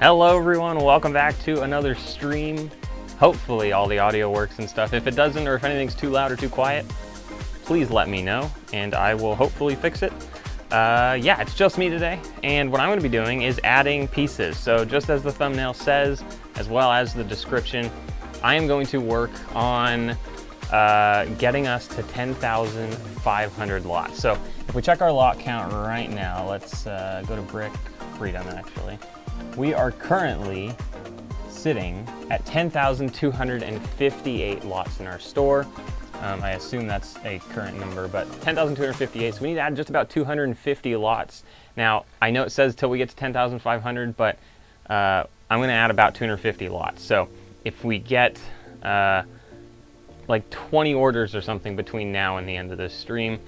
Hello everyone, welcome back to another stream. Hopefully all the audio works and stuff. If it doesn't, or if anything's too loud or too quiet, please let me know and I will hopefully fix it. Yeah, it's just me today, and what I'm going to be doing is adding pieces. So just as the thumbnail says, as well as the description, I am going to work on getting us to 10,500 lots. So if we check our lot count right now, let's go to Brick Freedom actually. We are currently sitting at 10,258 lots in our store. I assume that's a current number, but 10,258, so we need to add just about 250 lots. Now, I know it says till we get to 10,500, but I'm gonna add about 250 lots. So if we get like 20 orders or something between now and the end of this stream,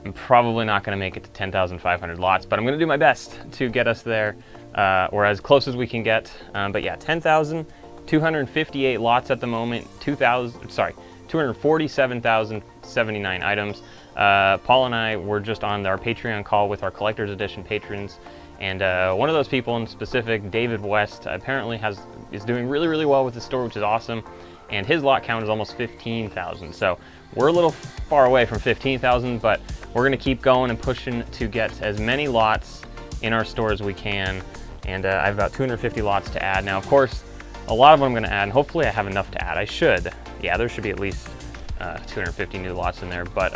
I'm probably not gonna make it to 10,500 lots, but I'm gonna do my best to get us there, or as close as we can get. But yeah, 10,258 lots at the moment, 247,079 items. Paul and I were just on our Patreon call with our Collector's Edition patrons, and one of those people in specific, David West, apparently is doing really well with the store, which is awesome, and his lot count is almost 15,000. So we're a little far away from 15,000, but we're gonna keep going and pushing to get as many lots in our store as we can, and I have about 250 lots to add. Now, of course, a lot of what I'm gonna add, and hopefully I have enough to add. I should. Yeah, there should be at least 250 new lots in there, but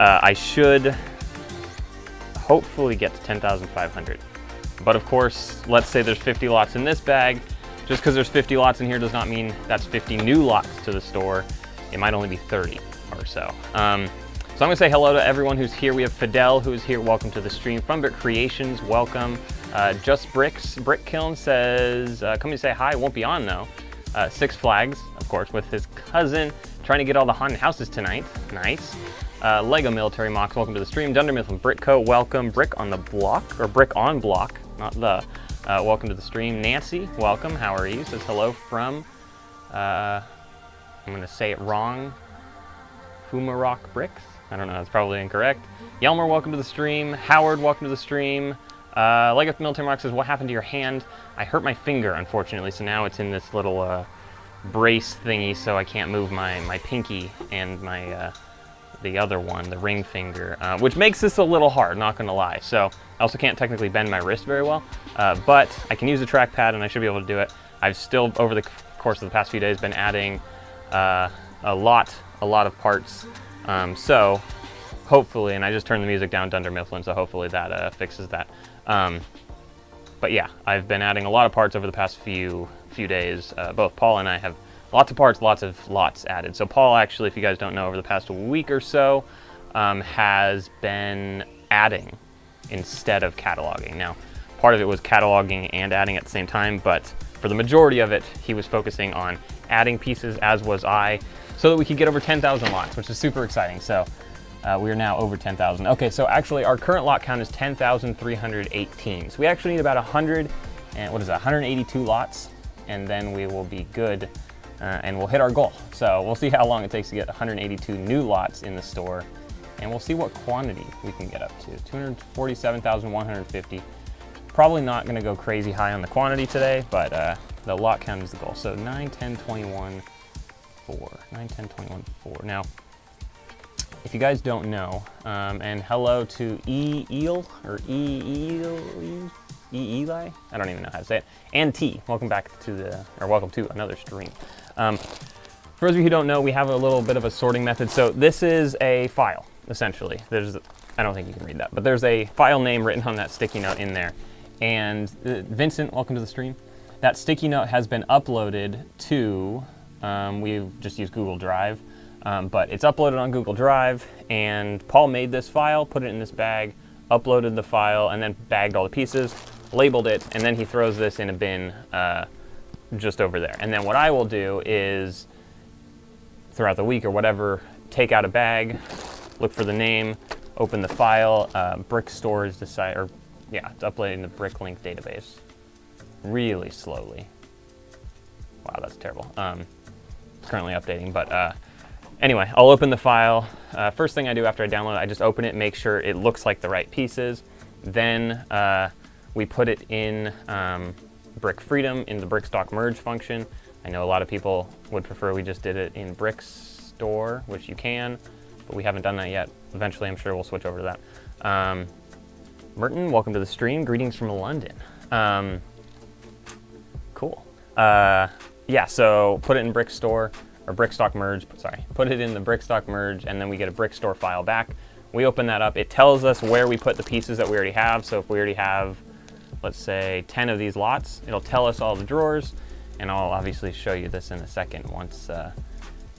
I should hopefully get to 10,500. But of course, let's say there's 50 lots in this bag. Just because there's 50 lots in here does not mean that's 50 new lots to the store. It might only be 30 or so. So I'm gonna say hello to everyone who's here. We have Fidel who's here, welcome to the stream. From Brick Creations, welcome. Just Bricks, Brick Kiln says, come to say hi, won't be on though. Six Flags, of course, with his cousin, trying to get all the haunted houses tonight. Nice. Lego Military Mox, welcome to the stream. Dunder Mifflin Brick Co, welcome. Brick on the Block, or Brick on Block, not the. Welcome to the stream. Nancy, welcome. How are you? Says hello from, I'm going to say it wrong, Fumarok Bricks. I don't know, that's probably incorrect. Yelmer, welcome to the stream. Howard, welcome to the stream. Lego Military Mox says, what happened to your hand? I hurt my finger, unfortunately, so now it's in this little brace thingy, so I can't move my pinky and my the other one, the ring finger, which makes this a little hard, not gonna lie. So I also can't technically bend my wrist very well, but I can use the trackpad and I should be able to do it. I've still, over the course of the past few days, been adding a lot of parts. So hopefully, and I just turned the music down to Dunder Mifflin, so hopefully that fixes that. But yeah, I've been adding a lot of parts over the past few days. Both Paul and I have lots of parts, lots of lots added. So Paul, actually, if you guys don't know, over the past week or so, has been adding instead of cataloging. Now, part of it was cataloging and adding at the same time, but for the majority of it, he was focusing on adding pieces, as was I, so that we could get over 10,000 lots, which is super exciting. So we are now over 10,000. Okay, so actually our current lot count is 10,318. So we actually need about 182 lots, and then we will be good. And we'll hit our goal. So we'll see how long it takes to get 182 new lots in the store, and we'll see what quantity we can get up to. 247,150. Probably not gonna go crazy high on the quantity today, but the lot count is the goal. So 9, 10, 21, 4. 9, 10, 21, 4. Now, if you guys don't know, and hello to Eli? I don't even know how to say it. And T, welcome back to welcome to another stream. For those of you who don't know, we have a little bit of a sorting method. So this is a file, essentially. I don't think you can read that, but there's a file name written on that sticky note in there. And Vincent, welcome to the stream. That sticky note has been uploaded to, we've just used Google Drive, but it's uploaded on Google Drive, and Paul made this file, put it in this bag, uploaded the file, and then bagged all the pieces, labeled it, and then he throws this in a bin just over there. And then what I will do is, throughout the week or whatever, take out a bag, look for the name, open the file, Brick Stores decide, or yeah, it's uploading the BrickLink database really slowly. Wow, that's terrible. It's currently updating, but anyway, I'll open the file. First thing I do after I download it, I just open it, make sure it looks like the right pieces. Then we put it in Brick Freedom in the BrickStock merge function. I know a lot of people would prefer we just did it in Brick Store, which you can, but we haven't done that yet. Eventually, I'm sure we'll switch over to that. Merton, welcome to the stream. Greetings from London. Cool. Yeah, so put it in Brick Store, or BrickStock merge, sorry. Put it in the BrickStock merge, and then we get a Brick Store file back. We open that up. It tells us where we put the pieces that we already have. So if we already have, let's say, 10 of these lots, it'll tell us all the drawers, and I'll obviously show you this in a second once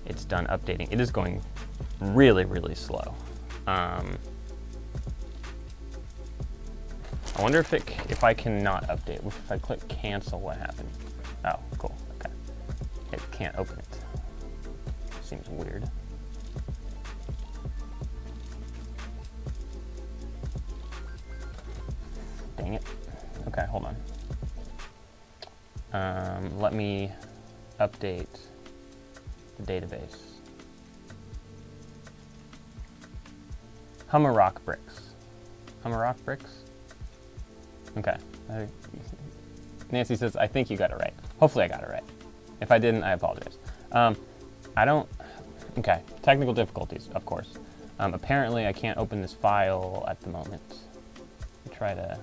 it's done updating. It is going really, really slow. I wonder if I cannot update. If I click cancel, what happens? Oh, cool, okay. It can't open it. Seems weird. Dang it. Okay, hold on. Let me update the database. Hummerock bricks. Hummerock bricks? Okay. Nancy says, I think you got it right. Hopefully I got it right. If I didn't, I apologize. Okay, technical difficulties, of course. Apparently I can't open this file at the moment. Try to,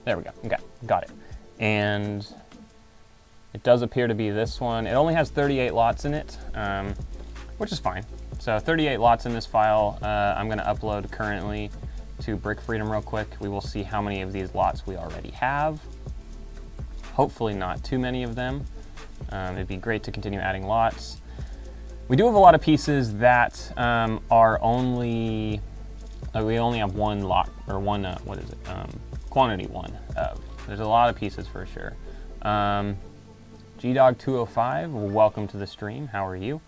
there we go, okay, got it. And it does appear to be this one. It only has 38 lots in it, which is fine. So 38 lots in this file. I'm gonna upload currently to Brick Freedom real quick. We will see how many of these lots we already have. Hopefully not too many of them. It'd be great to continue adding lots. We do have a lot of pieces that are only, we only have one lot, or one, what is it? Quantity one of. There's a lot of pieces for sure. GDog205, welcome to the stream. How are you?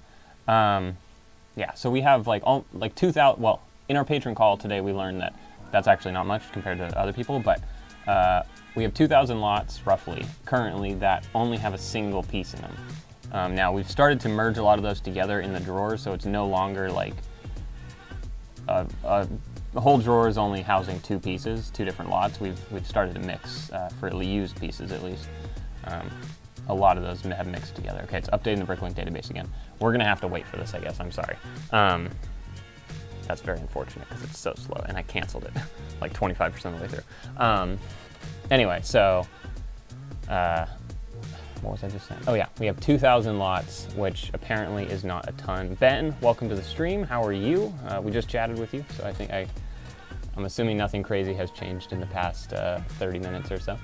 Yeah, so we have like 2,000, well, in our patron call today, we learned that that's actually not much compared to other people, but we have 2,000 lots, roughly, currently, that only have a single piece in them. Now, we've started to merge a lot of those together in the drawers, so it's no longer like the whole drawer is only housing two pieces, two different lots. We've started to mix, for used pieces at least. A lot of those have mixed together. Okay, it's updating the BrickLink database again. We're gonna have to wait for this, I guess, I'm sorry. That's very unfortunate because it's so slow, and I canceled it like 25% of the way through. Anyway, so, what was I just saying? Oh yeah, we have 2,000 lots, which apparently is not a ton. Ben, welcome to the stream. How are you? We just chatted with you, so I think I'm assuming nothing crazy has changed in the past 30 minutes or so.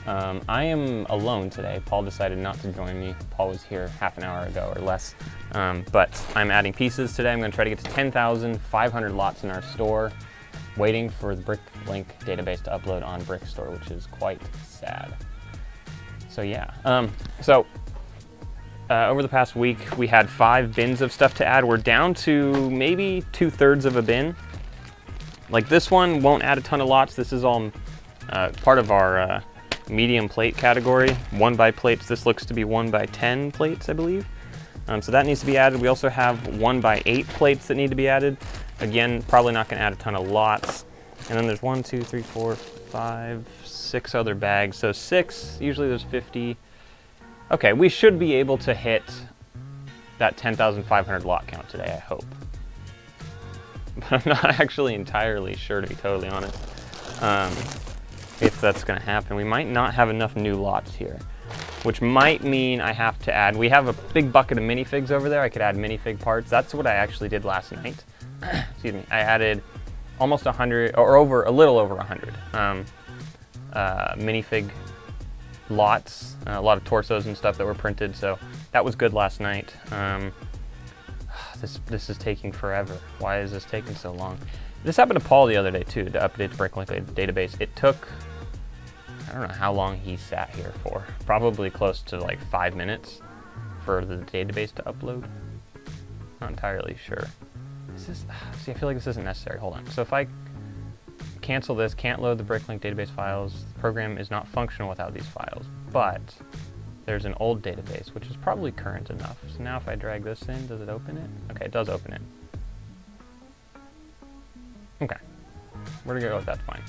I am alone today. Paul decided not to join me. Paul was here half an hour ago or less. But I'm adding pieces today. I'm gonna try to get to 10,500 lots in our store, waiting for the BrickLink database to upload on Brick Store, which is quite sad. So yeah, over the past week, we had 5 bins of stuff to add. We're down to maybe 2/3 of a bin. Like this one won't add a ton of lots. This is all part of our medium plate category, 1x plates. This looks to be 1x10 plates, I believe. So that needs to be added. We also have 1x8 plates that need to be added. Again, probably not gonna add a ton of lots. And then there's 1, 2, 3, 4, 5, 6 other bags. So 6, usually there's 50. Okay, we should be able to hit that 10,500 lot count today, I hope. But I'm not actually entirely sure, to be totally honest, if that's gonna happen. We might not have enough new lots here, which might mean I have to add, we have a big bucket of minifigs over there. I could add minifig parts. That's what I actually did last night. Excuse me. I added almost 100, or over, a little over 100 minifig lots, a lot of torsos and stuff that were printed, so that was good last night. This is taking forever. Why is this taking so long? This happened to Paul the other day too, to update the BrickLink database. It took, I don't know how long he sat here for. Probably close to like 5 minutes for the database to upload. Not entirely sure. See, I feel like this isn't necessary. Hold on. So if I cancel this, can't load the BrickLink database files, the program is not functional without these files. But there's an old database, which is probably current enough. So now if I drag this in, does it open it? Okay, it does open it. Okay, we're gonna go with that, fine.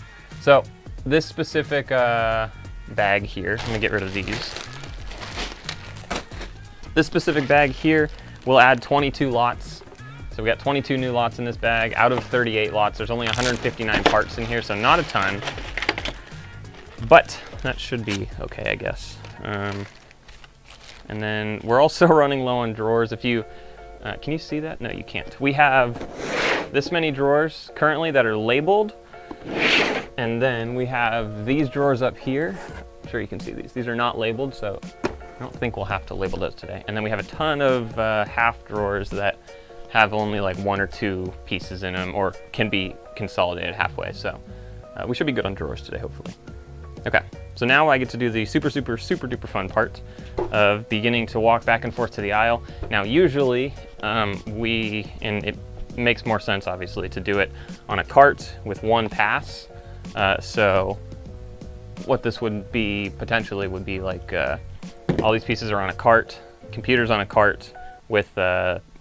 So this specific bag here. I'm gonna get rid of these. This specific bag here will add 22 lots. So we got 22 new lots in this bag out of 38 lots. There's only 159 parts in here, so not a ton, but that should be okay, I guess. And then we're also running low on drawers. If you, can you see that? No, you can't. We have this many drawers currently that are labeled. And then we have these drawers up here. I'm sure you can see these. These are not labeled, so I don't think we'll have to label those today. And then we have a ton of half drawers that have only like 1 or 2 pieces in them or can be consolidated halfway. So we should be good on drawers today, hopefully. Okay, so now I get to do the super duper fun part of beginning to walk back and forth to the aisle. Now usually and it makes more sense obviously to do it on a cart with one pass. So what this would be potentially would be like all these pieces are on a cart, computers on a cart with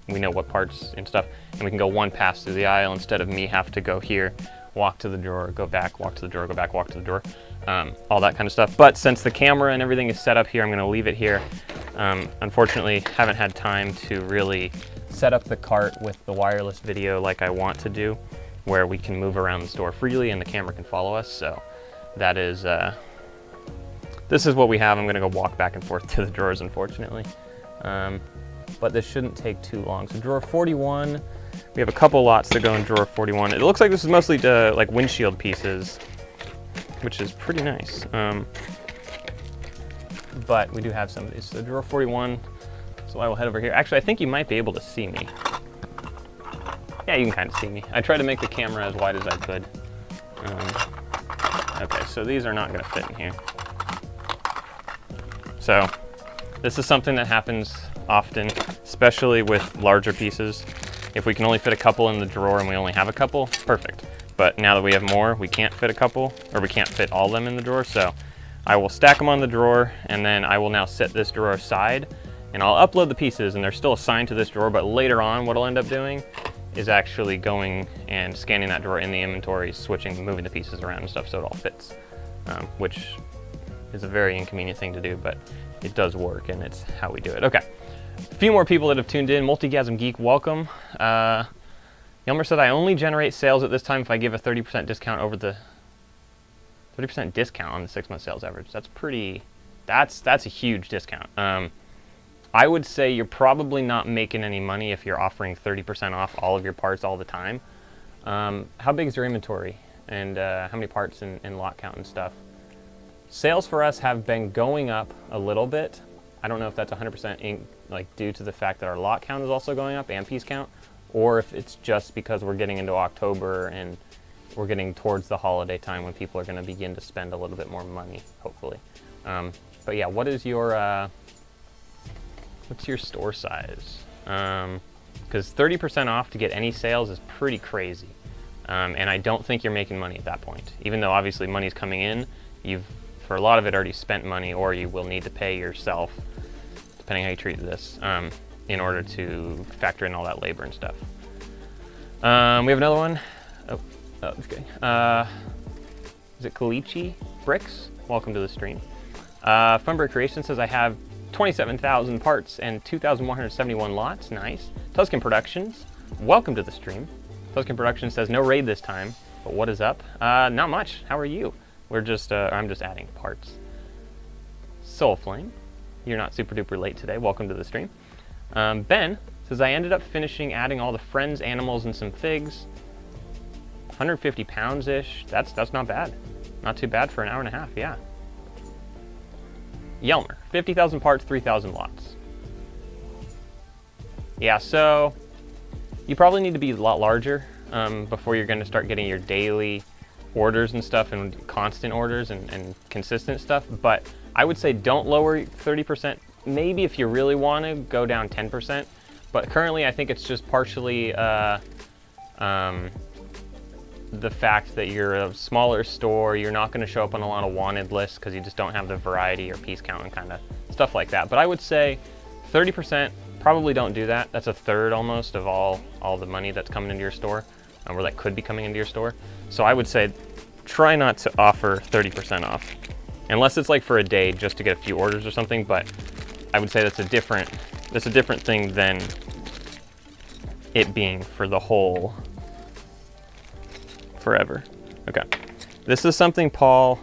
we know what parts and stuff, and we can go one pass through the aisle instead of me have to go here, walk to the drawer, go back, walk to the drawer, go back, walk to the drawer, all that kind of stuff. But since the camera and everything is set up here, I'm going to leave it here. Unfortunately, haven't had time to really set up the cart with the wireless video like I want to do, where we can move around the store freely and the camera can follow us. So that is, this is what we have. I'm going to go walk back and forth to the drawers, unfortunately. But this shouldn't take too long. So drawer 41, we have a couple lots that go in drawer 41. It looks like this is mostly like windshield pieces, which is pretty nice. But we do have some of these. So drawer 41, so I will head over here. Actually, I think you might be able to see me. Yeah, you can kind of see me. I tried to make the camera as wide as I could. Okay, so these are not gonna fit in here. So this is something that happens often, especially with larger pieces. If we can only fit a couple in the drawer and we only have a couple, perfect. But now that we have more, we can't fit a couple, or we can't fit all of them in the drawer. So I will stack them on the drawer, and then I will now set this drawer aside, and I'll upload the pieces, and they're still assigned to this drawer, but later on what I'll end up doing is actually going and scanning that drawer in the inventory, switching, moving the pieces around and stuff so it all fits, which is a very inconvenient thing to do, but it does work, and it's how we do it. Okay. A few more people that have tuned in. Multigasm Geek, welcome. Yelmer said, I only generate sales at this time if I give a 30% discount over the 30% discount on the 6-month sales average. That's pretty, that's a huge discount. I would say you're probably not making any money if you're offering 30% off all of your parts all the time. How big is your inventory, and how many parts and lot count and stuff? Sales for us have been going up a little bit. I don't know if that's 100% like due to the fact that our lot count is also going up and piece count, or if it's just because we're getting into October and we're getting towards the holiday time when people are going to begin to spend a little bit more money, hopefully. But yeah, what is your what's your store size? Because 30% off to get any sales is pretty crazy, and I don't think you're making money at that point. Even though obviously money's coming in, you've for a lot of it already spent money, or you will need to pay yourself, depending how you treat this, in order to factor in all that labor and stuff. We have another one. Oh, that's good. Is it Kalichi Bricks? Welcome to the stream. Funbrick Creation says, I have 27,000 parts and 2,171 lots. Nice. Tuscan Productions, welcome to the stream. Tuscan Productions says, no raid this time, but what is up? Not much. How are you? We're just, I'm just adding parts. Soulflame, you're not super duper late today. Welcome to the stream. Ben says, I ended up finishing adding all the friends, animals, and some figs. 150 pounds-ish. That's not bad. Not too bad for an hour and a half, yeah. Yelmer, 50,000 parts, 3,000 lots. Yeah, so you probably need to be a lot larger before you're going to start getting your daily orders and stuff, and constant orders and consistent stuff. But I would say don't lower 30%. Maybe if you really want to go down 10%. But currently I think it's just partially the fact that you're a smaller store, you're not going to show up on a lot of wanted lists because you just don't have the variety or piece count and kind of stuff like that. But I would say 30%, probably don't do that. That's a third almost of all the money that's coming into your store, or that could be coming into your store. So I would say try not to offer 30% off. unless it's like for a day just to get a few orders or something, but I would say that's a different thing than it being for the whole forever. Okay, this is something Paul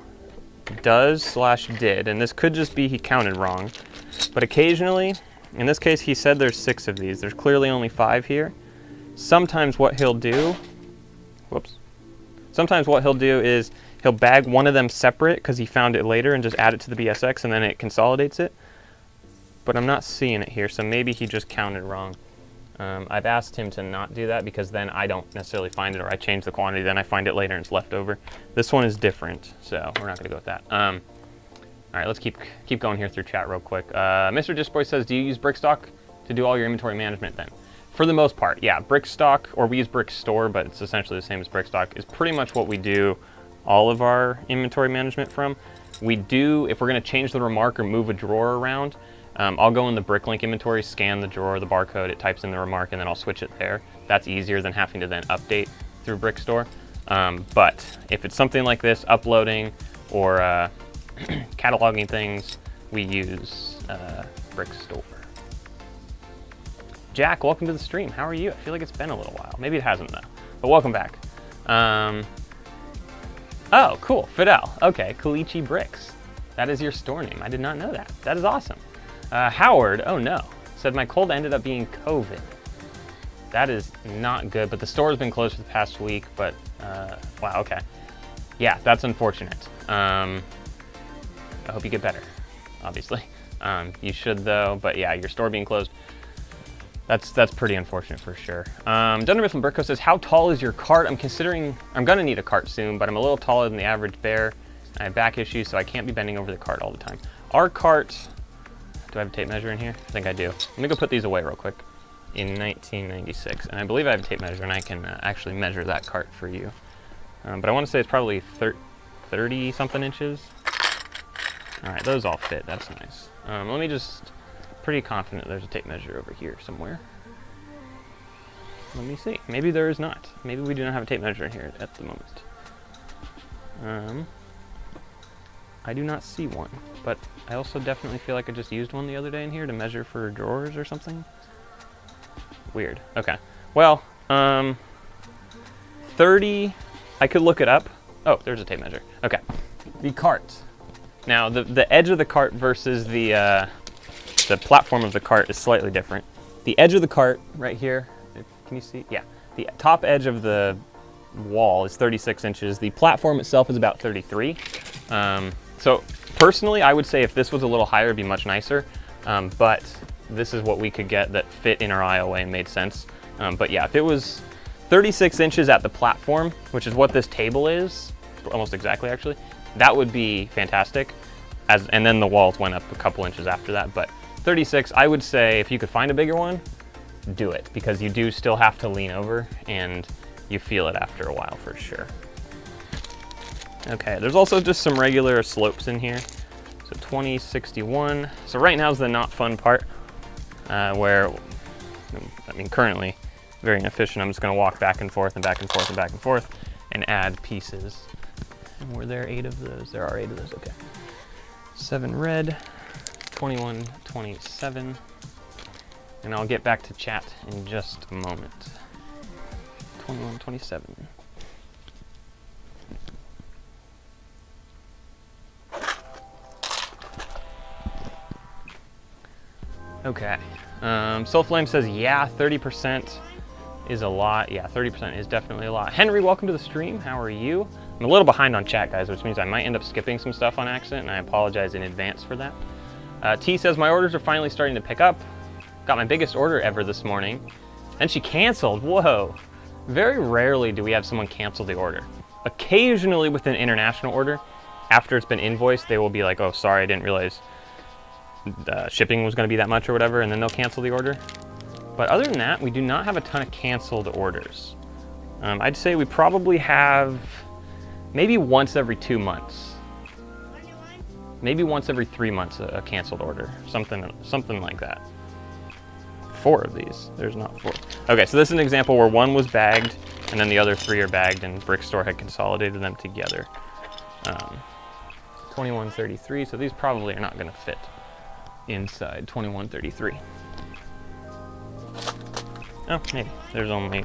does/did, and this could just be he counted wrong, but occasionally, in this case, he said there's 6 of these. There's clearly only 5 here. Sometimes what he'll do, sometimes what he'll do is he'll bag one of them separate because he found it later and just add it to the BSX and then it consolidates it. But I'm not seeing it here, so maybe he just counted wrong. I've asked him to not do that because then I don't necessarily find it, or I change the quantity, then I find it later and it's left over. This one is different, so we're not gonna go with that. All right, let's keep going here through chat real quick. Mr. Disboy says, do you use BrickStock to do all your inventory management then? For the most part, yeah. BrickStock, or we use BrickStore, but it's essentially the same as BrickStock, is pretty much what we do all of our inventory management from. We do, if we're gonna change the remark or move a drawer around, I'll go in the BrickLink inventory, scan the drawer, the barcode, it types in the remark, and then I'll switch it there. That's easier than having to then update through BrickStore. But if it's something like this, uploading or cataloging things, we use BrickStore. Jack, welcome to the stream. How are you? I feel like it's been a little while. Maybe it hasn't though, but welcome back. Oh, cool, Fidel. Okay, Kalichi Bricks. That is your store name. I did not know that. That is awesome. Howard, oh no, said my cold ended up being COVID. That is not good, but the store has been closed for the past week, but wow, okay. Yeah, that's unfortunate. I hope you get better, obviously. You should though, but yeah, your store being closed, that's pretty unfortunate for sure. Dunderman from Burko says, how tall is your cart? I'm gonna need a cart soon, but I'm a little taller than the average bear. I have back issues, so I can't be bending over the cart all the time. Our cart, do I have a tape measure in here? I think I do. Let me go put these away real quick. In 1996, and I believe I have a tape measure and I can actually measure that cart for you. But I wanna say it's probably 30 something inches. All right, those all fit, that's nice. Let me just, pretty confident there's a tape measure over here somewhere. Let me see, maybe there is not. Maybe we do not have a tape measure in here at the moment. I do not see one, but I also definitely feel like I just used one the other day in here to measure for drawers or something. Weird, okay. Well, 30, I could look it up. Oh, there's a tape measure, okay. The cart. Now, the edge of the cart versus the platform of the cart is slightly different. The edge of the cart, right here, can you see? Yeah, the top edge of the wall is 36 inches. The platform itself is about 33. So personally, I would say if this was a little higher, it'd be much nicer. But this is what we could get that fit in our aisleway and made sense. But yeah, if it was 36 inches at the platform, which is what this table is, almost exactly actually, that would be fantastic. And then the walls went up a couple inches after that. But 36, I would say if you could find a bigger one, do it, because you do still have to lean over and you feel it after a while for sure. Okay, there's also just some regular slopes in here. So 20, 61. So right now is the not fun part where, I mean, currently very inefficient. I'm just gonna walk back and forth and back and forth and back and forth and add pieces. And were there 8 of those? There are 8 of those, okay. 7 red, 21, 27. And I'll get back to chat in just a moment. 21, 27. Okay, Soulflame says, yeah, 30% is a lot. Yeah, 30% is definitely a lot. Henry, welcome to the stream. How are you? I'm a little behind on chat, guys, which means I might end up skipping some stuff on accident, and I apologize in advance for that. T says, my orders are finally starting to pick up. Got my biggest order ever this morning. And she canceled, whoa. Very rarely do we have someone cancel the order. Occasionally with an international order, after it's been invoiced, they will be like, oh, sorry, I didn't realize shipping was gonna be that much or whatever, and then they'll cancel the order. But other than that, we do not have a ton of canceled orders. I'd say we probably have maybe once every 2 months. Maybe once every 3 months a canceled order, something like that. 4 of these, there's not 4. Okay, so this is an example where one was bagged and then the other 3 are bagged and BrickStore had consolidated them together. 2133, so these probably are not gonna fit inside 2133. Oh, maybe. There's only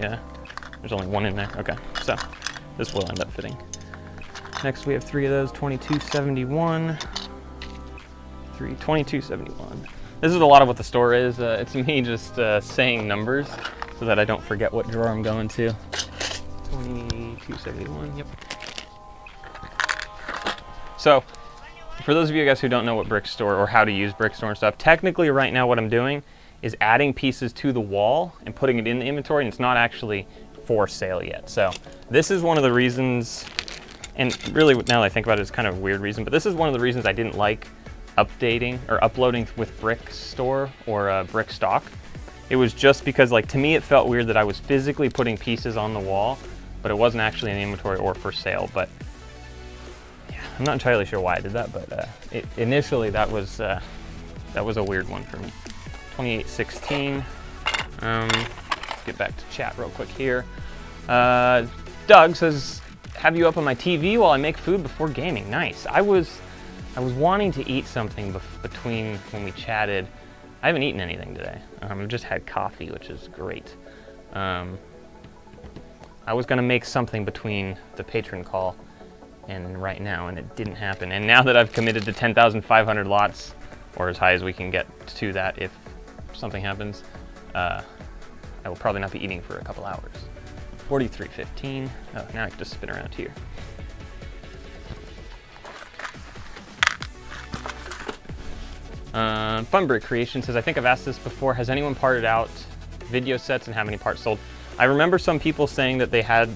one in there. Okay, so this will end up fitting. Next we have 3 of those, 2271, 2271. This is a lot of what the store is. It's me just saying numbers so that I don't forget what drawer I'm going to. 2271, yep. So, for those of you guys who don't know what Brick Store or how to use Brick Store and stuff, technically right now what I'm doing is adding pieces to the wall and putting it in the inventory, and it's not actually for sale yet. So this is one of the reasons, and really now that I think about it, it's kind of a weird reason, but this is one of the reasons I didn't like updating or uploading with Brick Store or Brick Stock. It was just because, like, to me it felt weird that I was physically putting pieces on the wall, but it wasn't actually in the inventory or for sale. But yeah, I'm not entirely sure why I did that, but initially that was a weird one for me. 2816. Let's get back to chat real quick here. Doug says, have you up on my TV while I make food before gaming? Nice. I was wanting to eat something between when we chatted. I haven't eaten anything today. I've just had coffee, which is great. I was gonna make something between the patron call and right now, and it didn't happen. And now that I've committed to 10,500 lots, or as high as we can get to that if something happens, I will probably not be eating for a couple hours. 4315. Oh, now I can just spin around here. Funbrick Creation says, I think I've asked this before, has anyone parted out video sets and how many parts sold? I remember some people saying that they had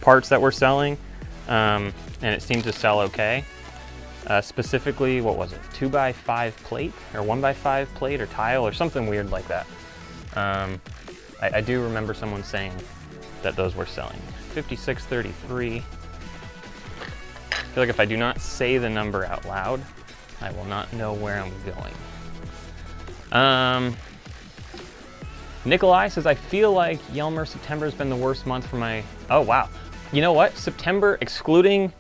parts that were selling, and it seemed to sell okay. Specifically, what was it? 2x5 plate or 1x5 plate or tile or something weird like that. I do remember someone saying that those were selling. 5633. I feel like if I do not say the number out loud, I will not know where I'm going. Nikolai says, I feel like Yelmer September has been the worst month for my, oh wow. You know what? September, excluding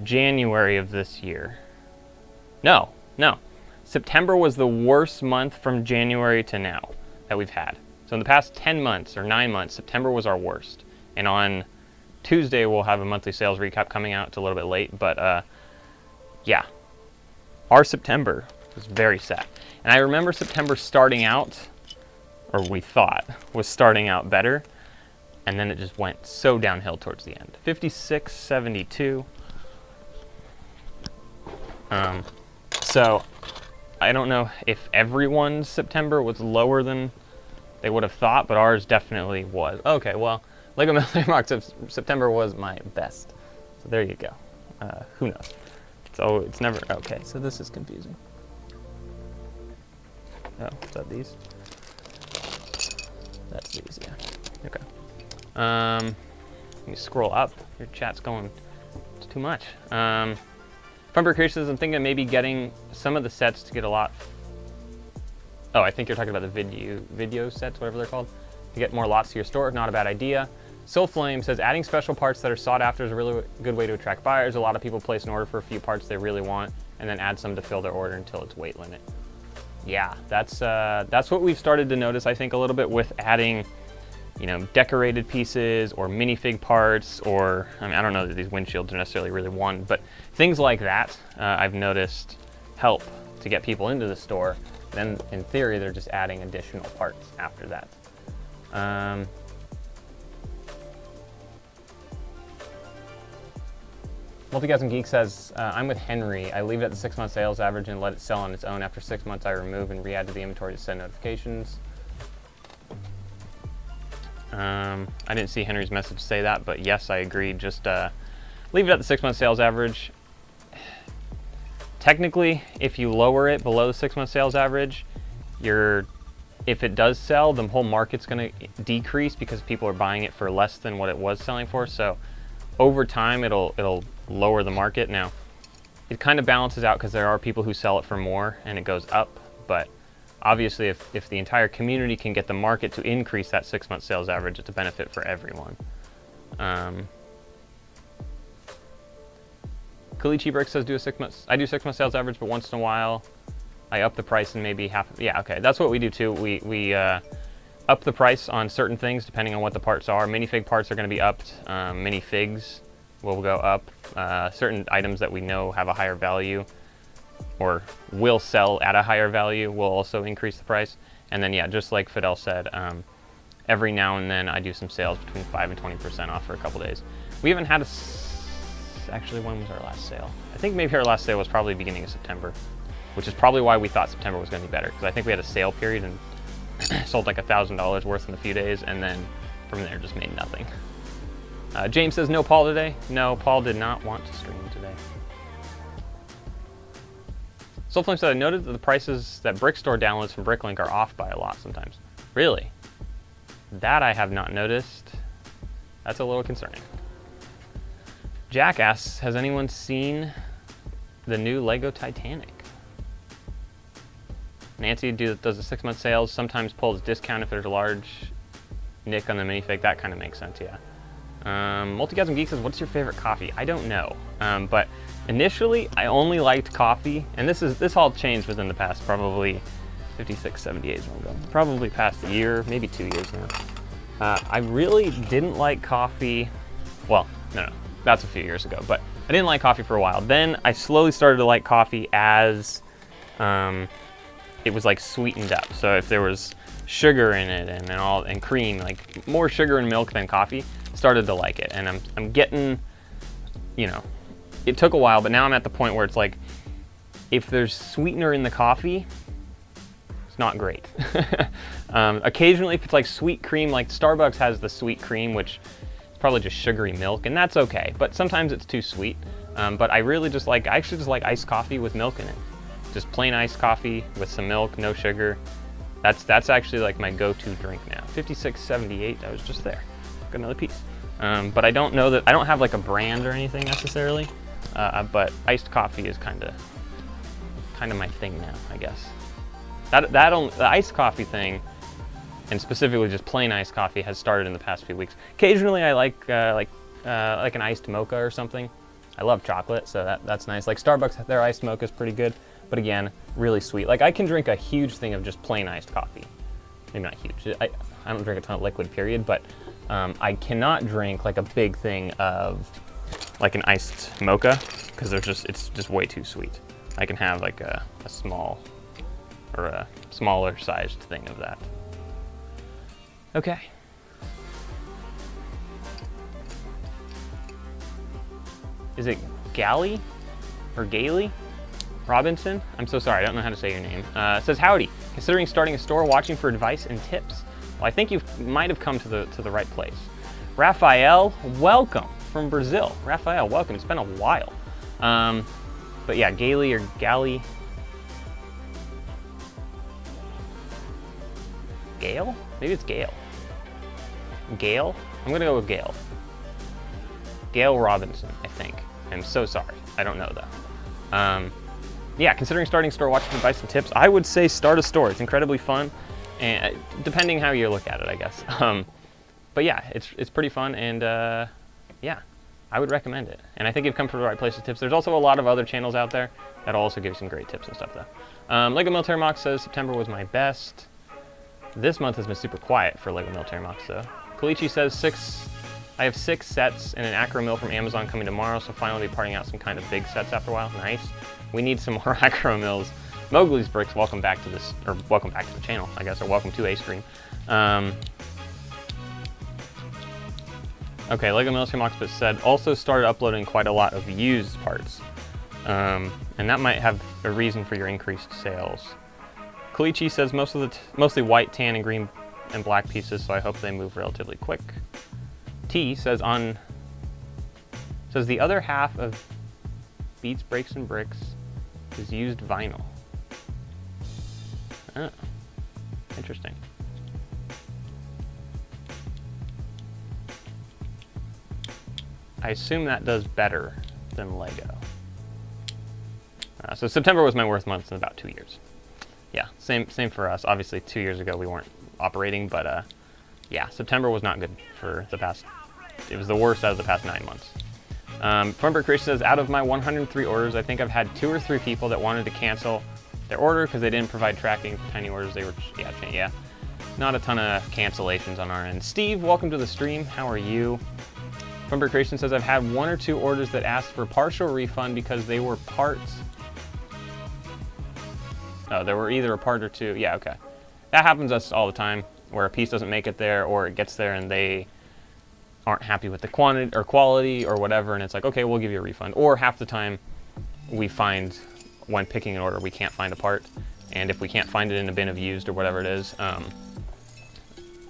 January of this year. No. September was the worst month from January to now that we've had. So in the past 10 months or 9 months, September was our worst. And on Tuesday, we'll have a monthly sales recap coming out. It's a little bit late, but yeah. Our September was very sad. And I remember September starting out, or we thought was starting out better, and then it just went so downhill towards the end. 5672. So I don't know if everyone's September was lower than they would have thought, but ours definitely was. Okay, well, Lego Million Mark says September was my best. So there you go. Who knows? So it's never, okay, so this is confusing. Oh, is that these? That's these, yeah. Okay. Let me scroll up. Your chat's going, it's too much. Funber Creations, I'm thinking of maybe getting some of the sets to get a lot. Oh, I think you're talking about the video sets, whatever they're called, to get more lots to your store. Not a bad idea. Soulflame says, adding special parts that are sought after is a really good way to attract buyers. A lot of people place an order for a few parts they really want and then add some to fill their order until it's weight limit. Yeah, that's what we've started to notice, I think, a little bit with adding, you know, decorated pieces or minifig parts, or, I mean, I don't know that these windshields are necessarily really one, but things like that I've noticed help to get people into the store. Then in theory, they're just adding additional parts after that. Multigasm Geek says, I'm with Henry. I leave it at the 6-month sales average and let it sell on its own. After 6 months, I remove and re-add to the inventory to send notifications. I didn't see Henry's message say that, but yes, I agree. Just leave it at the 6-month sales average. Technically, if you lower it below the 6-month sales average, if it does sell, the whole market's going to decrease because people are buying it for less than what it was selling for. So over time, it'll lower the market. Now, it kind of balances out because there are people who sell it for more and it goes up. But obviously, if the entire community can get the market to increase that 6-month sales average, it's a benefit for everyone. Kalichi Brick says I do 6 month sales average, but once in a while I up the price and maybe half. Yeah, okay, that's what we do too. We up the price on certain things depending on what the parts are. Minifig parts are going to be upped. Minifigs will go up. Certain items that we know have a higher value or will sell at a higher value will also increase the price. And then, yeah, just like Fidel said, every now and then I do some sales between 5 and 20% off for a couple days. We haven't had actually, when was our last sale? I think maybe our last sale was probably beginning of September, which is probably why we thought September was going to be better, because I think we had a sale period and sold like $1,000 worth in a few days, and then from there just made nothing. James says no Paul today. No, Paul did not want to stream today. Soulflame said, I noted that the prices that Brickstore downloads from BrickLink are off by a lot sometimes. Really? That I have not noticed. That's a little concerning. Jack asks, has anyone seen the new Lego Titanic? Nancy does the 6 month sales, sometimes pulls discount if there's a large nick on the minifig. That kind of makes sense, yeah. Multigasm Geek says, what's your favorite coffee? I don't know, but initially I only liked coffee, and this all changed within the past probably 56, 78 ago. Probably past a year, maybe 2 years now. I really didn't like coffee. Well, no, that's a few years ago, but I didn't like coffee for a while. Then I slowly started to like coffee as it was like sweetened up. So if there was sugar in it and cream, like more sugar and milk than coffee, started to like it. And I'm getting, you know, it took a while, but now I'm at the point where it's like, if there's sweetener in the coffee, it's not great. Occasionally, if it's like sweet cream, like Starbucks has the sweet cream, which is probably just sugary milk, and that's okay. But sometimes it's too sweet. But I really just like, I actually just like iced coffee with milk in it. Just plain iced coffee with some milk, no sugar. That's actually like my go-to drink now. 56.78, I was just there. Got another piece. But I don't know that, I don't have like a brand or anything necessarily, but iced coffee is kind of my thing now, I guess. The iced coffee thing, and specifically just plain iced coffee, has started in the past few weeks. Occasionally I like an iced mocha or something. I love chocolate, so that's nice. Like Starbucks, their iced mocha is pretty good, but again, really sweet. Like I can drink a huge thing of just plain iced coffee. Maybe not huge. I don't drink a ton of liquid, period, but I cannot drink like a big thing of like an iced mocha, because it's just way too sweet. I can have like a small or a smaller sized thing of that. Okay. Is it Gally or Gailey Robinson? I'm so sorry, I don't know how to say your name. It says, howdy, considering starting a store, watching for advice and tips. Well, I think you might have come to the right place. Raphael, welcome from Brazil. Raphael, welcome. It's been a while. But yeah, Gailey or Gally. Gail? Maybe it's Gail. Gail? I'm gonna go with Gail. Gail Robinson, I think. I'm so sorry. I don't know though. Yeah, considering starting a store, watching for advice and tips, I would say start a store. It's incredibly fun, and depending how you look at it, I guess. But yeah, it's pretty fun, and yeah, I would recommend it. And I think you've come from the right place with tips. There's also a lot of other channels out there that'll also give you some great tips and stuff though. Lego Military Mox says September was my best. This month has been super quiet for Lego Military Mox though. Kalichi says I have 6 sets and an Acro Mill from Amazon coming tomorrow, so finally be parting out some kind of big sets after a while. Nice. We need some more Acro Mills. Mowgli's Bricks, welcome back to this, or welcome back to the channel, I guess, or welcome to a stream. Okay, Lego Military Mox said also started uploading quite a lot of used parts, and that might have a reason for your increased sales. Kalichi says mostly white, tan, and green and black pieces, so I hope they move relatively quick. T says the other half of Beats, Breaks, and Bricks is used vinyl. Oh, interesting. I assume that does better than Lego. So September was my worst month in about 2 years. Yeah, same for us. Obviously 2 years ago we weren't operating, but yeah, September was not good for the past, it was the worst out of the past 9 months. Fun Brick Creation says, out of my 103 orders, I think I've had 2 or 3 people that wanted to cancel their order because they didn't provide tracking for tiny orders. They were, yeah. Not a ton of cancellations on our end. Steve, welcome to the stream. How are you? Fun Brick Creation says, I've had 1 or 2 orders that asked for partial refund because they were parts. Oh, there were either a part or 2. Yeah, okay. That happens to us all the time, where a piece doesn't make it there, or it gets there and they aren't happy with the quantity or quality or whatever, and it's like, okay, we'll give you a refund. Or half the time we find, when picking an order, we can't find a part, and if we can't find it in a bin of used or whatever it is,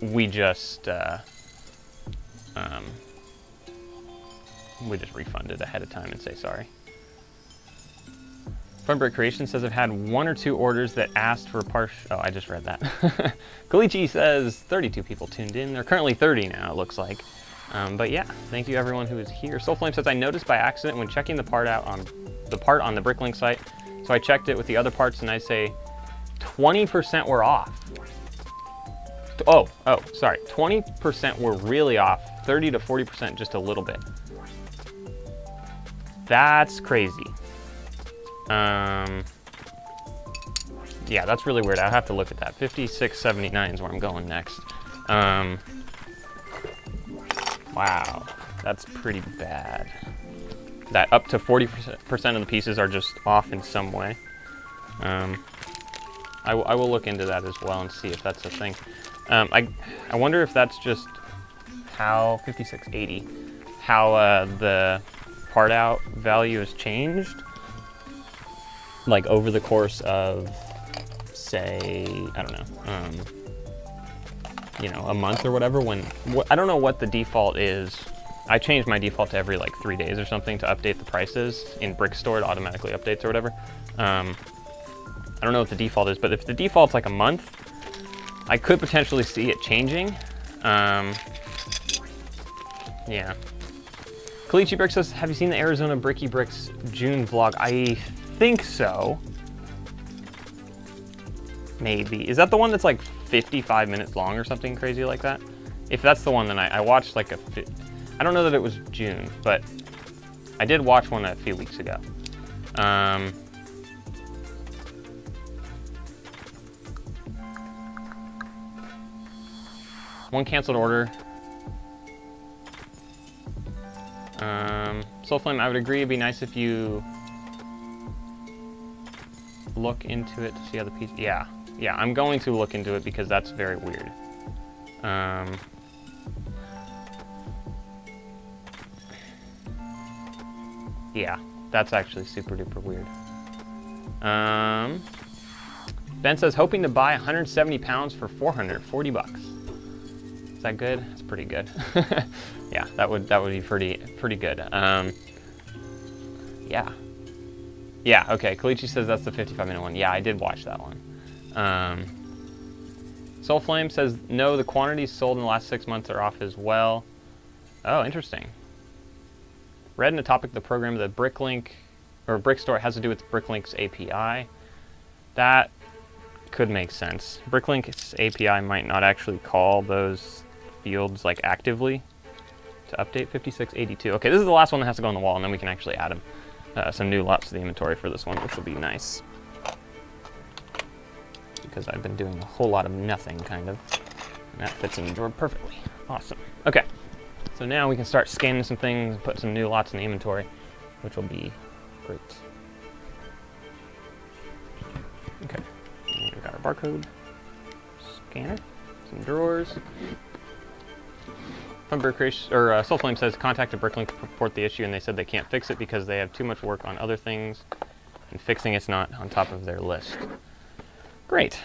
we just refund it ahead of time and say sorry. Fun Brick Creation says, I've had 1 or 2 orders that asked for partial. Oh, I just read that. Kalichi says 32 people tuned in. They're currently 30 now, it looks like. But yeah, thank you everyone who is here. Soulflame says, I noticed by accident when checking the part out on the BrickLink site, so I checked it with the other parts and I say 20% were off. Oh, sorry, 20% were really off, 30 to 40% just a little bit. That's crazy. Yeah, that's really weird. I'll have to look at that. 56.79 is where I'm going next. Wow, that's pretty bad. That up to 40% of the pieces are just off in some way. I will look into that as well and see if that's a thing. I wonder if that's just how 5680, how the part out value has changed, like over the course of, say, I don't know, you know, a month or whatever. When I don't know what the default is. I change my default to every like 3 days or something to update the prices in Brickstore. It automatically updates or whatever. I don't know what the default is, but if the default's like a month, I could potentially see it changing. Yeah. Kalichi Brick says, have you seen the Arizona Bricky Bricks June vlog? I think so. Maybe. Is that the one that's like 55 minutes long or something crazy like that? If that's the one, then I watched like a... I don't know that it was June, but I did watch one a few weeks ago. One canceled order. Soulflame, I would agree. It'd be nice if you look into it to see how the piece. Yeah, I'm going to look into it because that's very weird. Yeah, that's actually super duper weird. Ben says, hoping to buy 170 pounds for 440 bucks. Is that good? That's pretty good. Yeah, that would be pretty good. Yeah. Yeah, okay, Kalichi says that's the 55-minute one. Yeah, I did watch that one. Soulflame says, no, the quantities sold in the last 6 months are off as well. Oh, interesting. Read in a topic the program that BrickLink or Brickstore has to do with BrickLink's API. That could make sense. BrickLink's API might not actually call those fields like actively to update 5682. Okay, this is the last one that has to go on the wall, and then we can actually add them. Some new lots to the inventory for this one, which will be nice. Because I've been doing a whole lot of nothing, kind of. And that fits in the drawer perfectly. Awesome. Okay, so now we can start scanning some things and put some new lots in the inventory, which will be great. Okay, and we've got our barcode scanner, some drawers. Soulflame says, contacted BrickLink to report the issue, and they said they can't fix it because they have too much work on other things, and fixing it's not on top of their list. Great.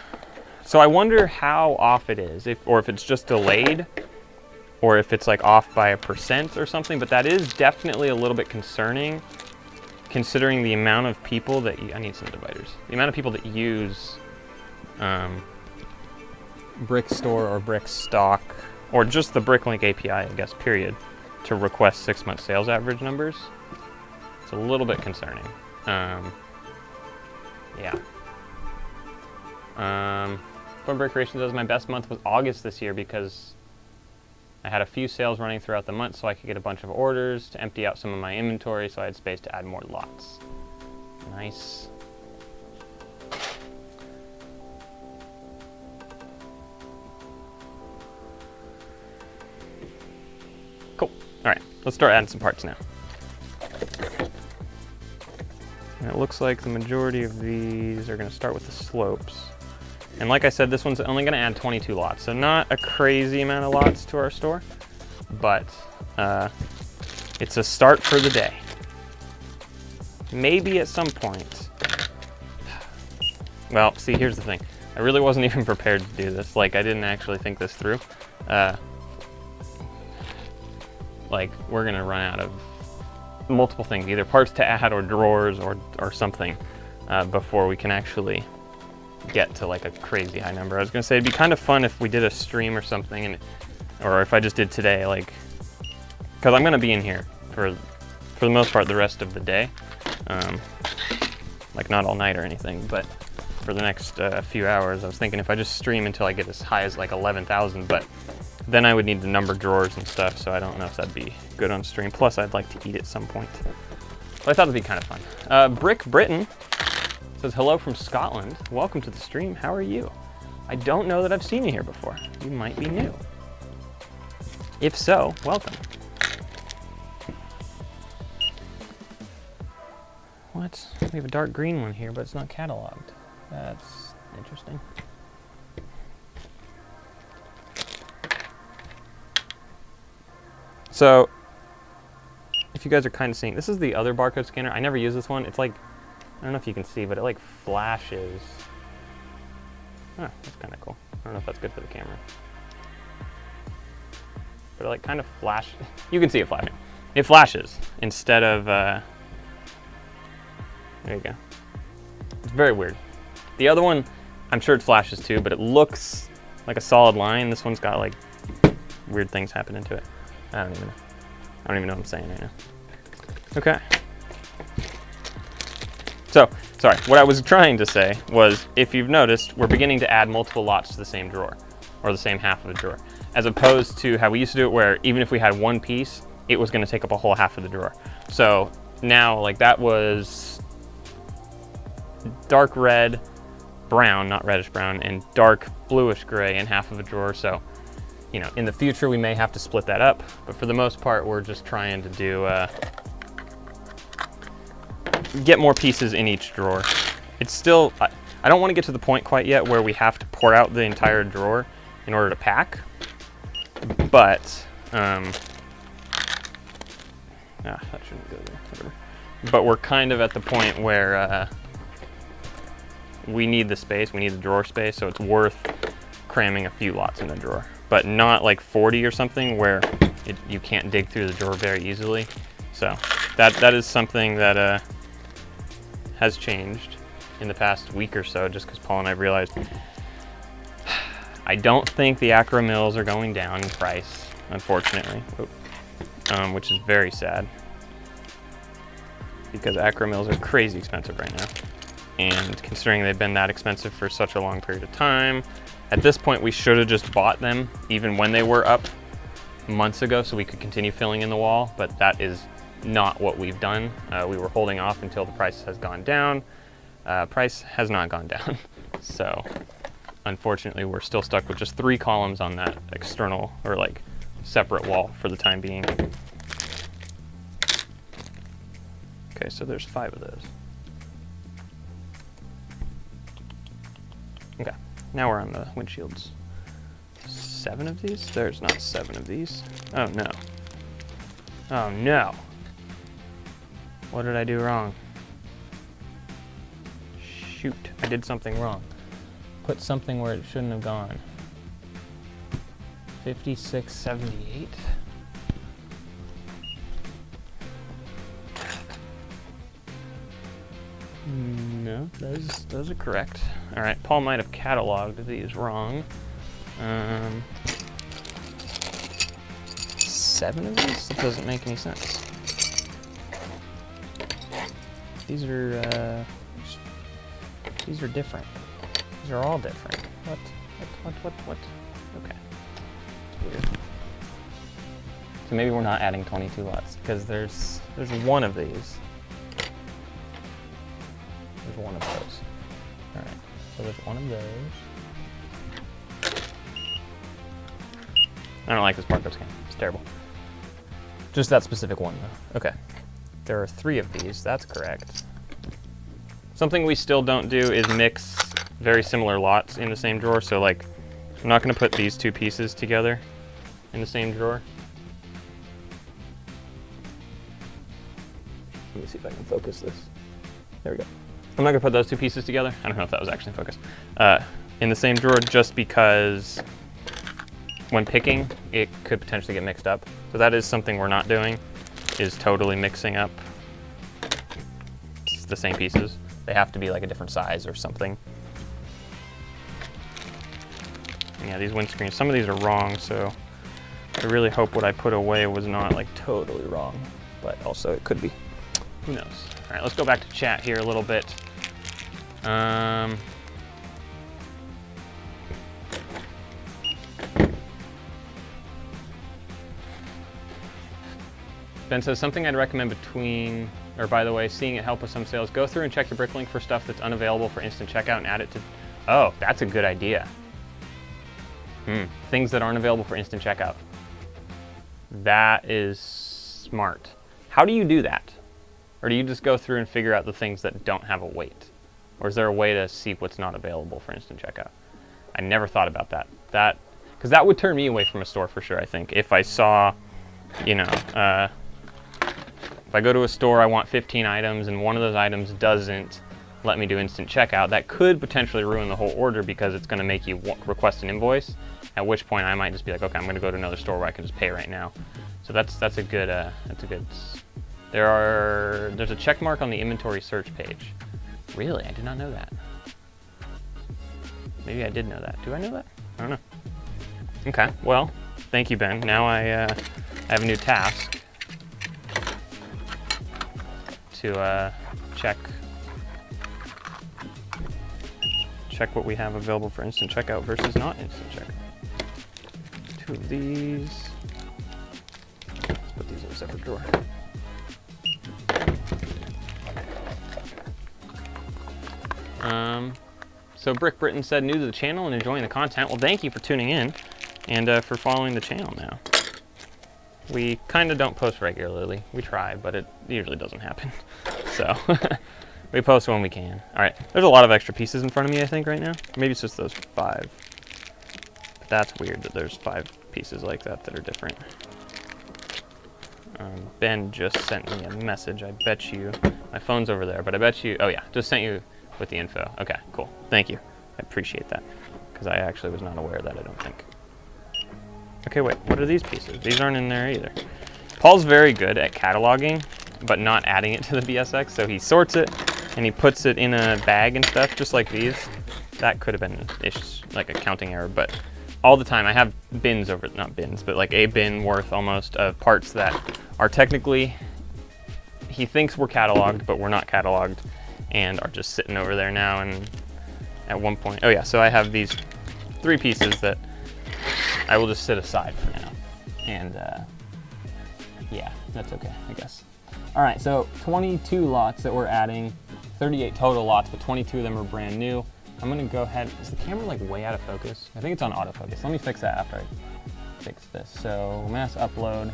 So I wonder how off it is, or if it's just delayed, or if it's like off by 1% or something, but that is definitely a little bit concerning, considering the amount of people that I need some dividers. The amount of people that use Brickstore or Brickstock, or just the BrickLink API, I guess, period, to request 6-month sales average numbers. It's a little bit concerning. Yeah. Fun Brick Creation says, my best month was August this year because I had a few sales running throughout the month so I could get a bunch of orders to empty out some of my inventory so I had space to add more lots. Nice. Cool. All right, let's start adding some parts now. And it looks like the majority of these are going to start with the slopes. And like I said, this one's only going to add 22 lots, so not a crazy amount of lots to our store, but it's a start for the day. Maybe at some point. Well, see, here's the thing. I really wasn't even prepared to do this. Like, I didn't actually think this through. Like, we're going to run out of multiple things, either parts to add or drawers or something, before we can actually get to like a crazy high number. I was gonna say it'd be kind of fun if we did a stream or something, or if I just did today, like, because I'm gonna be in here for the most part the rest of the day, like not all night or anything, but for the next few hours. I was thinking if I just stream until I get as high as like 11,000, but then I would need to number drawers and stuff, so I don't know if that'd be good on stream. Plus I'd like to eat at some point. But I thought it'd be kind of fun. Brick Britain says, hello from Scotland. Welcome to the stream. How are you? I don't know that I've seen you here before. You might be new. If so, welcome. What? We have a dark green one here, but it's not cataloged. That's interesting. So, if you guys are kind of seeing, this is the other barcode scanner. I never use this one. It's like, I don't know if you can see, but it like flashes. Oh, that's kind of cool. I don't know if that's good for the camera. But it like kind of flashes. You can see it flashing. It flashes instead of, there you go. It's very weird. The other one, I'm sure it flashes too, but it looks like a solid line. This one's got like weird things happening to it. I don't even know what I'm saying right now. Okay. So, sorry, what I was trying to say was, if you've noticed, we're beginning to add multiple lots to the same drawer, or the same half of a drawer, as opposed to how we used to do it where even if we had one piece, it was gonna take up a whole half of the drawer. So now, like, that was dark red, brown, not reddish brown, and dark bluish gray in half of a drawer. So, you know, in the future we may have to split that up, but for the most part, we're just trying to do, get more pieces in each drawer. It's still, I don't want to get to the point quite yet where we have to pour out the entire drawer in order to pack, but, that shouldn't go there, whatever. But we're kind of at the point where we need the space, we need the drawer space, so it's worth cramming a few lots in the drawer, but not like 40 or something where you can't dig through the drawer very easily. So that is something that has changed in the past week or so, just because Paul and I realized I don't think the Acro mills are going down in price, unfortunately, which is very sad because Acro mills are crazy expensive right now. And considering they've been that expensive for such a long period of time, at this point we should have just bought them even when they were up months ago so we could continue filling in the wall, but that is not what we've done. We were holding off until the price has gone down. Price has not gone down. So unfortunately we're still stuck with just 3 columns on that external or like separate wall for the time being. Okay, so there's 5 of those. Okay, now we're on the windshields. 7 of these? There's not 7 of these. Oh no. Oh no. What did I do wrong? Shoot, I did something wrong. Put something where it shouldn't have gone. 5678. No, those are correct. All right, Paul might have cataloged these wrong. 7 of these? That doesn't make any sense. These are different. These are all different. What? Okay. It's weird. Okay, maybe we're not adding 22 lots because there's one of these. There's one of those. All right, so there's one of those. I don't like this barcode scan. It's terrible. Just that specific one though. Okay. There are 3 of these. That's correct. Something we still don't do is mix very similar lots in the same drawer. So like, I'm not going to put these 2 pieces together in the same drawer. Let me see if I can focus this. There we go. I'm not going to put those 2 pieces together. I don't know if that was actually in focus. In the same drawer just because when picking, it could potentially get mixed up. So that is something we're not doing, is totally mixing up the same pieces. They have to be like a different size or something. And yeah, these windscreens, some of these are wrong, so I really hope what I put away was not like totally wrong, but also it could be. Who knows? All right, let's go back to chat here a little bit. Ben says, something I'd recommend between, or by the way, seeing it help with some sales, go through and check your BrickLink for stuff that's unavailable for instant checkout and add it to, oh, that's a good idea. Things that aren't available for instant checkout. That is smart. How do you do that? Or do you just go through and figure out the things that don't have a weight? Or is there a way to see what's not available for instant checkout? I never thought about that. Because that would turn me away from a store for sure, I think. If I saw, you know, if I go to a store, I want 15 items and one of those items doesn't let me do instant checkout, that could potentially ruin the whole order because it's going to make you request an invoice, at which point I might just be like, okay, I'm going to go to another store where I can just pay right now. So that's a good, there's a check mark on the inventory search page. Really? I did not know that. Maybe I did know that. Do I know that? I don't know. Okay, well, thank you, Ben. Now I have a new task to check what we have available for instant checkout versus not instant checkout. 2 of these. Let's put these in a separate drawer. So Brick Britain said, new to the channel and enjoying the content. Well, thank you for tuning in and for following the channel now. We kind of don't post regularly. We try, but it usually doesn't happen. So we post when we can. All right, there's a lot of extra pieces in front of me, I think, right now. Maybe it's just those 5. But that's weird that there's 5 pieces like that that are different. Ben just sent me a message. I bet you, my phone's over there, but I bet you, oh yeah, just sent you with the info. Okay, cool. Thank you. I appreciate that because I actually was not aware of that, I don't think. Okay, wait, what are these pieces? These aren't in there either. Paul's very good at cataloging, but not adding it to the BSX, so he sorts it and he puts it in a bag and stuff, just like these. That could have been like a counting error, but all the time I have bins over, not bins, but like a bin worth almost of parts that are technically, he thinks we're cataloged, but we're not cataloged, and are just sitting over there now. And at one point, oh yeah, so I have these 3 pieces that I will just sit aside for now. And yeah, that's okay, I guess. All right, so 22 lots that we're adding, 38 total lots, but 22 of them are brand new. I'm gonna go ahead, is the camera like way out of focus? I think it's on autofocus. Let me fix that after I fix this. So mass upload,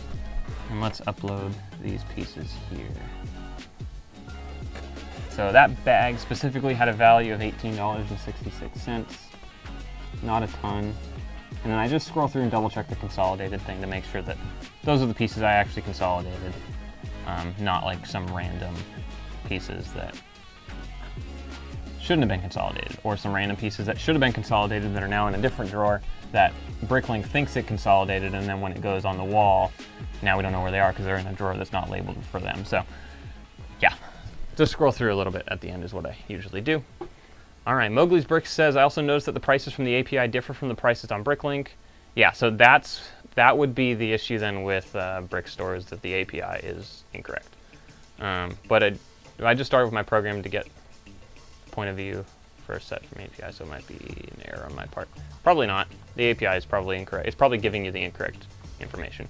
and let's upload these pieces here. So that bag specifically had a value of $18.66, not a ton. And then I just scroll through and double check the consolidated thing to make sure that those are the pieces I actually consolidated, not like some random pieces that shouldn't have been consolidated, or some random pieces that should have been consolidated that are now in a different drawer that BrickLink thinks it consolidated, and then when it goes on the wall, now we don't know where they are because they're in a drawer that's not labeled for them. So yeah, just scroll through a little bit at the end is what I usually do. All right, Mowgli's Bricks says, I also noticed that the prices from the API differ from the prices on BrickLink. Yeah, so that would be the issue then with Brick stores, that the API is incorrect. But I just started with my program to get point of view for a set from API, so it might be an error on my part. Probably not. The API is probably incorrect. It's probably giving you the incorrect information.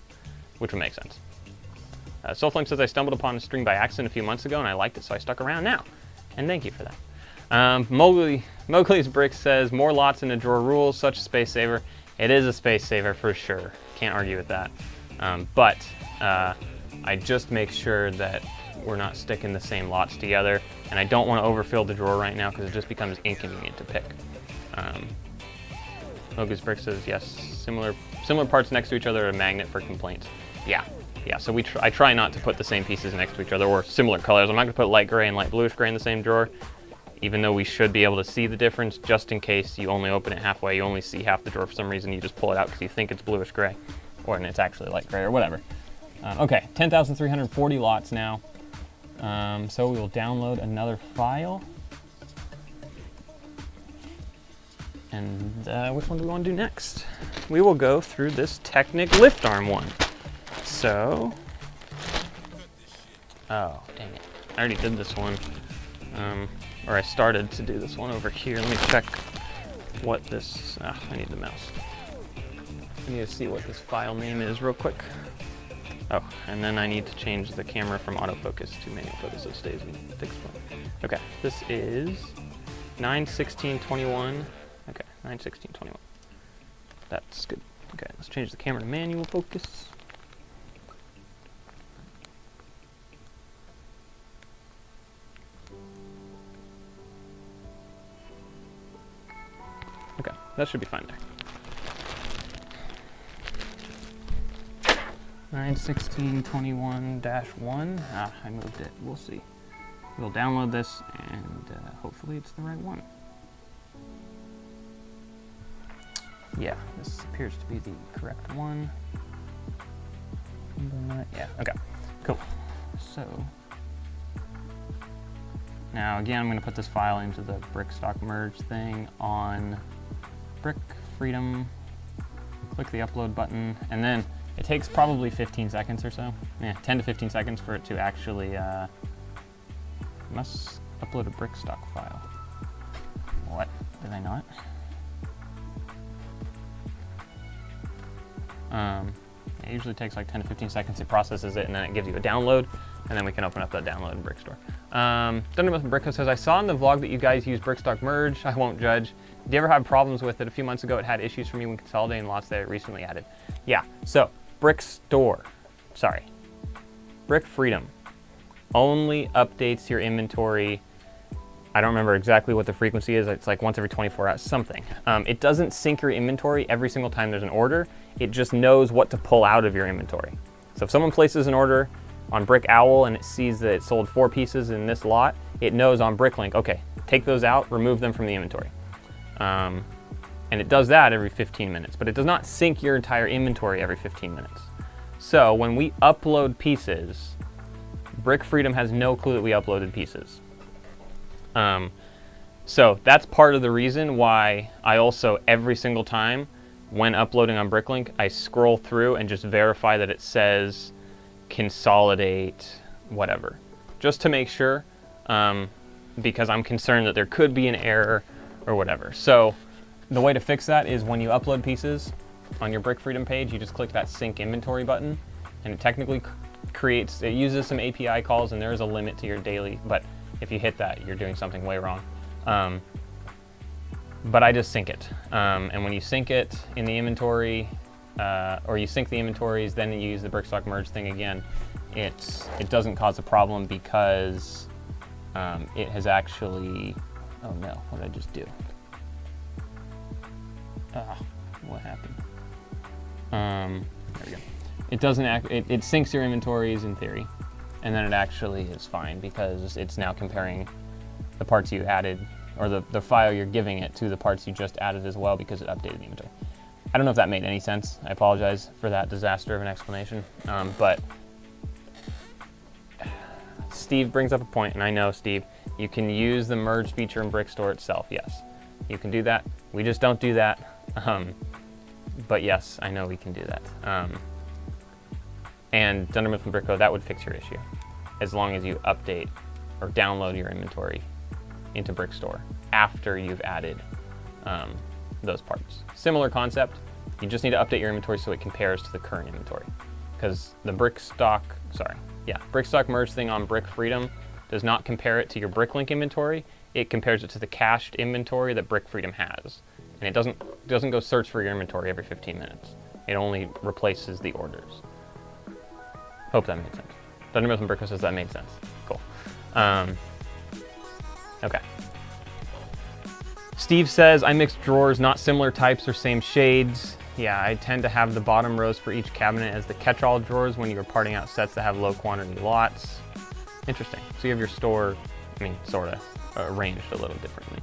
which would make sense. Soulflame says, I stumbled upon a string by accident a few months ago and I liked it, so I stuck around now. And thank you for that. Mowgli's Brick says, more lots in a drawer rules, such a space saver. It is a space saver for sure. Can't argue with that. But I just make sure that we're not sticking the same lots together, and I don't want to overfill the drawer right now because it just becomes inconvenient to pick. Mowgli's Brick says, yes, similar parts next to each other are a magnet for complaints. Yeah, so I try not to put the same pieces next to each other or similar colors. I'm not going to put light gray and light bluish gray in the same drawer, even though we should be able to see the difference, just in case you only open it halfway, you only see half the drawer for some reason, you just pull it out because you think it's bluish gray, or it's actually light gray or whatever. Okay, 10,340 lots now. So we will download another file. And which one do we want to do next? We will go through this Technic lift arm one. So, oh, dang it. I already did this one. Or I started to do this one over here. Let me check what this, I need the mouse. I need to see what this file name is real quick. Oh, and then I need to change the camera from autofocus to manual focus so it stays in fixed point. Okay, this is 9/16/21. Okay, 9/16/21. That's good. Okay, let's change the camera to manual focus. Okay, that should be fine there. 9/16/21-1. I moved it. We'll see. We'll download this and hopefully it's the right one. Yeah, this appears to be the correct one. Yeah, okay, cool. So, now again, I'm going to put this file into the brick stock merge thing on Brick Freedom. Click the upload button, and then it takes probably 15 seconds or so. Yeah, 10 to 15 seconds for it to actually, must upload a brick stock file. What? Did I not? It usually takes like 10 to 15 seconds. It processes it and then it gives you a download, and then we can open up that download in Brickstore. Thunder Bricko says, I saw in the vlog that you guys use Brickstock Merge. I won't judge. Did you ever have problems with it? A few months ago, it had issues for me when consolidating lots that it recently added. Yeah, so Brick Freedom only updates your inventory. I don't remember exactly what the frequency is. It's like once every 24 hours, something. It doesn't sync your inventory every single time there's an order. It just knows what to pull out of your inventory. So if someone places an order on Brick Owl and it sees that it sold 4 pieces in this lot, it knows on BrickLink, okay, take those out, remove them from the inventory. And it does that every 15 minutes, but it does not sync your entire inventory every 15 minutes. So when we upload pieces, Brick Freedom has no clue that we uploaded pieces. So that's part of the reason why I also, every single time when uploading on BrickLink, I scroll through and just verify that it says consolidate whatever, just to make sure, because I'm concerned that there could be an error or whatever. So the way to fix that is when you upload pieces on your Brick Freedom page, you just click that sync inventory button, and it technically creates, it uses some API calls, and there is a limit to your daily, but if you hit that, you're doing something way wrong. But I just sync it. And when you sync it in the inventory, or you sync the inventories, then you use the Brickstock Merge thing again, it doesn't cause a problem because it has actually, oh no, what did I just do? What happened? There we go. It doesn't it syncs your inventories in theory, and then it actually is fine because it's now comparing the parts you added, or the file you're giving it, to the parts you just added as well, because it updated the inventory. I don't know if that made any sense. I apologize for that disaster of an explanation, but Steve brings up a point, and I know, Steve, you can use the merge feature in Brickstore itself. Yes, you can do that. We just don't do that. But yes, I know we can do that. And Dundermouth and Bricko, that would fix your issue, as long as you update or download your inventory into Brickstore after you've added those parts. Similar concept, you just need to update your inventory so it compares to the current inventory. because the BrickStock merge thing on Brick Freedom does not compare it to your BrickLink inventory. It compares it to the cached inventory that Brick Freedom has. And it doesn't go search for your inventory every 15 minutes. It only replaces the orders. Hope that made sense. Thundermouth and Brickco says that made sense. Cool. Okay. Steve says, I mix drawers, not similar types or same shades. Yeah, I tend to have the bottom rows for each cabinet as the catch-all drawers when you're parting out sets that have low quantity lots. Interesting. So you have your store, sort of, arranged a little differently.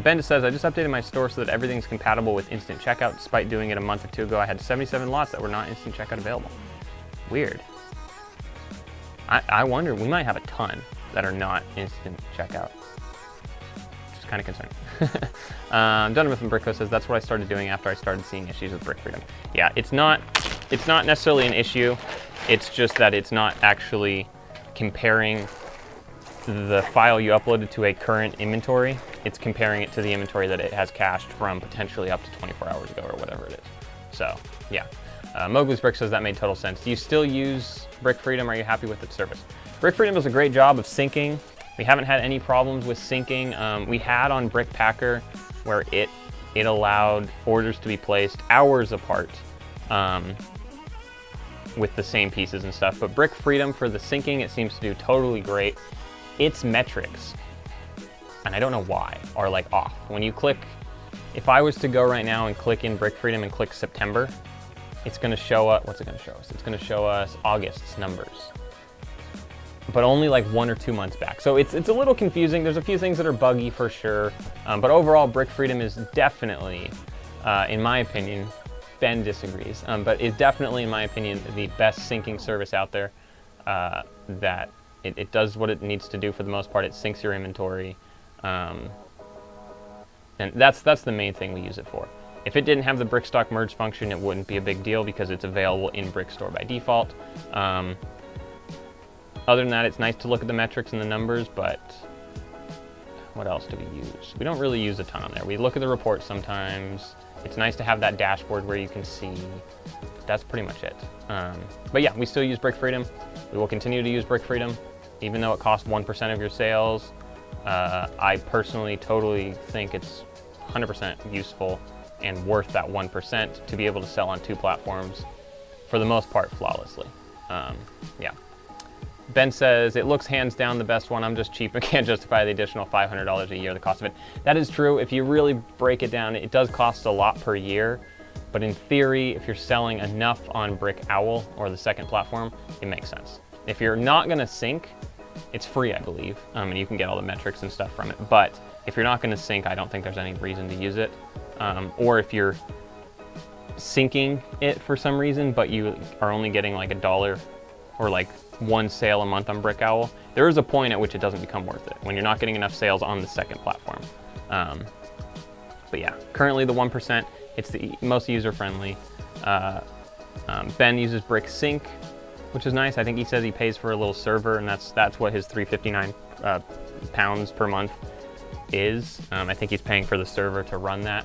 Ben says, I just updated my store so that everything's compatible with instant checkout. Despite doing it a month or two ago, I had 77 lots that were not instant checkout available. Weird. I wonder, we might have a ton that are not instant checkout. Just kind of concerning. Donovan from Brickco says, that's what I started doing after I started seeing issues with Brick Freedom. Yeah, it's not necessarily an issue. It's just that it's not actually comparing the file you uploaded to a current inventory. It's comparing it to the inventory that it has cached from potentially up to 24 hours ago or whatever it is. So, yeah. Mowgli's Brick says that made total sense. Do you still use Brick Freedom? Are you happy with its service? Brick Freedom does a great job of syncing. We haven't had any problems with syncing. We had on Brick Packer where it allowed orders to be placed hours apart with the same pieces and stuff. But Brick Freedom for the syncing, it seems to do totally great. Its metrics, and I don't know why, are like off. When you click, if I was to go right now and click in Brick Freedom and click September, it's going to show up, what's it going to show us? It's going to show us August's numbers, but only like 1 or 2 months back. So it's a little confusing. There's a few things that are buggy for sure, but overall Brick Freedom is definitely, in my opinion, Ben disagrees, but is definitely, in my opinion, the best syncing service out there. That it does what it needs to do for the most part. It syncs your inventory, and that's the main thing we use it for. If it didn't have the BrickStock merge function, it wouldn't be a big deal because it's available in Brickstore by default. Other than that, it's nice to look at the metrics and the numbers, but what else do we use? We don't really use a ton on there. We look at the reports sometimes. It's nice to have that dashboard where you can see. That's pretty much it. But yeah, we still use Brick Freedom. We will continue to use Brick Freedom, even though it costs 1% of your sales. I personally totally think it's 100% useful and worth that 1% to be able to sell on 2 platforms, for the most part, flawlessly. Yeah. Ben says, it looks hands down the best one. I'm just cheap and can't justify the additional $500 a year, the cost of it. That is true. If you really break it down, it does cost a lot per year. But in theory, if you're selling enough on Brick Owl or the second platform, it makes sense. If you're not going to sync, it's free, I believe, and you can get all the metrics and stuff from it. But if you're not going to sync, I don't think there's any reason to use it. Or if you're syncing it for some reason, but you are only getting like $1 or like 1 sale a month on Brick Owl, there is a point at which it doesn't become worth it when you're not getting enough sales on the second platform. But yeah, currently the 1%, it's the most user-friendly. Ben uses Brick Sync, which is nice. I think he says he pays for a little server, and that's what his £359 pounds per month is. I think he's paying for the server to run that,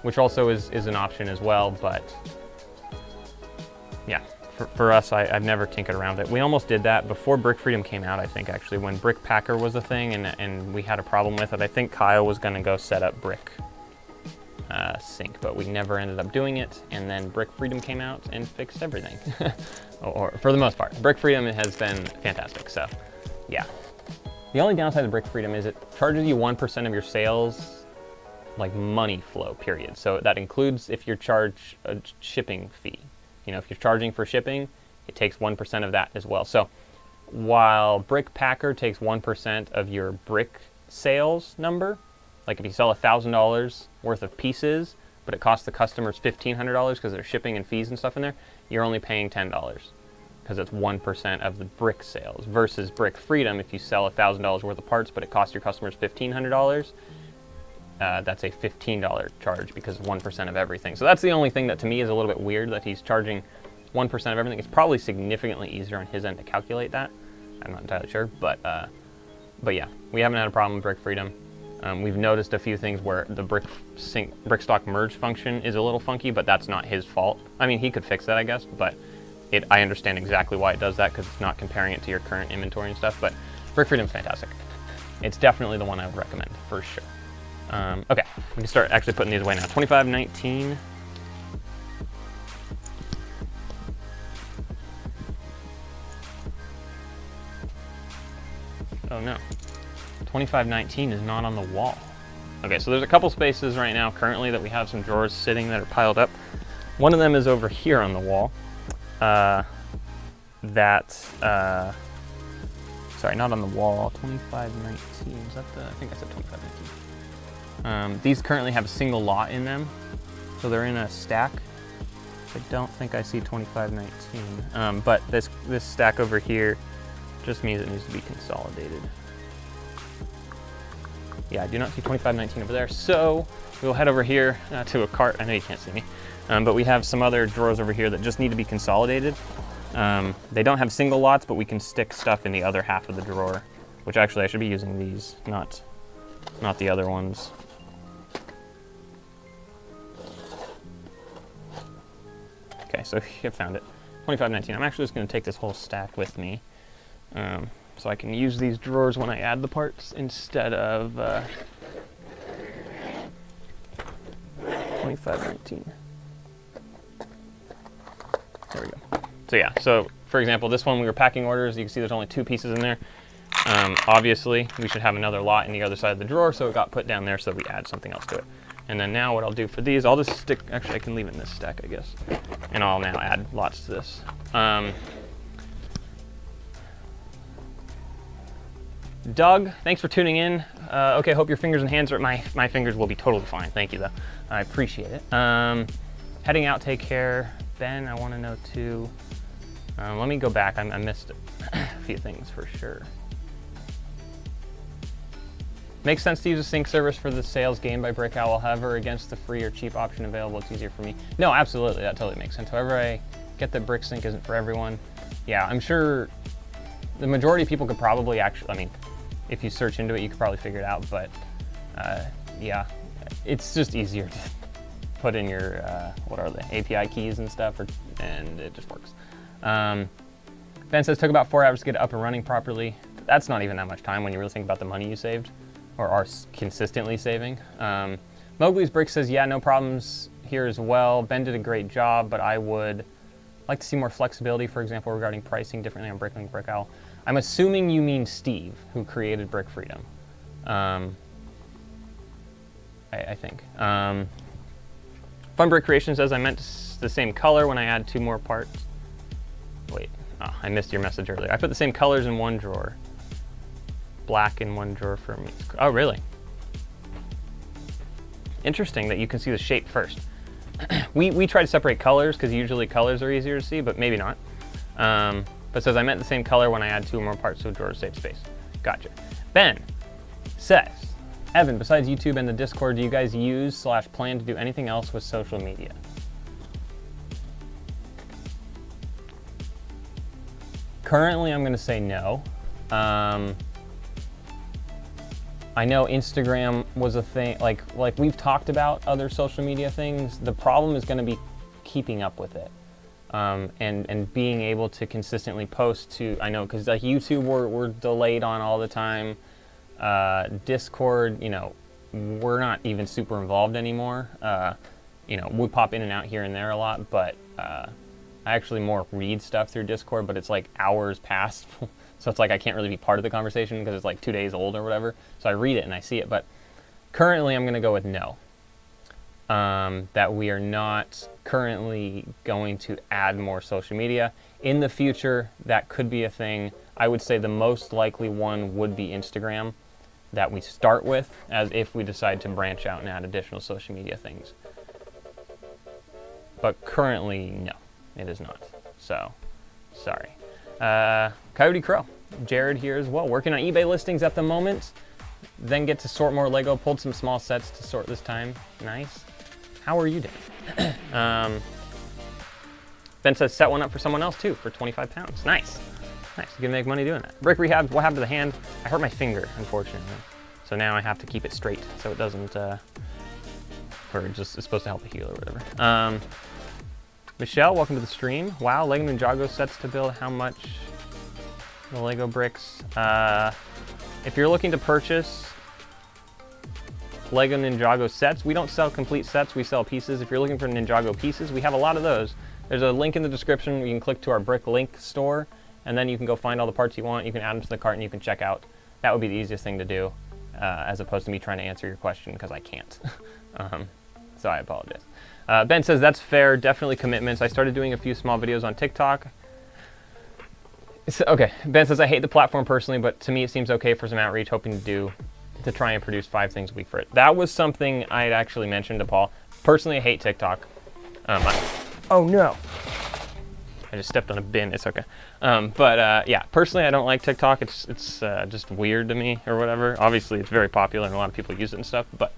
which also is an option as well. But yeah, for us, I've never tinkered around it. We almost did that before Brick Freedom came out, I think, actually, when Brick Packer was a thing and we had a problem with it. I think Kyle was going to go set up Brick Sync, but we never ended up doing it. And then Brick Freedom came out and fixed everything, or for the most part. Brick Freedom has been fantastic, so yeah. The only downside of Brick Freedom is it charges you 1% of your sales, like money flow, period. So that includes if you charge a shipping fee. You know, if you're charging for shipping, it takes 1% of that as well. So while Brick Packer takes 1% of your brick sales number, like if you sell $1,000 worth of pieces, but it costs the customers $1,500 because there's shipping and fees and stuff in there, you're only paying $10 because it's 1% of the brick sales. Versus Brick Freedom, if you sell $1,000 worth of parts, but it costs your customers $1,500, that's a $15 charge because 1% of everything. So that's the only thing that to me is a little bit weird, that he's charging 1% of everything. It's probably significantly easier on his end to calculate that. I'm not entirely sure, but yeah, we haven't had a problem with Brick Freedom. We've noticed a few things where the BrickStock merge function is a little funky, but that's not his fault. I mean, he could fix that, I guess, but I understand exactly why it does that, because it's not comparing it to your current inventory and stuff, but Brick Freedom's fantastic. It's definitely the one I would recommend, for sure. Okay, we can start actually putting these away now. 2519. Oh no, 2519 is not on the wall. Okay, so there's a couple spaces right now currently that we have some drawers sitting that are piled up. One of them is over here on the wall. Sorry, not on the wall, 2519, is that the, I think I said 2519. These currently have a single lot in them, so they're in a stack. I don't think I see 2519, but this stack over here just means it needs to be consolidated. Yeah, I do not see 2519 over there, so we'll head over here to a cart. I know you can't see me, but we have some other drawers over here that just need to be consolidated. They don't have single lots, but we can stick stuff in the other half of the drawer, which actually I should be using these, not the other ones. Okay, so I found it. 2519. I'm actually just going to take this whole stack with me, so I can use these drawers when I add the parts instead of 2519. There we go. So yeah, so for example, this one we were packing orders. You can see there's only 2 pieces in there. Obviously, we should have another lot in the other side of the drawer, so it got put down there so we add something else to it. And then now what I'll do for these, I'll just stick, actually I can leave it in this stack, I guess. And I'll now add lots to this. Doug, thanks for tuning in. Okay, hope your fingers and hands are, my fingers will be totally fine. Thank you though, I appreciate it. Heading out, take care. Ben, I wanna know too. Let me go back, I missed a few things for sure. Makes sense to use a sync service for the sales gained by BrickOwl. However, against the free or cheap option available, it's easier for me. No, absolutely, that totally makes sense. However, I get that BrickSync isn't for everyone. Yeah, I'm sure the majority of people could probably actually, I mean, if you search into it, you could probably figure it out, but yeah, it's just easier to put in your, what are they, API keys and stuff, and it just works. Ben says, took about 4 hours to get it up and running properly. That's not even that much time when you really think about the money you saved, or are consistently saving. Mowgli's Brick says, yeah, no problems here as well. Ben did a great job, but I would like to see more flexibility, for example, regarding pricing differently on BrickLink, BrickOwl. I'm assuming you mean Steve, who created Brick Freedom. I think. Fun Brick Creation says, I meant the same color when I add 2 more parts. Wait, oh, I missed your message earlier. I put the same colors in one drawer. Black in one drawer for me. Oh, really? Interesting that you can see the shape first. we try to separate colors because usually colors are easier to see, but maybe not. But says, I meant the same color when I add 2 or more parts to a drawer to save space. Gotcha. Ben says, Evan, besides YouTube and the Discord, do you guys use / plan to do anything else with social media? Currently, I'm gonna say no. I know Instagram was a thing, like we've talked about other social media things. The problem is gonna be keeping up with it. And being able to consistently post to, I know, because like YouTube we're delayed on all the time. Discord, you know, we're not even super involved anymore. You know, we pop in and out here and there a lot, but I actually more read stuff through Discord, but it's like hours past. So it's like I can't really be part of the conversation because it's like 2 days old or whatever. So I read it and I see it, but currently I'm gonna go with no. That we are not currently going to add more social media. In the future, that could be a thing. I would say the most likely one would be Instagram that we start with, as if we decide to branch out and add additional social media things. But currently, no, it is not. So, sorry. Coyote Crow, Jared here as well, working on eBay listings at the moment. Then get to sort more Lego, pulled some small sets to sort this time. Nice. How are you doing? Ben says set one up for someone else too for 25 pounds. Nice. Nice, you can make money doing that. Brick Rehab, what happened to the hand? I hurt my finger, unfortunately. So now I have to keep it straight so it doesn't, or just, it's supposed to help it heal or whatever. Michelle, welcome to the stream. Wow, Lego Ninjago sets to build. How much? The Lego bricks. If you're looking to purchase Lego Ninjago sets, we don't sell complete sets, we sell pieces. If you're looking for Ninjago pieces, we have a lot of those. There's a link in the description. You can click to our BrickLink store, and then you can go find all the parts you want. You can add them to the cart, and you can check out. That would be the easiest thing to do, as opposed to me trying to answer your question, because I can't. So I apologize. Ben says, that's fair, definitely commitments. I started doing a few small videos on TikTok. Okay, Ben says, I hate the platform personally, but to me it seems okay for some outreach, hoping to try and produce 5 things a week for it. That was something I had actually mentioned to Paul. Personally, I hate TikTok. Oh no. I just stepped on a bin, it's okay. Yeah, personally I don't like TikTok. It's just weird to me or whatever. Obviously it's very popular and a lot of people use it and stuff, but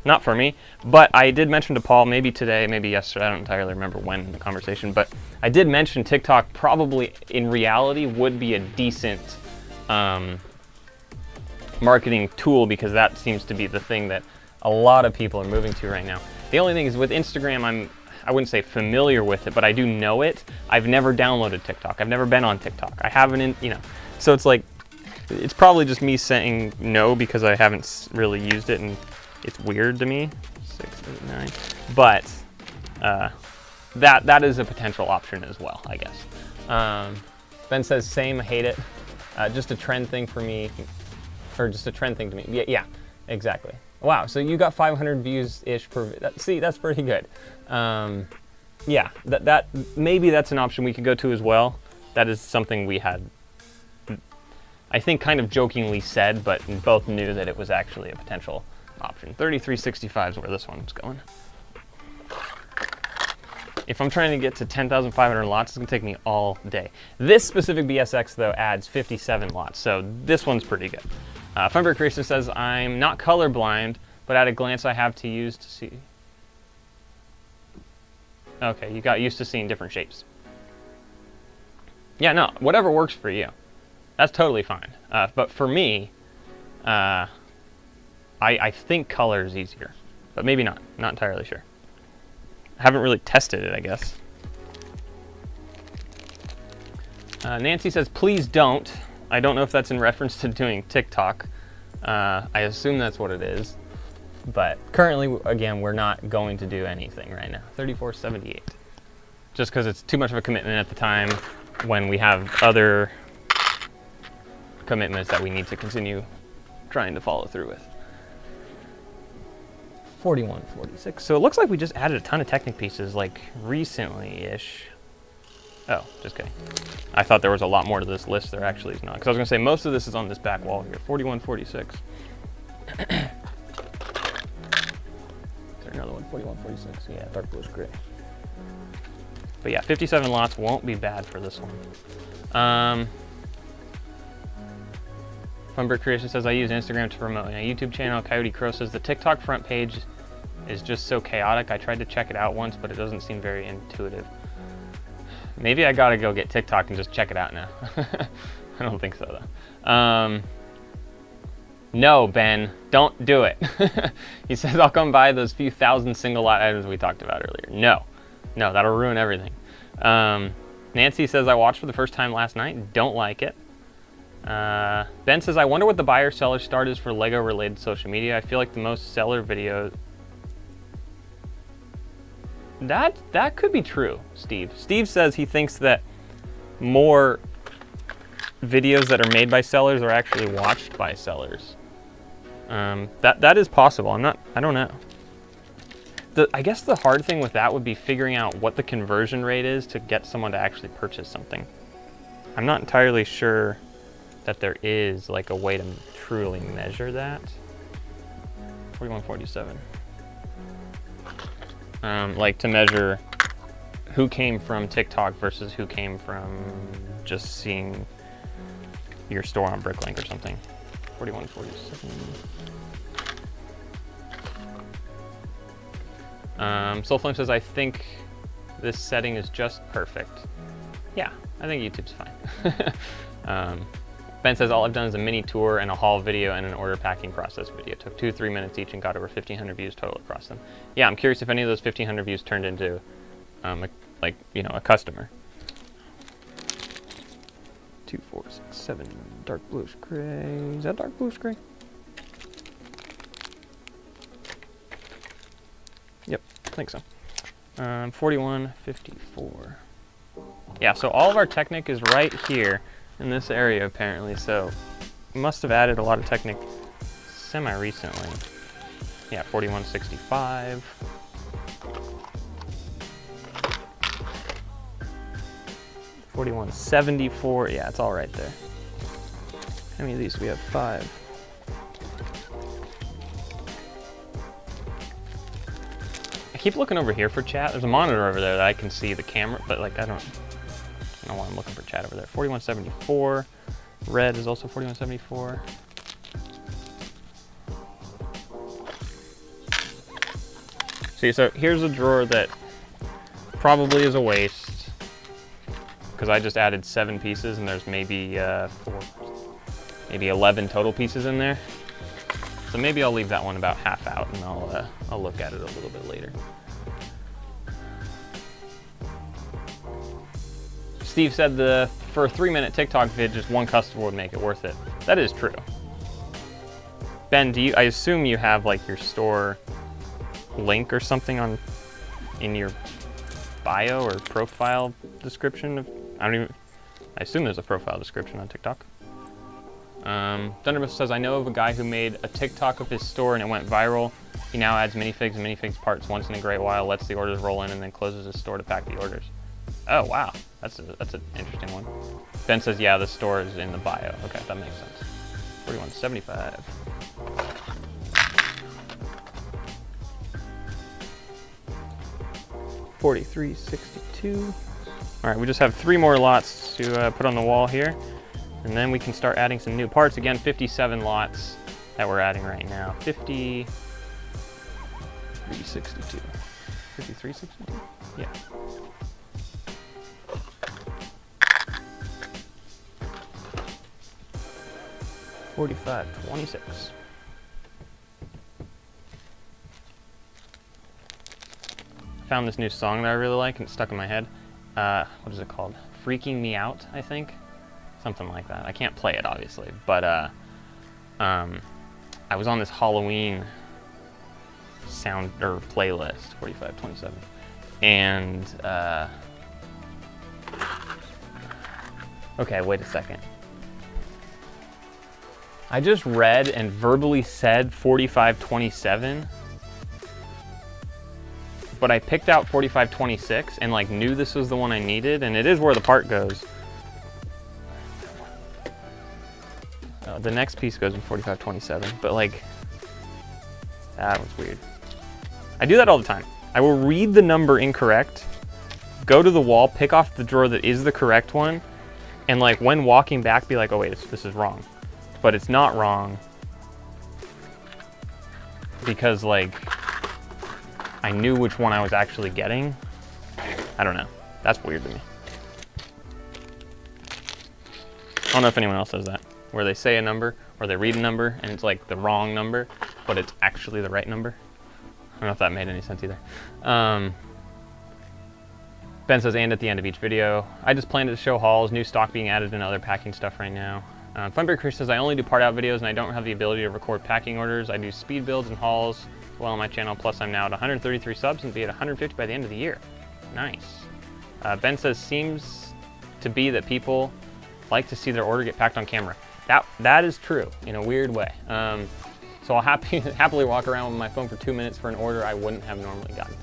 not for me. But I did mention to Paul, maybe today, maybe yesterday, I don't entirely remember when in the conversation, but I did mention TikTok probably in reality would be a decent marketing tool, because that seems to be the thing that a lot of people are moving to right now. The only thing is with Instagram, I wouldn't say familiar with it, but I do know it. I've never downloaded TikTok. I've never been on TikTok. I haven't, so it's like, it's probably just me saying no because I haven't really used it and it's weird to me. 6, 8, 9. But that is a potential option as well, I guess. Ben says, same, I hate it. Just a trend thing for me, or just a trend thing to me. Yeah, exactly. Wow, so you got 500 views-ish per video. See, that's pretty good. Yeah, maybe that's an option we could go to as well. That is something we had, I think, kind of jokingly said, but we both knew that it was actually a potential option. 3365 is where this one's going. If I'm trying to get to 10,500 lots, it's gonna take me all day. This specific BSX though adds 57 lots, so this one's pretty good. Funberg Creation says, I'm not colorblind, but at a glance I have to use to see. Okay, you got used to seeing different shapes. Yeah, no, whatever works for you. That's totally fine. But for me, I think color is easier, but maybe not. Not entirely sure. I haven't really tested it, I guess. Nancy says, please don't. I don't know if that's in reference to doing TikTok. I assume that's what it is. But currently, again, we're not going to do anything right now. 3478. Just because it's too much of a commitment at the time when we have other commitments that we need to continue trying to follow through with. 4146. So it looks like we just added a ton of Technic pieces like recently-ish. Oh, just kidding. I thought there was a lot more to this list. There actually is not. Because I was going to say most of this is on this back wall here. 4146. Is there another one? 4146. Yeah, dark bluish gray. But yeah, 57 lots won't be bad for this one. Funberg Creation says, I use Instagram to promote my YouTube channel. Coyote Crow says, the TikTok front page is just so chaotic. I tried to check it out once, but it doesn't seem very intuitive. Maybe I gotta go get TikTok and just check it out now. I don't think so though. No, Ben, don't do it. He says, I'll come buy those few thousand single lot items we talked about earlier. No, that'll ruin everything. Nancy says, I watched for the first time last night. Don't like it. Ben says, I wonder what the buyer-seller start is for Lego-related social media. I feel like the most seller videos... That could be true, Steve. Steve says he thinks that more videos that are made by sellers are actually watched by sellers. That is possible. I don't know. I guess the hard thing with that would be figuring out what the conversion rate is to get someone to actually purchase something. I'm not entirely sure that there is like a way to truly measure that. 4147. Like to measure who came from TikTok versus who came from just seeing your store on BrickLink or something. 4147. Soulflame says, I think this setting is just perfect. Yeah, I think YouTube's fine. Ben says, all I've done is a mini tour and a haul video and an order packing process video. It took 2-3 minutes each and got over 1,500 views total across them. Yeah, I'm curious if any of those 1,500 views turned into like like, you know, a customer. 2, 4, 6, 7, dark bluish gray. Is that dark bluish gray? Yep, I think so. 4154. Yeah, so all of our Technic is right here in this area apparently, so we must have added a lot of Technic semi-recently. Yeah, 4165. 4174, yeah, it's all right there. How many of these? We have 5. I keep looking over here for chat. There's a monitor over there that I can see the camera, but like I don't know why I'm looking for chat over there. 4174. Red is also 4174. See, so here's a drawer that probably is a waste because I just added 7 pieces and there's maybe 11 total pieces in there. So maybe I'll leave that one about half out and I'll look at it a little bit later. Steve said for a 3-minute TikTok vid, just one customer would make it worth it. That is true. Ben, I assume you have like your store link or something in your bio or profile description? I assume there's a profile description on TikTok. Thunderbus says, I know of a guy who made a TikTok of his store and it went viral. He now adds minifigs and minifigs parts once in a great while, lets the orders roll in, and then closes his store to pack the orders. Oh, wow. That's an interesting one. Ben says, yeah, the store is in the bio. Okay, that makes sense. 4175. $43.62. All right, we just have 3 more lots to put on the wall here, and then we can start adding some new parts. Again, 57 lots that we're adding right now. 53.62. 53.62? Yeah. $45.26. Found this new song that I really like and it's stuck in my head. What is it called? Freaking Me Out, I think? Something like that. I can't play it, obviously, but I was on this Halloween sound or playlist, 4527, and okay, wait a second. I just read and verbally said 4527, but I picked out 4526 and like knew this was the one I needed, and it is where the part goes. The next piece goes in 4527, but like, that was weird. I do that all the time. I will read the number incorrect, go to the wall, pick off the drawer that is the correct one, and like when walking back be like, oh wait, this is wrong. But it's not wrong because like I knew which one I was actually getting. I don't know. That's weird to me. I don't know if anyone else does that, where they say a number or they read a number and it's like the wrong number, but it's actually the right number. I don't know if that made any sense either. Ben says, and at the end of each video, I just planned to show hauls, new stock being added, and other packing stuff right now. Funbreaker says, I only do part out videos and I don't have the ability to record packing orders. I do speed builds and hauls as well on my channel. Plus I'm now at 133 subs and be at 150 by the end of the year. Nice. Ben says, seems to be that people like to see their order get packed on camera. That is true in a weird way. So I'll happily walk around with my phone for 2 minutes for an order I wouldn't have normally gotten.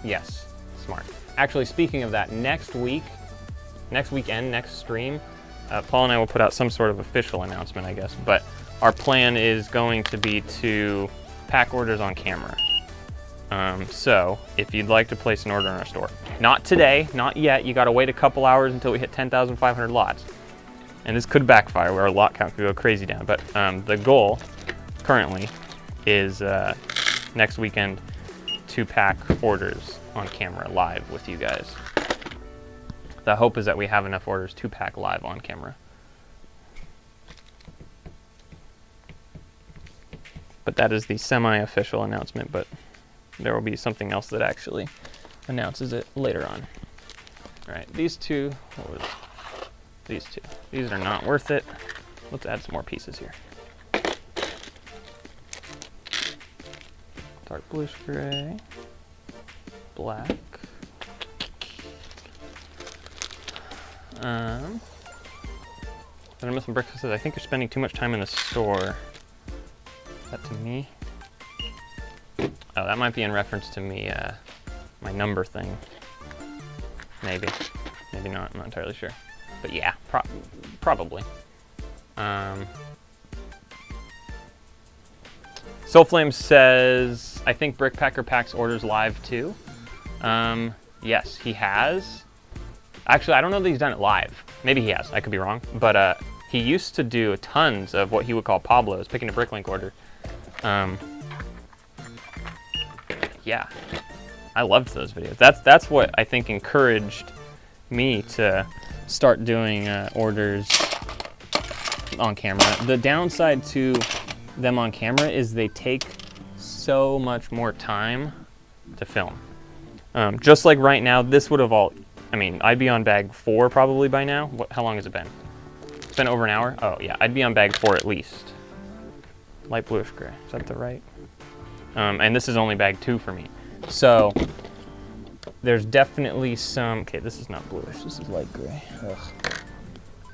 Yes, smart. Actually, speaking of that, next weekend, next stream, Paul and I will put out some sort of official announcement, I guess, but our plan is going to be to pack orders on camera. So if you'd like to place an order in our store, not today, not yet, you gotta wait a couple hours until we hit 10,500 lots. And this could backfire where our lot count could go crazy down, but the goal currently is next weekend to pack orders on camera live with you guys. The hope is that we have enough orders to pack live on camera. But that is the semi-official announcement, but there will be something else that actually announces it later on. All right, these two, these two. These are not worth it. Let's add some more pieces here. Dark bluish gray, black. Did I miss some bricks? I think you're spending too much time in the store. Is that to me? Oh, that might be in reference to me, my number thing. Maybe. Maybe not, I'm not entirely sure. But yeah, probably. Soulflame says, I think Brickpacker packs orders live too. Yes, he has. Actually, I don't know that he's done it live. Maybe he has, I could be wrong. But he used to do tons of what he would call Pablos, picking a BrickLink order. Yeah, I loved those videos. That's what I think encouraged me to start doing orders on camera. The downside to them on camera is they take so much more time to film. Just like right now, this would have all, I mean, I'd be on bag 4 probably by now. How long has it been? It's been over an hour? Oh yeah, I'd be on bag 4 at least. Light bluish gray, is that the right? And this is only bag 2 for me. So there's definitely some, okay, this is not bluish, this is light gray.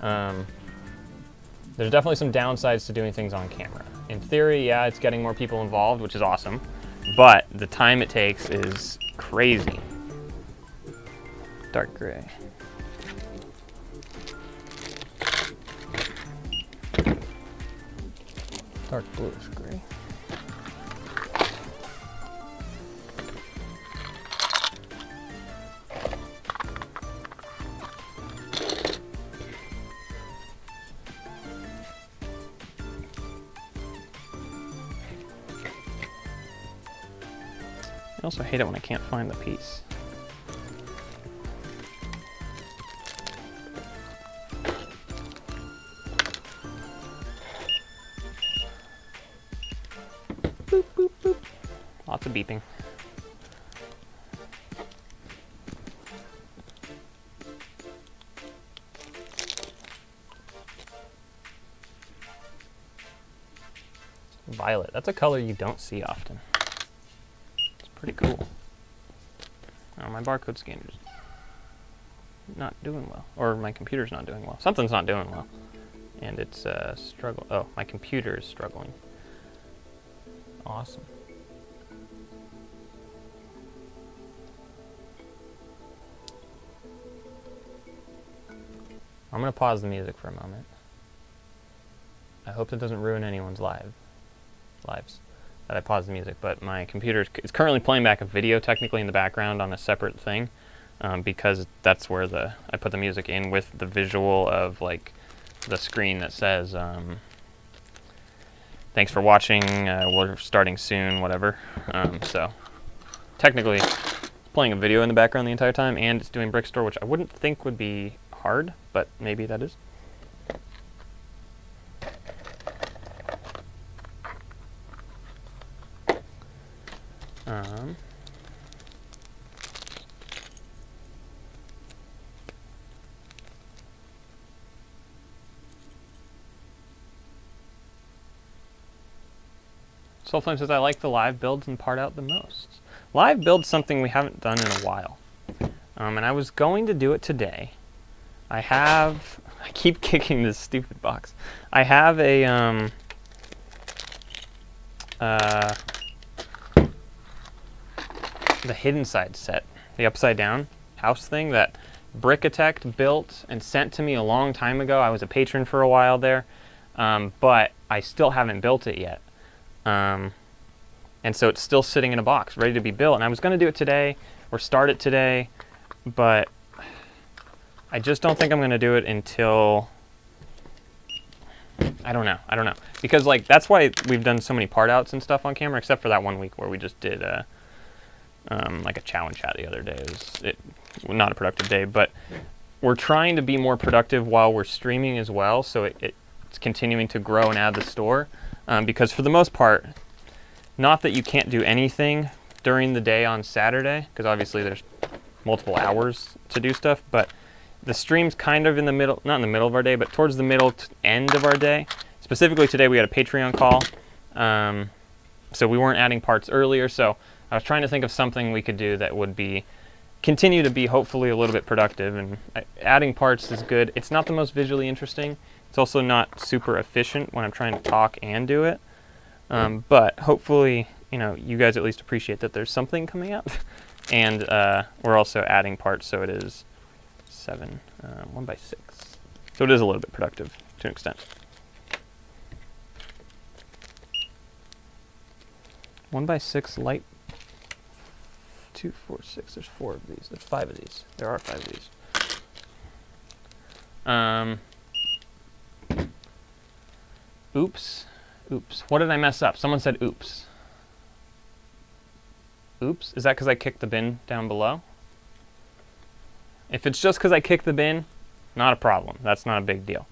Ugh. There's definitely some downsides to doing things on camera. In theory, yeah, it's getting more people involved, which is awesome, but the time it takes is crazy. Dark gray. Dark bluish gray. I also hate it when I can't find the piece. Boop, boop, boop. Lots of beeping. Violet, that's a color you don't see often. Pretty cool. Oh, my barcode scanner's not doing well. Or my computer's not doing well. Something's not doing well. And it's struggle. Oh, my computer is struggling. Awesome. I'm gonna pause the music for a moment. I hope that doesn't ruin anyone's lives. That I pause the music, but my computer is currently playing back a video technically in the background on a separate thing, because that's where I put the music in with the visual of like the screen that says thanks for watching, we're starting soon, whatever. So technically playing a video in the background the entire time, and it's doing Brickstore, which I wouldn't think would be hard, but maybe that is. Soulflame says, I like the live builds and part out the most. Live build's something we haven't done in a while. And I was going to do it today. I keep kicking this stupid box. I have a, the Hidden Side set, the upside down house thing that Brickitect built and sent to me a long time ago. I was a patron for a while there, but I still haven't built it yet. And so it's still sitting in a box ready to be built, and I was going to do it today or start it today, but I just don't think I'm going to do it until, I don't know, because like that's why we've done so many part outs and stuff on camera, except for that one week where we just did like a challenge chat the other day. It was not a productive day, but we're trying to be more productive while we're streaming as well, so it's continuing to grow and add the store. Because for the most part, not that you can't do anything during the day on Saturday, because obviously there's multiple hours to do stuff, but the stream's kind of in the middle, not in the middle of our day, but towards the middle end of our day. Specifically today we had a Patreon call, so we weren't adding parts earlier, so I was trying to think of something we could do that would continue to be hopefully a little bit productive, and adding parts is good. It's not the most visually interesting. It's also not super efficient when I'm trying to talk and do it, but hopefully, you know, you guys at least appreciate that there's something coming out. And we're also adding parts, so it is 7, 1 by 6. So it is a little bit productive to an extent. 1 by 6 light. 2, 4, 6. There's 4 of these. There's 5 of these. There are 5 of these. Oops. Oops. What did I mess up? Someone said oops. Oops. Is that because I kicked the bin down below? If it's just because I kicked the bin, not a problem. That's not a big deal.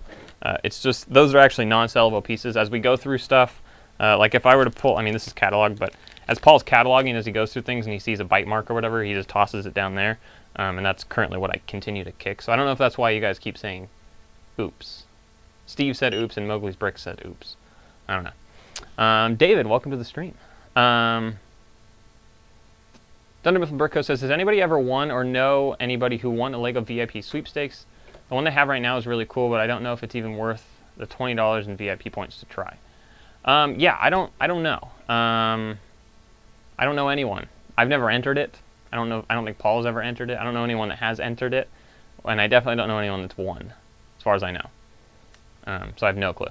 It's just, those are actually non-sellable pieces. As we go through stuff, like if I were to pull, I mean, this is catalog, but as Paul's cataloging, as he goes through things and he sees a bite mark or whatever, he just tosses it down there. And that's currently what I continue to kick. So I don't know if that's why you guys keep saying oops. Steve said oops and Mowgli's Brick said oops. I don't know. David, welcome to the stream. Thunder Mifflin Brickco says, has anybody ever won or know anybody who won a LEGO VIP sweepstakes? The one they have right now is really cool, but I don't know if it's even worth the $20 in VIP points to try. Yeah, I don't know. I don't know anyone. I've never entered it. I don't think Paul's ever entered it. I don't know anyone that has entered it, and I definitely don't know anyone that's won, as far as I know. So I have no clue.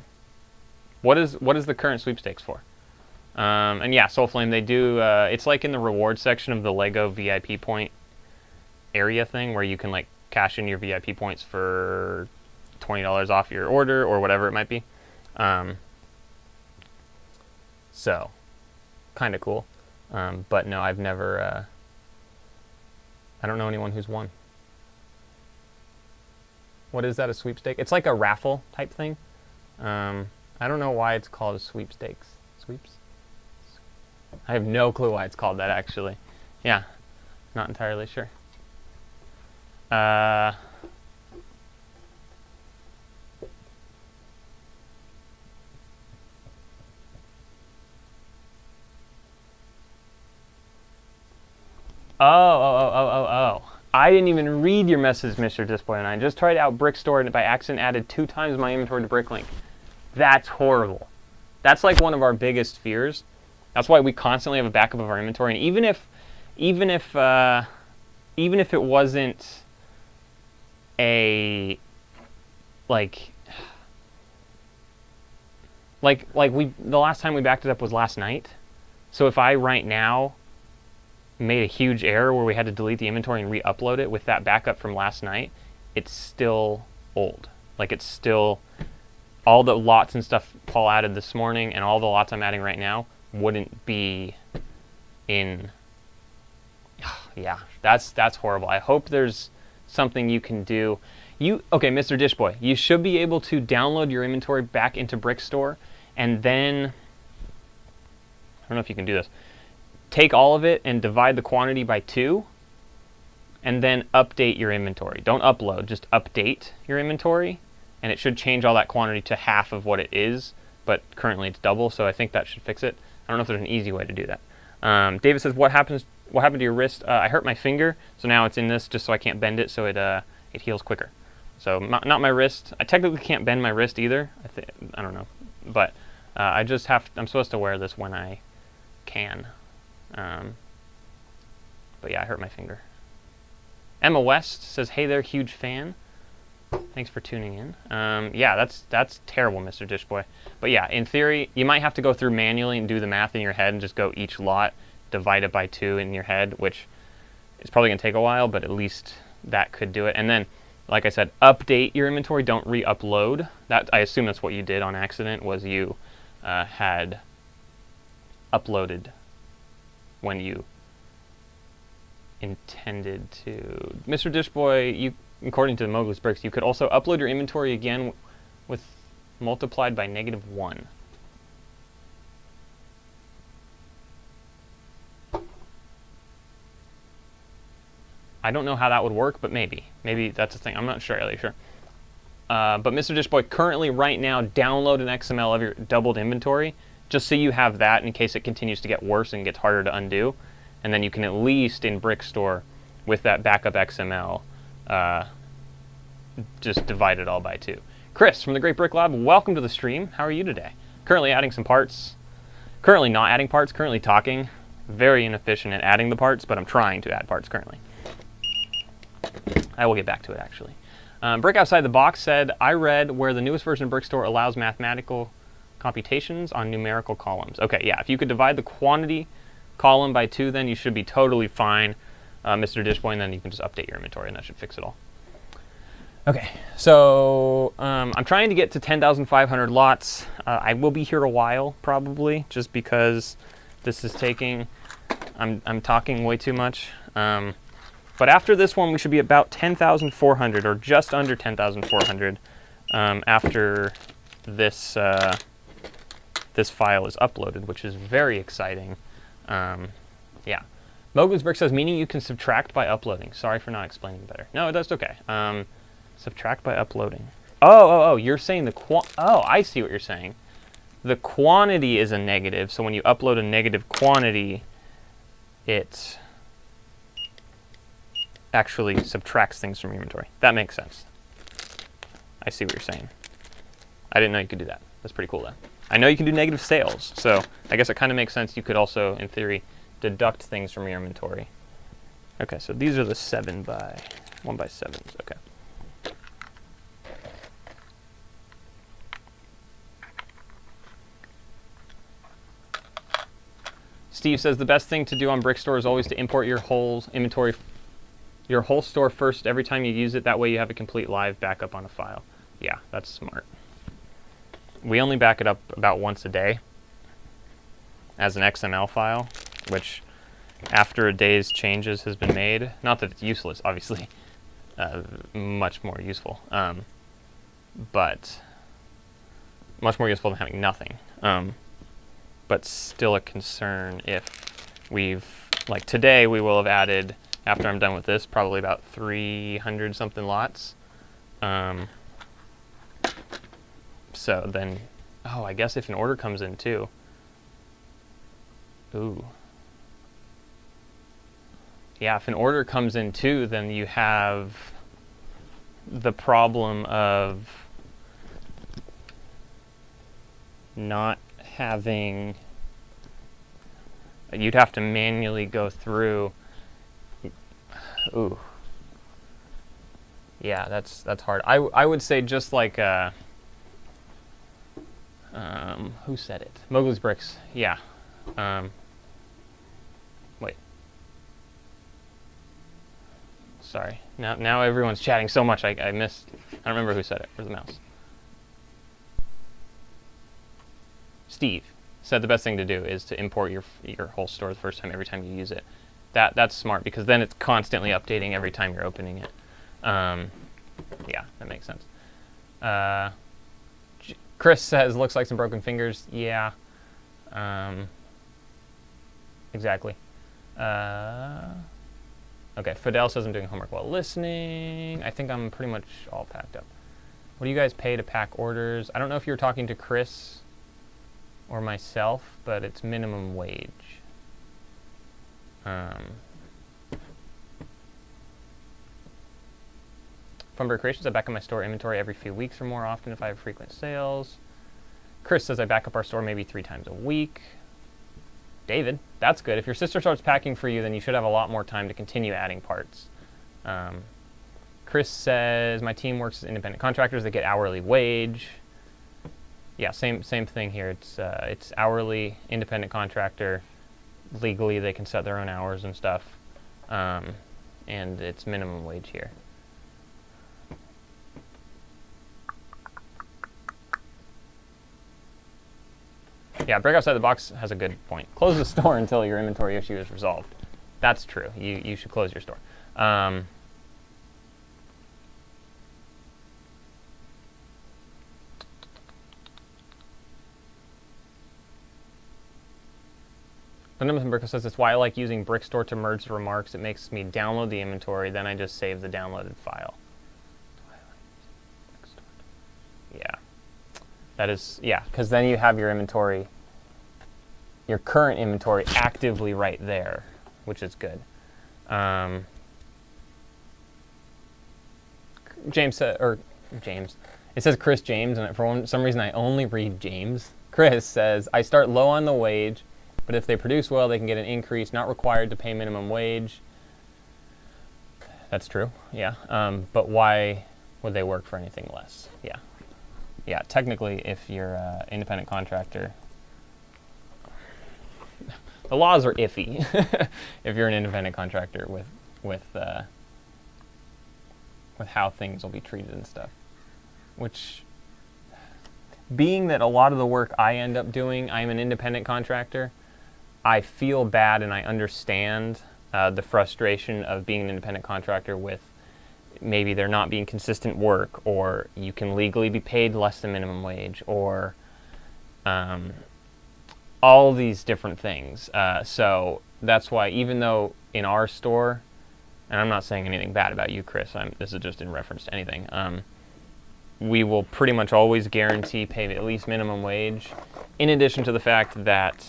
What is the current sweepstakes for? And yeah, Soulflame, they do, it's like in the reward section of the LEGO VIP point area thing where you can like cash in your VIP points for $20 off your order or whatever it might be. So, kind of cool. But no, I've never, I don't know anyone who's won. What is that, a sweepstake? It's like a raffle type thing. I don't know why it's called a sweepstakes. Sweeps? I have no clue why it's called that, actually. Yeah, not entirely sure. Oh. I didn't even read your message, Mr. Display, and I just tried out Brickstore and by accident added 2 times my inventory to BrickLink. That's horrible. That's like one of our biggest fears. That's why we constantly have a backup of our inventory. And even if it wasn't a the last time we backed it up was last night. So if I right now made a huge error where we had to delete the inventory and re-upload it with that backup from last night, it's still old. Like it's still, all the lots and stuff Paul added this morning and all the lots I'm adding right now wouldn't be in, yeah, that's horrible. I hope there's something you can do. Okay, Mr. Dishboy, you should be able to download your inventory back into Brickstore and then, I don't know if you can do this, take all of it and divide the quantity by 2 and then update your inventory. Don't upload, just update your inventory and it should change all that quantity to half of what it is, but currently it's double, so I think that should fix it. I don't know if there's an easy way to do that. David says, what happened to your wrist? I hurt my finger, so now it's in this just so I can't bend it, so it heals quicker. So not my wrist. I technically can't bend my wrist either. I don't know, but I'm supposed to wear this when I can. But yeah, I hurt my finger. Emma West says, hey there, huge fan. Thanks for tuning in. Yeah, that's terrible, Mr. Dishboy. But yeah, in theory, you might have to go through manually and do the math in your head and just go each lot, divide it by 2 in your head, which is probably going to take a while, but at least that could do it. And then, like I said, update your inventory. Don't re-upload. That, I assume that's what you did on accident, was you had uploaded when you intended to. Mr. Dishboy, according to the Mowgli's Bricks, you could also upload your inventory again with multiplied by -1. I don't know how that would work, but maybe that's a thing. I'm not sure, really sure. But Mr. Dishboy, currently right now, download an XML of your doubled inventory, just so you have that in case it continues to get worse and gets harder to undo. And then you can at least in Brickstore, with that backup XML, just divide it all by 2. Chris from the Great Brick Lab, welcome to the stream. How are you today? Currently adding some parts. Currently not adding parts, currently talking. Very inefficient at adding the parts, but I'm trying to add parts currently. I will get back to it, actually. Brick Outside the Box said, I read where the newest version of Brickstore allows mathematical computations on numerical columns. Okay, yeah, if you could divide the quantity column by 2, then you should be totally fine, Mr. Dishboy, and then you can just update your inventory, and that should fix it all. Okay, so I'm trying to get to 10,500 lots. I will be here a while, probably, just because this is taking, I'm talking way too much. But after this one, we should be about 10,400, or just under 10,400, after this this file is uploaded, which is very exciting. Yeah. Mowgli's Brick says, meaning you can subtract by uploading. Sorry for not explaining better. No, that's okay. Subtract by uploading. Oh, you're saying I see what you're saying. The quantity is a negative, so when you upload a negative quantity, it actually subtracts things from your inventory. That makes sense. I see what you're saying. I didn't know you could do that. That's pretty cool, though. I know you can do negative sales, so I guess it kind of makes sense. You could also, in theory, deduct things from your inventory. Okay, so these are the 1 by 7s. Okay. Steve says the best thing to do on Brickstore is always to import your whole inventory, your whole store first every time you use it. That way you have a complete live backup on a file. Yeah, that's smart. We only back it up about once a day as an XML file, which after a day's changes has been made. Not that it's useless, obviously, much more useful, but much more useful than having nothing. But still a concern if we've, like today, we will have added, after I'm done with this, probably about 300 something lots. So then, I guess if an order comes in too. Ooh. Yeah, if an order comes in too, then you have the problem of not having, you'd have to manually go through. Ooh. Yeah, that's hard. I would say just like who said it? Mowgli's Bricks. Yeah. Wait. Sorry. Now everyone's chatting so much I missed. I don't remember who said it. Where's the mouse? Steve said the best thing to do is to import your whole store the first time every time you use it. That's smart because then it's constantly updating every time you're opening it. Yeah, that makes sense. Chris says, looks like some broken fingers. Yeah. Exactly. Okay, Fidel says I'm doing homework while listening. I think I'm pretty much all packed up. What do you guys pay to pack orders? I don't know if you're talking to Chris or myself, but it's minimum wage. From Brick Creations, I back up my store inventory every few weeks or more often if I have frequent sales. Chris says I back up our store maybe 3 times a week. David, that's good. If your sister starts packing for you, then you should have a lot more time to continue adding parts. Chris says my team works as independent contractors. They get hourly wage. Yeah, same thing here. It's hourly, independent contractor. Legally, they can set their own hours and stuff, and it's minimum wage here. Yeah, Break Outside the Box has a good point. Close the store until your inventory issue is resolved. That's true. You should close your store. Cinnamon Brickle says, it's why I like using Brickstore to merge the remarks. It makes me download the inventory, then I just save the downloaded file. Yeah. That is, yeah, because then you have your inventory, your current inventory actively right there, which is good. James, it says Chris James, and for some reason I only read James. Chris says, I start low on the wage, but if they produce well, they can get an increase, not required to pay minimum wage. That's true, yeah. But why would they work for anything less? Yeah. Yeah, technically, if you're an independent contractor, the laws are iffy if you're an independent contractor with how things will be treated and stuff. Which, being that a lot of the work I end up doing, I'm an independent contractor, I feel bad and I understand the frustration of being an independent contractor with maybe there not being consistent work, or you can legally be paid less than minimum wage, or all these different things. So that's why, even though in our store, and I'm not saying anything bad about you, Chris, this is just in reference to anything, we will pretty much always guarantee pay at least minimum wage, in addition to the fact that,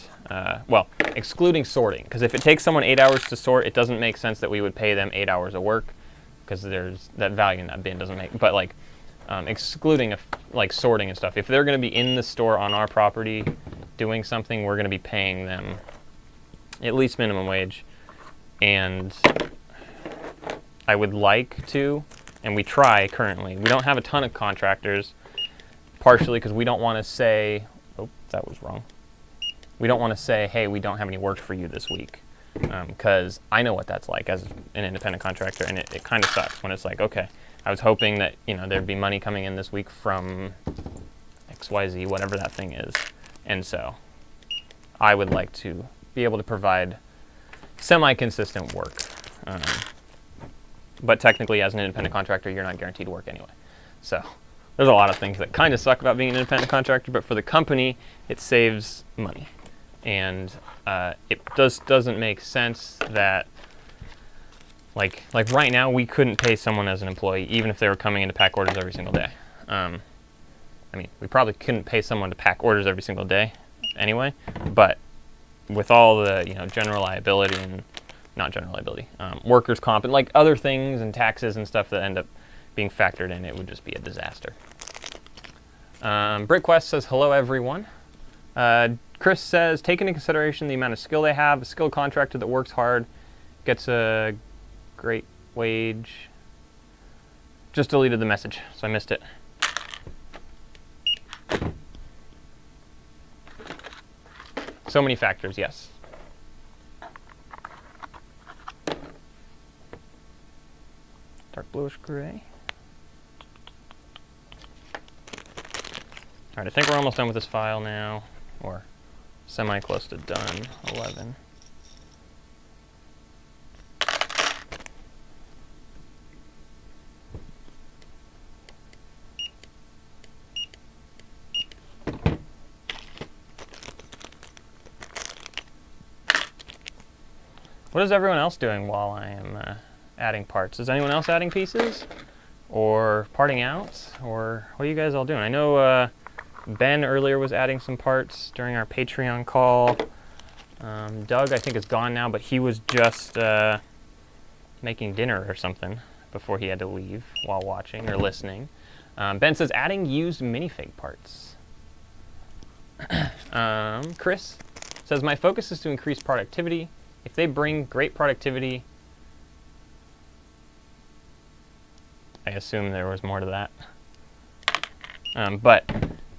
well, excluding sorting, because if it takes someone 8 hours to sort, it doesn't make sense that we would pay them 8 hours of work, because there's that value in that bin doesn't make, but like excluding like sorting and stuff, if they're going to be in the store on our property doing something, we're going to be paying them at least minimum wage. And I would like to, and we try currently, we don't have a ton of contractors, partially because we don't want to say, oh, that was wrong, we don't want to say, hey, we don't have any work for you this week. Because I know what that's like as an independent contractor, and it kind of sucks when it's like, okay, I was hoping that, you know, there'd be money coming in this week from XYZ, whatever that thing is. And so I would like to be able to provide semi-consistent work. But technically, as an independent contractor, you're not guaranteed work anyway. So there's a lot of things that kind of suck about being an independent contractor, but for the company, it saves money. And it doesn't make sense that, like right now, we couldn't pay someone as an employee, even if they were coming in to pack orders every single day. I mean, we probably couldn't pay someone to pack orders every single day anyway, but with all the, you know, general liability and, not general liability, workers' comp, and like other things and taxes and stuff that end up being factored in, it would just be a disaster. BrickQuest says, hello everyone. Chris says, take into consideration the amount of skill they have. A skilled contractor that works hard gets a great wage. Just deleted the message, so I missed it. So many factors, yes. Dark bluish gray. All right, I think we're almost done with this file now, or semi-close to done, 11. What is everyone else doing while I am adding parts? Is anyone else adding pieces? Or parting out? Or what are you guys all doing? I know Ben earlier was adding some parts during our Patreon call. Doug, I think, is gone now, but he was just making dinner or something before he had to leave while watching or listening. Ben says, adding used minifig parts. Chris says, my focus is to increase productivity. If they bring great productivity, I assume there was more to that. But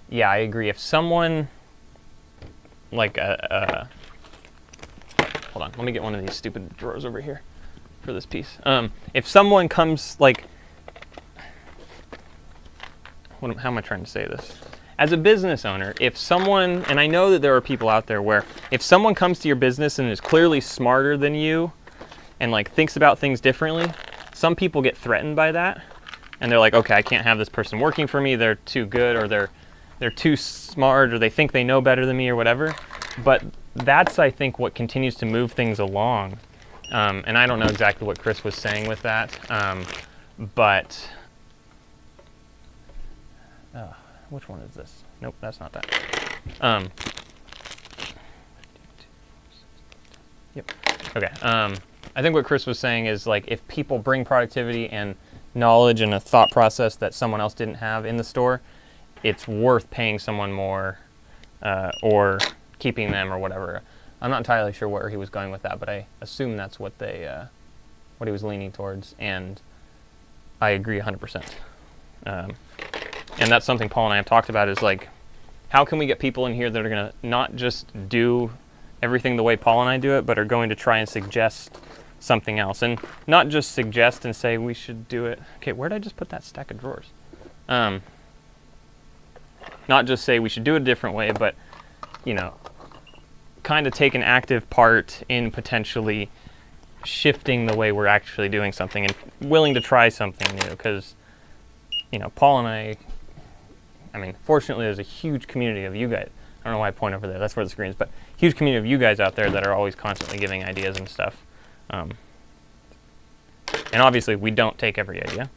yeah, I agree. If someone like hold on, let me get one of these stupid drawers over here for this piece. If someone comes like, how am I trying to say this? As a business owner, if someone, and I know that there are people out there where if someone comes to your business and is clearly smarter than you and like thinks about things differently, some people get threatened by that. And they're like, okay, I can't have this person working for me. They're too good, or they're too smart, or they think they know better than me or whatever. But that's, I think, what continues to move things along. And I don't know exactly what Chris was saying with that, but which one is this? Nope, that's not that. Yep. Okay. I think what Chris was saying is, like, if people bring productivity and knowledge and a thought process that someone else didn't have in the store, it's worth paying someone more or keeping them or whatever. I'm not entirely sure where he was going with that, but I assume that's what what he was leaning towards, and I agree 100%. And that's something Paul and I have talked about, is like, how can we get people in here that are going to not just do everything the way Paul and I do it, but are going to try and suggest something else, and not just suggest and say we should do it. Okay, where did I just put that stack of drawers? Not just say we should do it a different way, but, you know, kind of take an active part in potentially shifting the way we're actually doing something, and willing to try something new, because, you know, Paul and I mean, fortunately there's a huge community of you guys. I don't know why I point over there, that's where the screen is, but huge community of you guys out there that are always constantly giving ideas and stuff. And obviously we don't take every idea.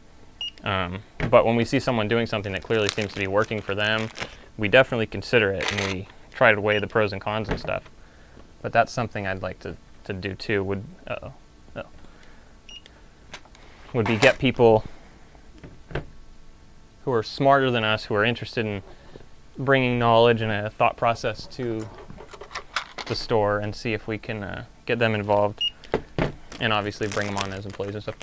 But when we see someone doing something that clearly seems to be working for them, we definitely consider it, and we try to weigh the pros and cons and stuff. But that's something I'd like to do too, would be get people who are smarter than us, who are interested in bringing knowledge and a thought process to the store, and see if we can get them involved, and obviously bring them on as employees and stuff.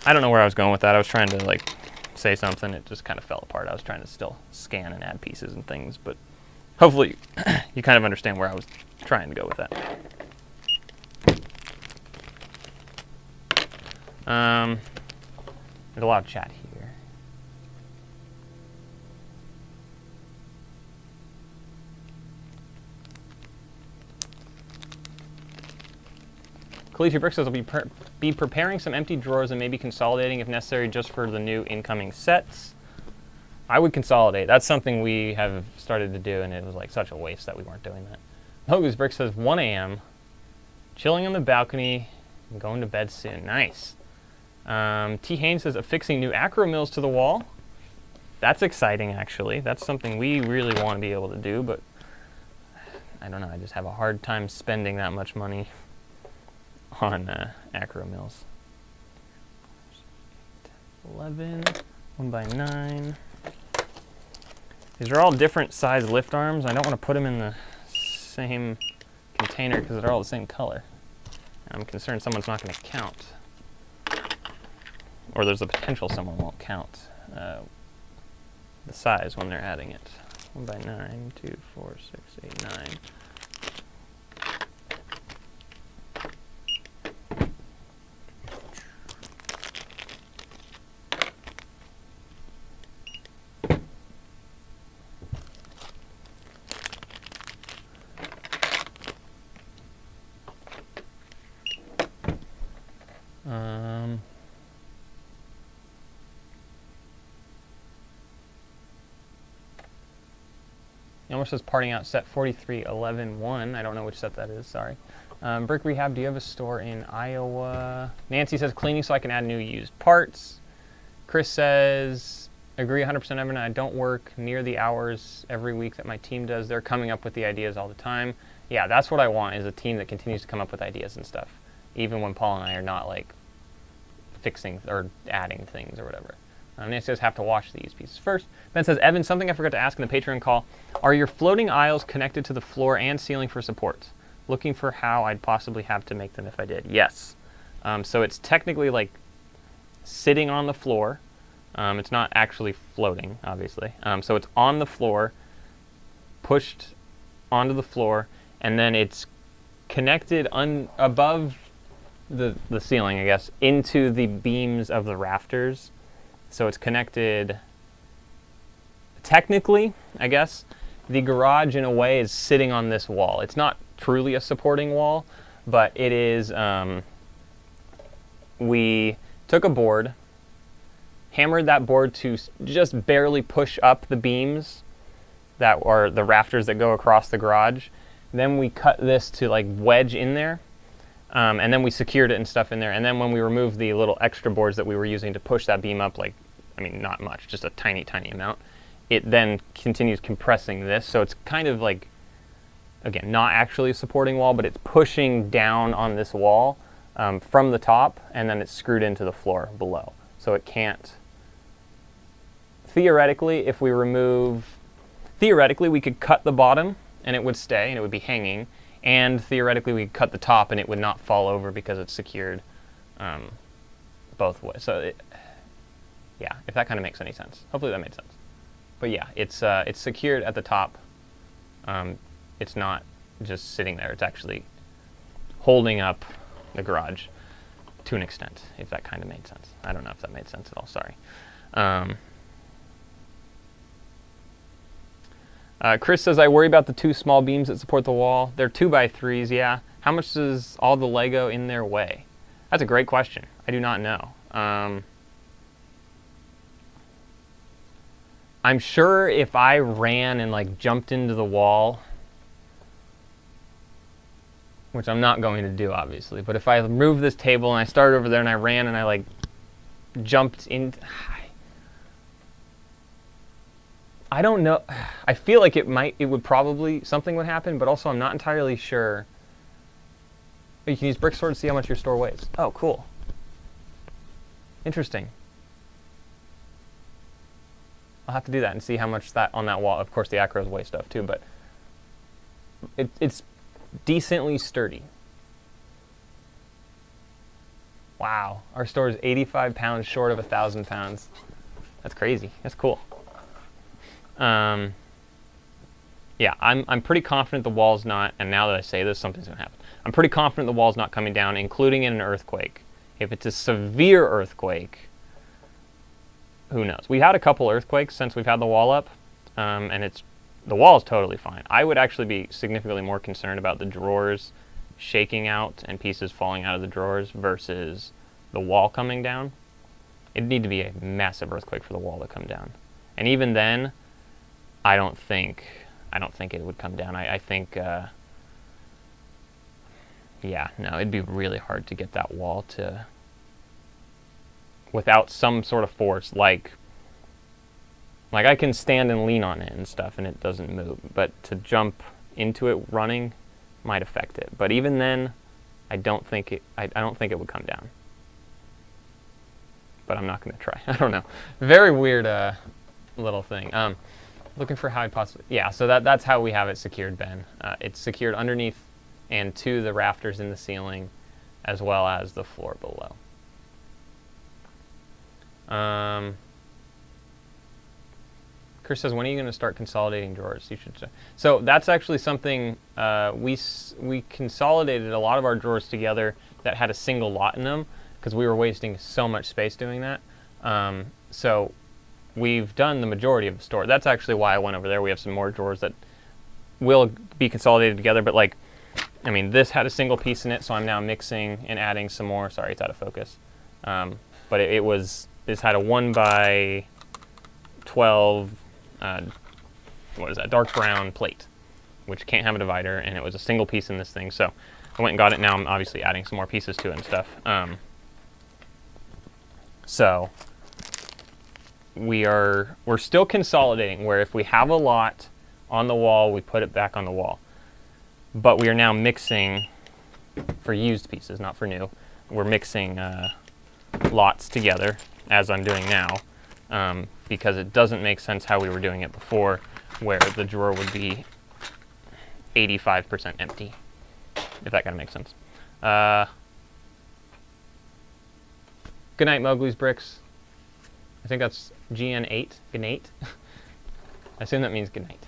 I don't know where I was going with that. I was trying to, like, say something, it just kind of fell apart. I was trying to still scan and add pieces and things, but hopefully you kind of understand where I was trying to go with that. There's a lot of chat here. Kalichi Brick says, I'll be preparing some empty drawers and maybe consolidating if necessary just for the new incoming sets. I would consolidate. That's something we have started to do, and it was like such a waste that we weren't doing that. Hogus Brick says 1 a.m. Chilling on the balcony and going to bed soon. Nice. T. Haynes says affixing new acro mills to the wall. That's exciting, actually. That's something we really want to be able to do, but I don't know. I just have a hard time spending that much money on acro mills. 11, 1x9. These are all different size lift arms. I don't want to put them in the same container because they're all the same color. I'm concerned someone's not going to count. Or there's a potential someone won't count the size when they're adding it. 1x9, 2, 4, 6, 8, 9. Elmer says parting out set 4311-1. I don't know which set that is, sorry. Brick Rehab, do you have a store in Iowa? Nancy says cleaning so I can add new used parts. Chris says, agree 100% Evan, I don't work near the hours every week that my team does. They're coming up with the ideas all the time. Yeah, that's what I want, is a team that continues to come up with ideas and stuff, even when Paul and I are not, like, fixing or adding things or whatever. Nancy says, have to wash these pieces first. Ben says, Evan, something I forgot to ask in the Patreon call. Are your floating aisles connected to the floor and ceiling for supports? Looking for how I'd possibly have to make them if I did. Yes. So it's technically like sitting on the floor. It's not actually floating, obviously. So it's on the floor, pushed onto the floor, and then it's connected above the ceiling, I guess, into the beams of the rafters. So it's connected, technically, I guess, the garage in a way is sitting on this wall. It's not truly a supporting wall, but it is, we took a board, hammered that board to just barely push up the beams that are the rafters that go across the garage. Then we cut this to like wedge in there. And then we secured it and stuff in there. And then when we removed the little extra boards that we were using to push that beam up, like, I mean, not much, just a tiny, tiny amount, it then continues compressing this. So it's kind of like, again, not actually a supporting wall, but it's pushing down on this wall from the top, and then it's screwed into the floor below. So it can't, theoretically, if we remove, theoretically we could cut the bottom and it would stay and it would be hanging, and theoretically we could cut the top and it would not fall over because it's secured both ways. So yeah, if that kind of makes any sense. Hopefully that made sense. But yeah, it's secured at the top. It's not just sitting there. It's actually holding up the garage to an extent, if that kind of made sense. I don't know if that made sense at all, sorry. Chris says, I worry about the 2 small beams that support the wall. They're 2x3s, yeah. How much does all the Lego in there weigh? That's a great question. I do not know. I'm sure if I ran and like jumped into the wall, which I'm not going to do obviously, but if I moved this table and I started over there and I ran and I like jumped in, I don't know. I feel like it would probably, something would happen, but also I'm not entirely sure. You can use brick sword to see how much your store weighs. Oh, cool. Interesting. I'll have to do that and see how much that on that wall. Of course, the acros weigh stuff too, but it's decently sturdy. Wow, our store is 85 pounds short of 1,000 pounds. That's crazy. That's cool. Yeah, I'm pretty confident the wall's not, and now that I say this, something's gonna happen. I'm pretty confident the wall's not coming down, including in an earthquake. If it's a severe earthquake, who knows? We had a couple earthquakes since we've had the wall up, and the wall is totally fine. I would actually be significantly more concerned about the drawers shaking out and pieces falling out of the drawers versus the wall coming down. It'd need to be a massive earthquake for the wall to come down. And even then, I don't think it would come down. I think, yeah, no, it'd be really hard to get that wall to, without some sort of force, like I can stand and lean on it and stuff and it doesn't move, but to jump into it running might affect it. But even then, I don't think it would come down. But I'm not going to try. I don't know. Very weird little thing. Looking for how I'd possibly, yeah, so that's how we have it secured, Ben. It's secured underneath and to the rafters in the ceiling, as well as the floor below. Chris says, when are you going to start consolidating drawers? You should. So that's actually something, we consolidated a lot of our drawers together that had a single lot in them because we were wasting so much space doing that. So we've done the majority of the store. That's actually why I went over there. We have some more drawers that will be consolidated together, but like, I mean, this had a single piece in it, so I'm now mixing and adding some more. Sorry, it's out of focus. But this had a 1x12, what is that, dark brown plate, which can't have a divider, and it was a single piece in this thing, so I went and got it. Now I'm obviously adding some more pieces to it and stuff. So we're still consolidating, where if we have a lot on the wall, we put it back on the wall. But we are now mixing for used pieces, not for new. We're mixing lots together, as I'm doing now, because it doesn't make sense how we were doing it before, where the drawer would be 85% empty, if that kind of makes sense. Good night, Mowgli's Bricks. I think that's GN8, good night. I assume that means good night.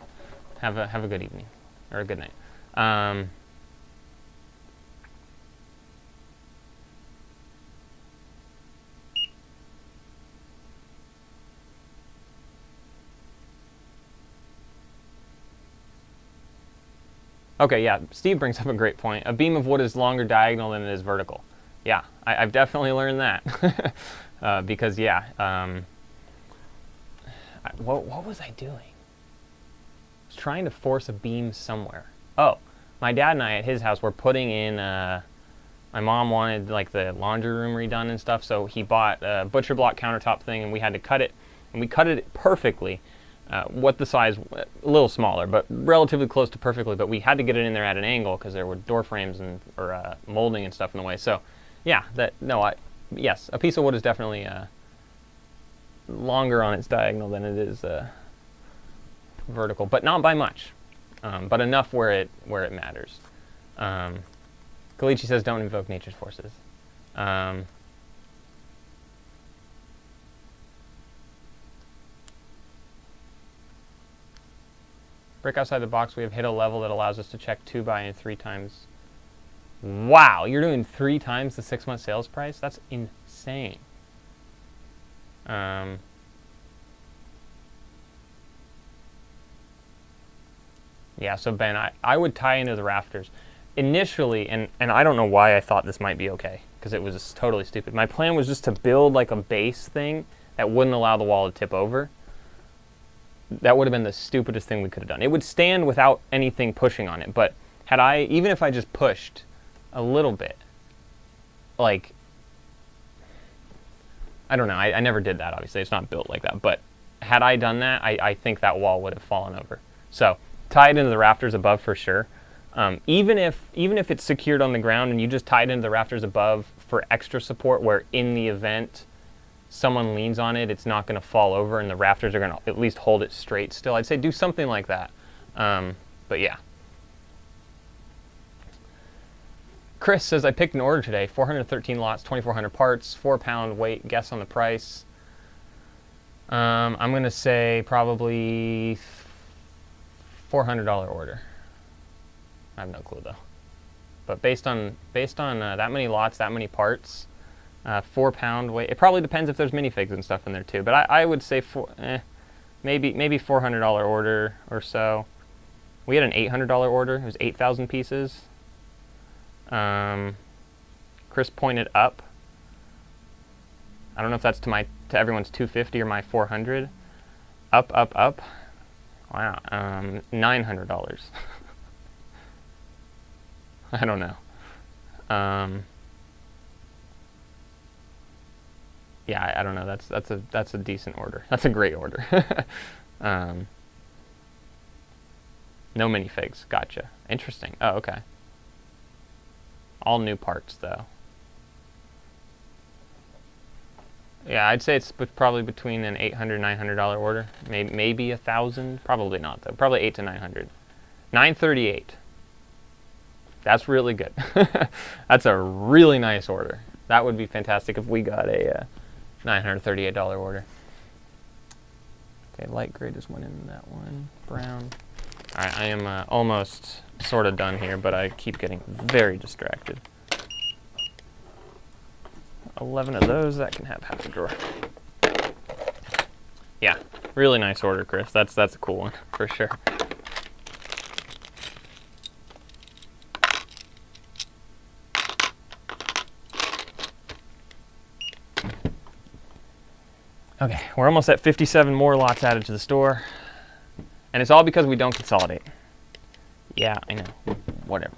Have a good evening, or a good night. Okay, yeah, Steve brings up a great point. A beam of wood is longer diagonal than it is vertical. Yeah, I've definitely learned that. Because, yeah, what was I doing? I was trying to force a beam somewhere. Oh, my dad and I at his house were putting in, my mom wanted like the laundry room redone and stuff, so he bought a butcher block countertop thing, and we had to cut it, and we cut it perfectly. What the size, a little smaller, but relatively close to perfectly, but we had to get it in there at an angle because there were door frames and or molding and stuff in the way. So yeah, yes, a piece of wood is definitely longer on its diagonal than it is vertical, but not by much, but enough where it matters. Kalichi says don't invoke nature's forces. Brick outside the box, we have hit a level that allows us to check 2x and 3 times. Wow, you're doing 3 times the 6-month sales price? That's insane. Yeah, so Ben, I would tie into the rafters. Initially, and I don't know why I thought this might be okay, because it was totally stupid. My plan was just to build like a base thing that wouldn't allow the wall to tip over. That would have been the stupidest thing we could have done. It would stand without anything pushing on it, but even if I just pushed a little bit, like, I don't know, I never did that, obviously, it's not built like that, but had I done that, I think that wall would have fallen over. So, tie it into the rafters above for sure. Even if it's secured on the ground and you just tie it into the rafters above for extra support, where in the event someone leans on it, it's not going to fall over and the rafters are going to at least hold it straight still. I'd say do something like that. But yeah. Chris says, I picked an order today, 413 lots, 2,400 parts, 4-pound weight, guess on the price. I'm going to say probably $400 order. I have no clue though. But based on that many lots, that many parts, 4-pound weight. It probably depends if there's minifigs and stuff in there too. But I would say maybe $400 order or so. We had an $800 order. It was 8,000 pieces. Chris pointed up. I don't know if that's to everyone's 250 or my 400. Up. Wow. $900. I don't know. Yeah, I don't know. That's a decent order. That's a great order. No minifigs. Gotcha. Interesting. Oh, okay. All new parts though. Yeah, I'd say it's probably between an $800, $900 order. Maybe 1,000. Probably not though. Probably 800 to 900. 938. That's really good. That's a really nice order. That would be fantastic if we got a $938 order. Okay, light gray just went in that one. Brown. All right, I am almost sort of done here, but I keep getting very distracted. 11 of those, that can have half a drawer. Yeah, really nice order, Chris. That's a cool one for sure. Okay, we're almost at 57 more lots added to the store. And it's all because we don't consolidate. Yeah, I know. Whatever.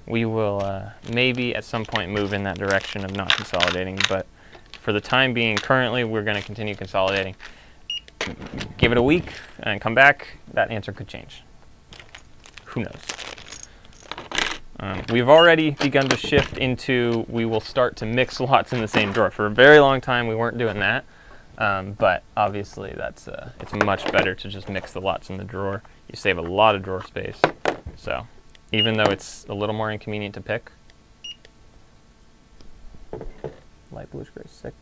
We will maybe at some point move in that direction of not consolidating, but for the time being, currently, we're going to continue consolidating. Give it a week and come back, that answer could change. Who knows? We've already begun to shift into, we will start to mix lots in the same drawer. For a very long time, we weren't doing that. But obviously it's much better to just mix the lots in the drawer. You save a lot of drawer space. So even though it's a little more inconvenient to pick. Light bluish gray 6.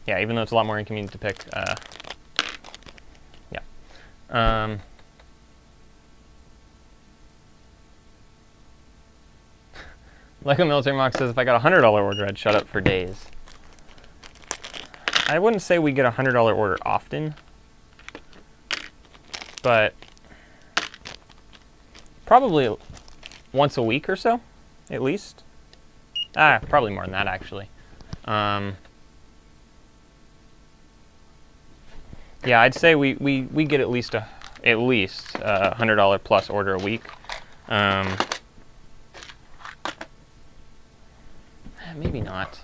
Yeah, even though it's a lot more inconvenient to pick, yeah. Lego Military Mock says, if I got a $100 order, I'd shut up for days. I wouldn't say we get a $100 order often, but probably once a week or so, at least. Probably more than that, actually. Yeah, I'd say we get at least a $100 plus order a week. Maybe not.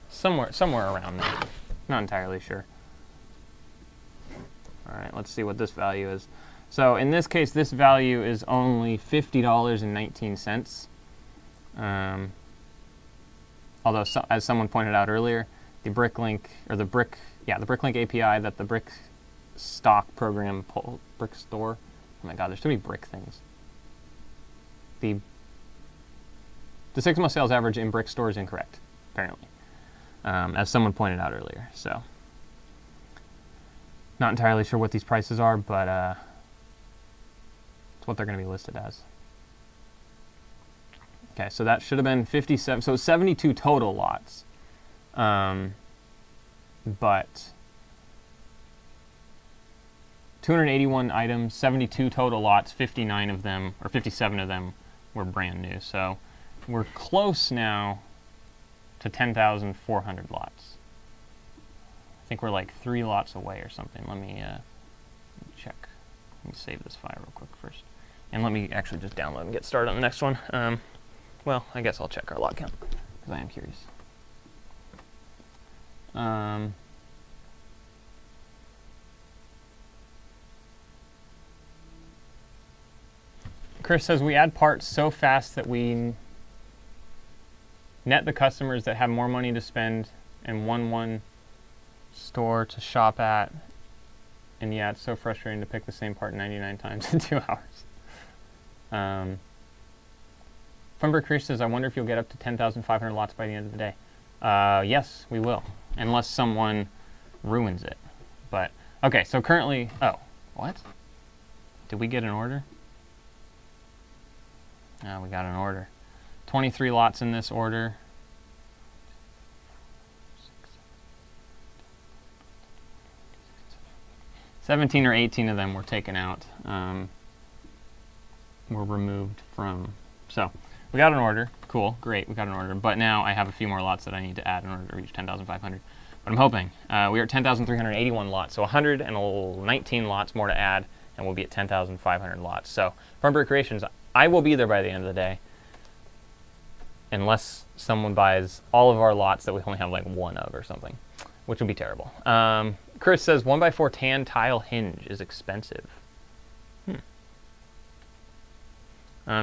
Somewhere around there. Not entirely sure. All right, let's see what this value is. So in this case, this value is only $50.19. Although, as someone pointed out earlier, the BrickLink API that the Brick Stock program Brick Store. Oh my God, there's too many brick things. The 6-month sales average in Brick Store is incorrect, apparently, as someone pointed out earlier. So, not entirely sure what these prices are, but it's what they're going to be listed as. Okay, so that should have been 57, so 72 total lots. But 281 items, 72 total lots, 59 of them, or 57 of them were brand new. So we're close now to 10,400 lots. I think we're like 3 lots away or something. Let me check. Let me save this file real quick first. And let me actually just download and get started on the next one. Well, I guess I'll check our lot count, because I am curious. Chris says, we add parts so fast that we net the customers that have more money to spend and one store to shop at. And yeah, it's so frustrating to pick the same part 99 times in 2 hours. Funberg Chris says, I wonder if you'll get up to 10,500 lots by the end of the day. Yes, we will, unless someone ruins it. But, okay, so currently, oh, what? Did we get an order? Oh, we got an order. 23 lots in this order. 17 or 18 of them were taken out, were removed from, so we got an order. Cool, great, we got an order. But now I have a few more lots that I need to add in order to reach 10,500. But I'm hoping. We are at 10,381 lots, so 119 lots more to add, and we'll be at 10,500 lots. So, Funberg Creations, I will be there by the end of the day, unless someone buys all of our lots that we only have like 1 of or something, which would be terrible. Chris says, 1x4 tan tile hinge is expensive.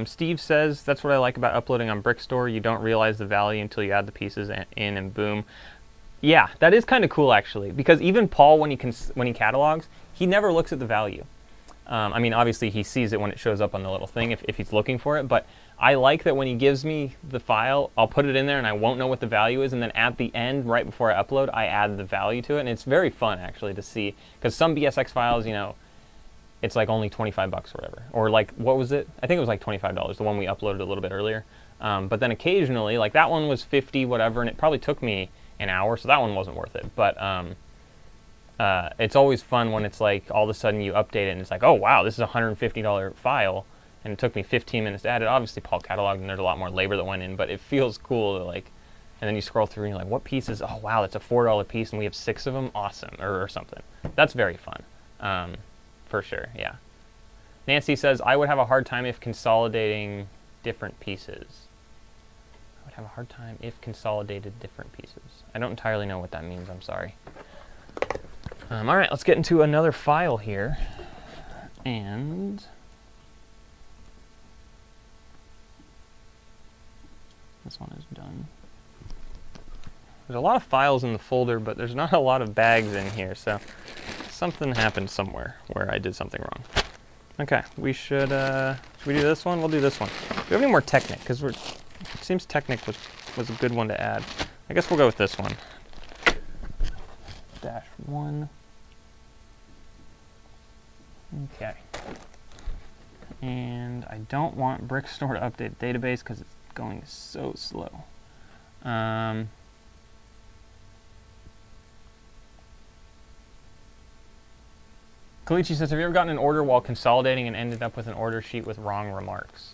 Steve says, that's what I like about uploading on Brickstore. You don't realize the value until you add the pieces in and boom. Yeah, that is kind of cool actually, because even Paul, when he catalogs, he never looks at the value. I mean, obviously he sees it when it shows up on the little thing if he's looking for it, but I like that when he gives me the file, I'll put it in there and I won't know what the value is, and then at the end, right before I upload, I add the value to it, and it's very fun actually to see, because some BSX files, you know, it's like only 25 bucks or whatever. Or like, what was it? I think it was like $25, the one we uploaded a little bit earlier. But then occasionally, like that one was 50, whatever, and it probably took me an hour, so that one wasn't worth it. But it's always fun when it's like, all of a sudden you update it and it's like, oh wow, this is a $150 file, and it took me 15 minutes to add it. Obviously Paul cataloged and there's a lot more labor that went in, but it feels cool to like, and then you scroll through and you're like, what pieces? Oh wow, that's a $4 piece and we have 6 of them? Awesome, or something. That's very fun. For sure, yeah. Nancy says, I would have a hard time if consolidating different pieces. I would have a hard time if consolidated different pieces. I don't entirely know what that means, I'm sorry. All right, let's get into another file here. And this one is done. There's a lot of files in the folder, but there's not a lot of bags in here, so something happened somewhere where I did something wrong. Okay, we should we do this one? We'll do this one. Do we have any more Technic? Because it seems Technic was a good one to add. I guess we'll go with this one. -1. Okay. And I don't want Brickstore to update the database because it's going so slow. Kalichi says, have you ever gotten an order while consolidating and ended up with an order sheet with wrong remarks?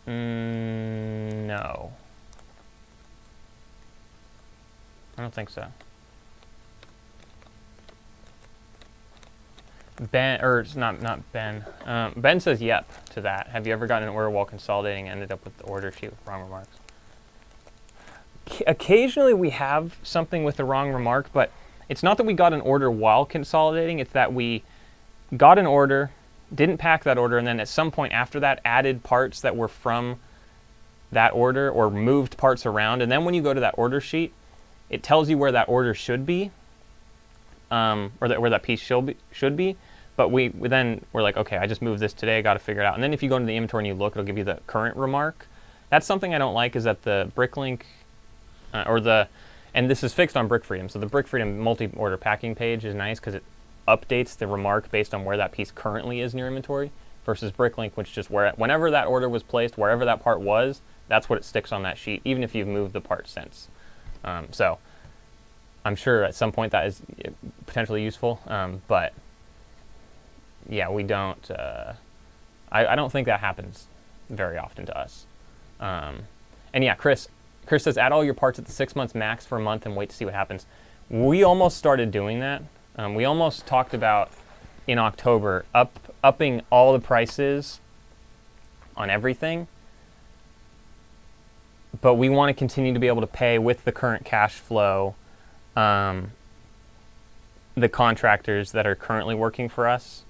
No. I don't think so. Ben, or it's not Ben. Ben says yep to that. Have you ever gotten an order while consolidating and ended up with the order sheet with wrong remarks? Occasionally we have something with the wrong remark, but it's not that we got an order while consolidating, it's that we got an order, didn't pack that order, and then at some point after that added parts that were from that order or moved parts around. And then when you go to that order sheet, it tells you where that order should be, or where that piece should be. But we're like, okay, I just moved this today, I got to figure it out. And then if you go into the inventory and you look, it'll give you the current remark. That's something I don't like, is that the BrickLink, and this is fixed on BrickFreedom. So the BrickFreedom multi-order packing page is nice because it updates the remark based on where that piece currently is in your inventory, versus BrickLink, which just whenever that order was placed, wherever that part was, that's what it sticks on that sheet, even if you've moved the part since. So I'm sure at some point that is potentially useful, but yeah, we don't, I don't think that happens very often to us. And yeah, Chris says, add all your parts at the 6 months max for a month and wait to see what happens. We almost started doing that. We almost talked about in October upping all the prices on everything, but we want to continue to be able to pay with the current cash flow the contractors that are currently working for us.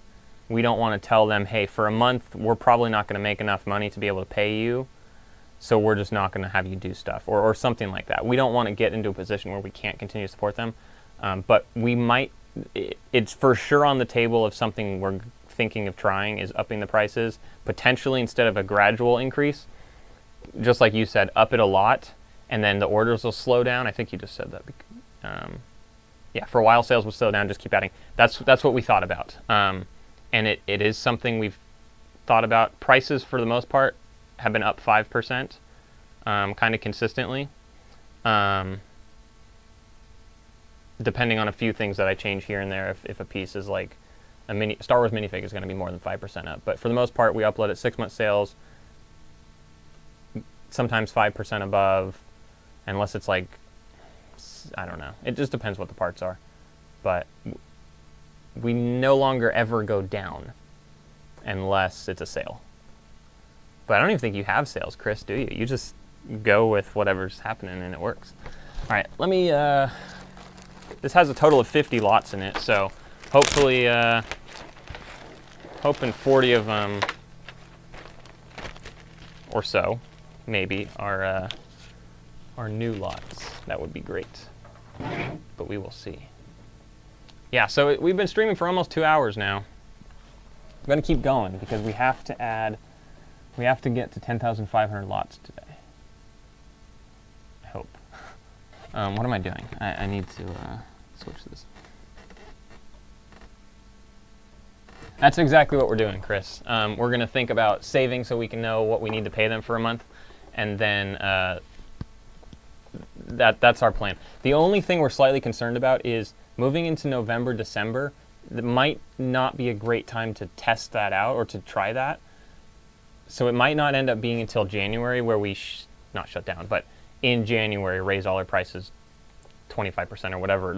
We don't want to tell them, hey, for a month we're probably not going to make enough money to be able to pay you, so we're just not going to have you do stuff, or something like that. We don't want to get into a position where we can't continue to support them, but we might. It's for sure on the table of something we're thinking of trying, is upping the prices, potentially instead of a gradual increase. Just like you said, up it a lot, and then the orders will slow down. I think you just said that. Yeah, for a while sales will slow down, just keep adding. That's what we thought about. And it is something we've thought about. Prices, for the most part, have been up 5%, kind of consistently. Depending on a few things that I change here and there, if a piece is like a Star Wars minifig is going to be more than 5% up. But for the most part, we upload at 6 month sales, sometimes 5% above, unless it's like, I don't know. It just depends what the parts are. But we no longer ever go down unless it's a sale. But I don't even think you have sales, Chris, do you? You just go with whatever's happening and it works. All right, let me, this has a total of 50 lots in it, so hopefully, hoping 40 of them or so, maybe, are new lots. That would be great, but we will see. Yeah, so we've been streaming for almost 2 hours now. I'm gonna keep going because we have to get to 10,500 lots today. I hope. What am I doing? I need to switch this. That's exactly what we're doing, Chris. We're gonna think about saving so we can know what we need to pay them for a month, and then that's our plan. The only thing we're slightly concerned about is moving into November, December. It might not be a great time to test that out or to try that. So it might not end up being until January where we, not shut down, but in January raise all our prices 25% or whatever,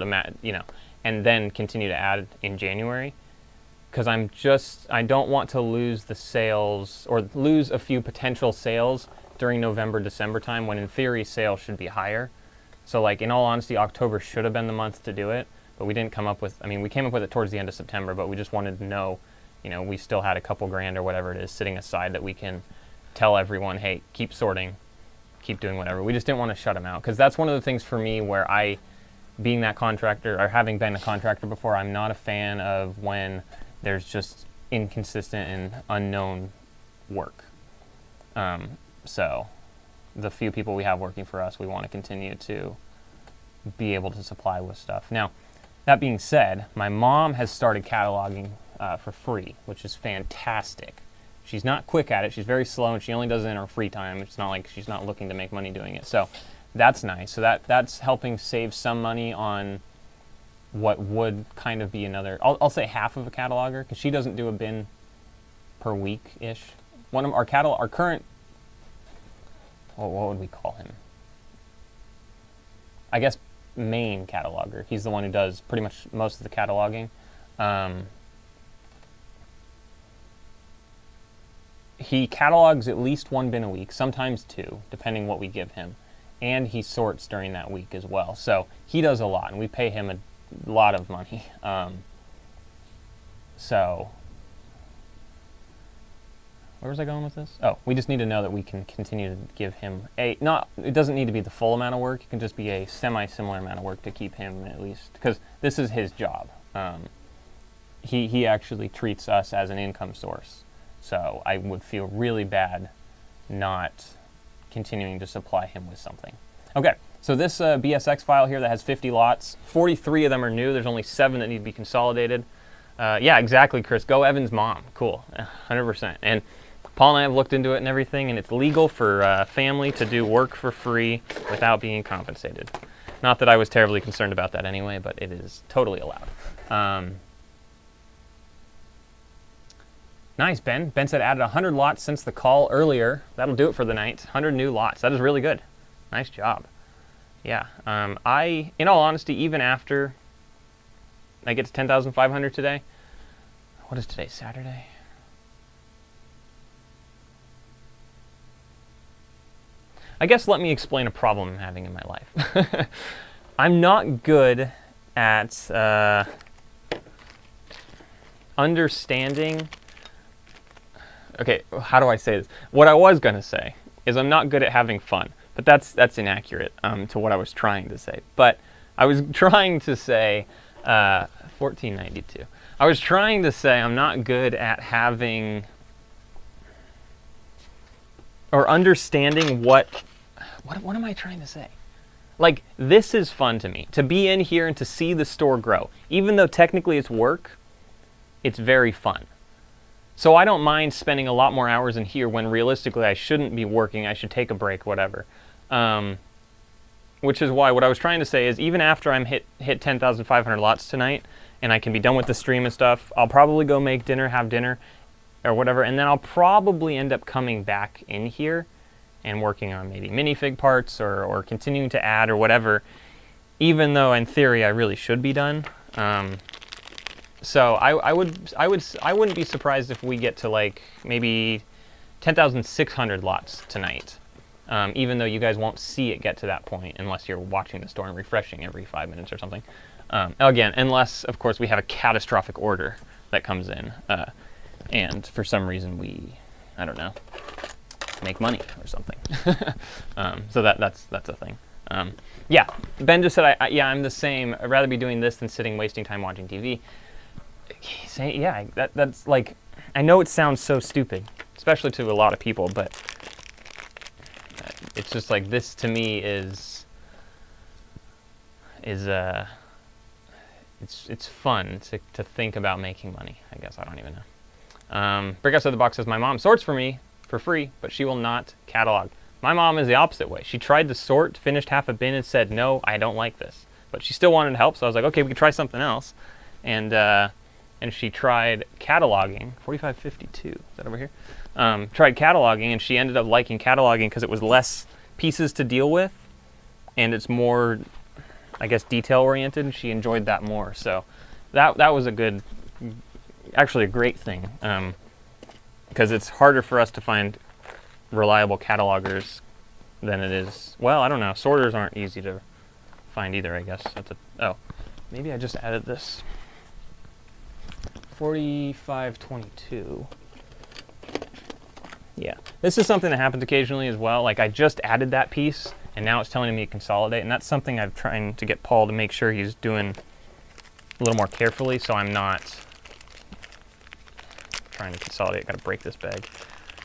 and then continue to add in January. Because I don't want to lose the sales or lose a few potential sales during November, December time, when in theory sales should be higher. So like, in all honesty, October should have been the month to do it, but we didn't come up with, we came up with it towards the end of September, but we just wanted to know, we still had a couple grand or whatever it is sitting aside that we can tell everyone, hey, keep sorting, keep doing whatever. We just didn't want to shut them out, because that's one of the things for me where being that contractor, or having been a contractor before, I'm not a fan of when there's just inconsistent and unknown work. So the few people we have working for us, we want to continue to be able to supply with stuff. Now, that being said, my mom has started cataloging for free, which is fantastic. She's not quick at it. She's very slow, and she only does it in her free time. It's not like she's not looking to make money doing it. So that's nice. So that's helping save some money on what would kind of be another, I'll say half of a cataloger, because she doesn't do a bin per week-ish. One of our current what would we call him? I guess main cataloger. He's the one who does pretty much most of the cataloging. He catalogs at least 1 bin a week, sometimes 2, depending what we give him. And he sorts during that week as well. So he does a lot, and we pay him a lot of money. So where was I going with this? Oh, we just need to know that we can continue to give him it doesn't need to be the full amount of work. It can just be a semi-similar amount of work to keep him at least, because this is his job. He actually treats us as an income source. So I would feel really bad not continuing to supply him with something. Okay, so this BSX file here that has 50 lots, 43 of them are new. There's only 7 that need to be consolidated. Yeah, exactly, Chris. Go Evan's mom. Cool, 100%. And Paul and I have looked into it and everything, and it's legal for family to do work for free without being compensated. Not that I was terribly concerned about that anyway, but it is totally allowed. Nice, Ben. Ben said added 100 lots since the call earlier. That'll do it for the night. 100 new lots. That is really good. Nice job. Yeah. In all honesty, even after I get to 10,500 today, what is today, Saturday? I guess let me explain a problem I'm having in my life. I'm not good at understanding. Okay, how do I say this? What I was going to say is I'm not good at having fun, but that's inaccurate to what I was trying to say. But I was trying to say 1492. I was trying to say I'm not good at having or understanding what am I trying to say? Like, this is fun to me, to be in here and to see the store grow. Even though technically it's work, it's very fun. So I don't mind spending a lot more hours in here when realistically I shouldn't be working, I should take a break, whatever. Which is why what I was trying to say is even after I'm hit 10,500 lots tonight and I can be done with the stream and stuff, I'll probably go make dinner, have dinner or whatever, and then I'll probably end up coming back in here and working on maybe minifig parts or continuing to add or whatever, even though in theory I really should be done. So I wouldn't be surprised if we get to like maybe 10,600 lots tonight, even though you guys won't see it get to that point unless you're watching the store and refreshing every 5 minutes or something. Again, unless of course we have a catastrophic order that comes in, and for some reason we, I don't know, make money or something. So that's a thing. Yeah, Ben just said, yeah, I'm the same. I'd rather be doing this than sitting wasting time watching TV. Yeah, that's like, I know it sounds so stupid, especially to a lot of people, but it's just like this to me is it's fun to think about making money. I guess I don't even know. Brick Outside the Box says my mom sorts for me for free, but she will not catalog. My mom is the opposite way. She tried to sort, finished half a bin, and said, no, I don't like this. But she still wanted to help, so I was like, okay, we could try something else. And she tried cataloging, 4552, is that over here? Tried cataloging, and she ended up liking cataloging because it was less pieces to deal with, and it's more, I guess, detail-oriented, and she enjoyed that more. So that was a good, actually a great thing, because it's harder for us to find reliable catalogers than it is, well, I don't know, sorters aren't easy to find either, I guess. Oh, maybe I just added this. 4522. Yeah, this is something that happens occasionally as well. Like I just added that piece and now it's telling me to consolidate, and that's something I'm trying to get Paul to make sure he's doing a little more carefully, so I'm not trying to consolidate. I gotta break this bag.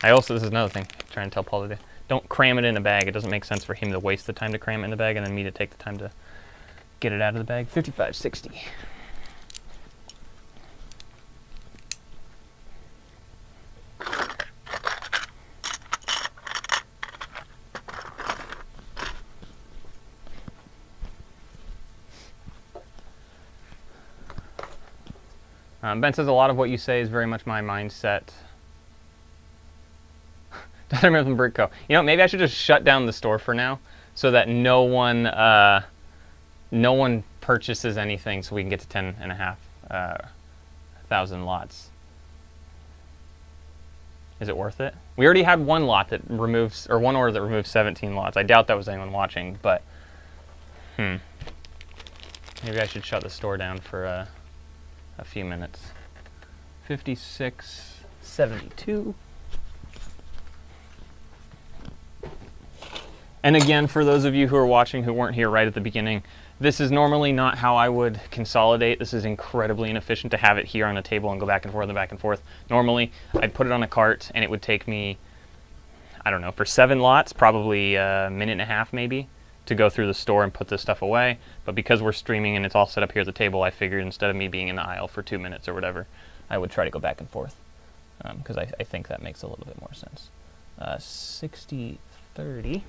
This is another thing I'm trying to tell Paul to do. Don't cram it in a bag. It doesn't make sense for him to waste the time to cram it in the bag and then me to take the time to get it out of the bag. 5560. Ben says a lot of what you say is very much my mindset. Dunder Mifflin Brick Co. You know, maybe I should just shut down the store for now so that no one purchases anything so we can get to 10,500 lots. Is it worth it? We already had one lot that removes, or one order that removes 17 lots. I doubt that was anyone watching, but maybe I should shut the store down for a few minutes. 5672. And again, for those of you who are watching who weren't here right at the beginning, this is normally not how I would consolidate. This is incredibly inefficient to have it here on a table and go back and forth and back and forth. Normally, I'd put it on a cart and it would take me, I don't know, for 7 lots, probably a minute and a half maybe, to go through the store and put this stuff away. But because we're streaming and it's all set up here at the table, I figured instead of me being in the aisle for 2 minutes or whatever, I would try to go back and forth, because I think that makes a little bit more sense. 60/30.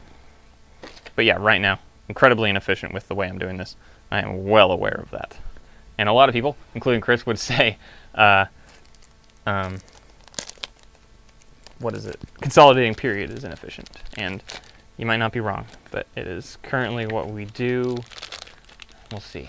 But yeah, right now, incredibly inefficient with the way I'm doing this. I am well aware of that. And a lot of people, including Chris, would say, what is it? Consolidating period is inefficient. And you might not be wrong, but it is currently what we do. We'll see.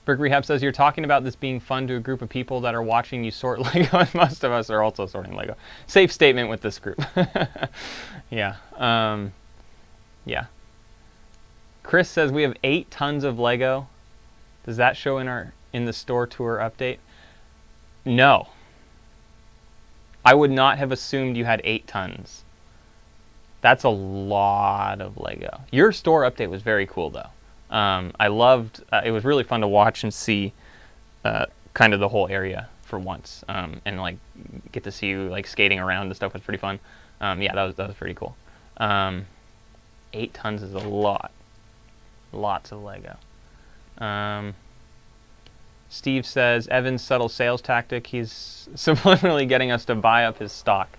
Brick Rehab says, you're talking about this being fun to a group of people that are watching you sort Lego, and most of us are also sorting Lego. Safe statement with this group. Yeah. Yeah. Chris says, we have 8 tons of Lego. Does that show in the store tour update? No. I would not have assumed you had 8 tons. That's a lot of Lego. Your store update was very cool, though. I loved, it was really fun to watch and see kind of the whole area for once, and like get to see you like skating around and stuff was pretty fun. Yeah, that was pretty cool. 8 tons is a lot. Lots of Lego. Steve says, Evan's subtle sales tactic, he's subliminally getting us to buy up his stock.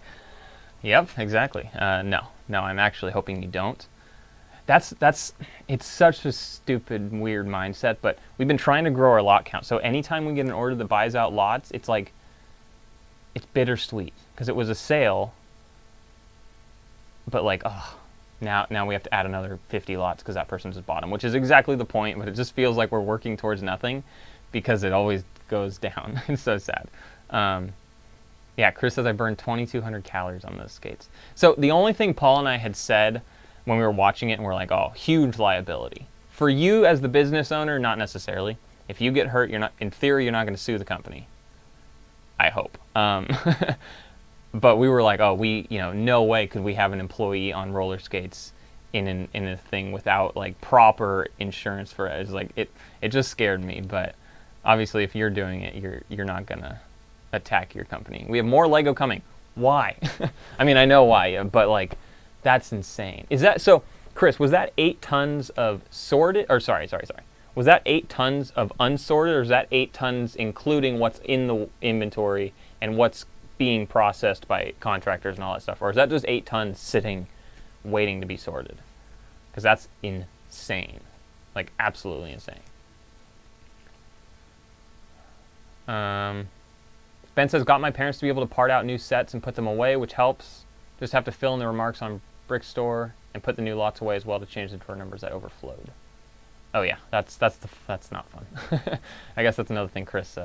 Yep, exactly. No, I'm actually hoping you don't. It's such a stupid, weird mindset, but we've been trying to grow our lot count. So anytime we get an order that buys out lots, it's like, it's bittersweet because it was a sale, but like, oh, now we have to add another 50 lots because that person just bought them, which is exactly the point, but it just feels like we're working towards nothing because it always goes down. It's so sad. Yeah, Chris says I burned 2,200 calories on those skates. So the only thing Paul and I had said when we were watching it and we're like, oh, huge liability. For you as the business owner, not necessarily. If you get hurt, in theory, you're not going to sue the company. I hope. But we were like, oh, no way could we have an employee on roller skates in a thing without like proper insurance for it. It's like, it just scared me. But obviously, if you're doing it, you're not going to attack your company. We have more Lego coming. Why? I mean, I know why, but like, that's insane. Is that so? Chris, was that 8 tons of sorted? Or sorry. Was that 8 tons of unsorted, or is that 8 tons including what's in the inventory and what's being processed by contractors and all that stuff? Or is that just 8 tons sitting, waiting to be sorted? Because that's insane, like absolutely insane. Ben says, got my parents to be able to part out new sets and put them away, which helps. Just have to fill in the remarks on Brick Store and put the new lots away as well to change the drawer numbers that overflowed. Oh yeah, that's not fun. I guess that's another thing Chris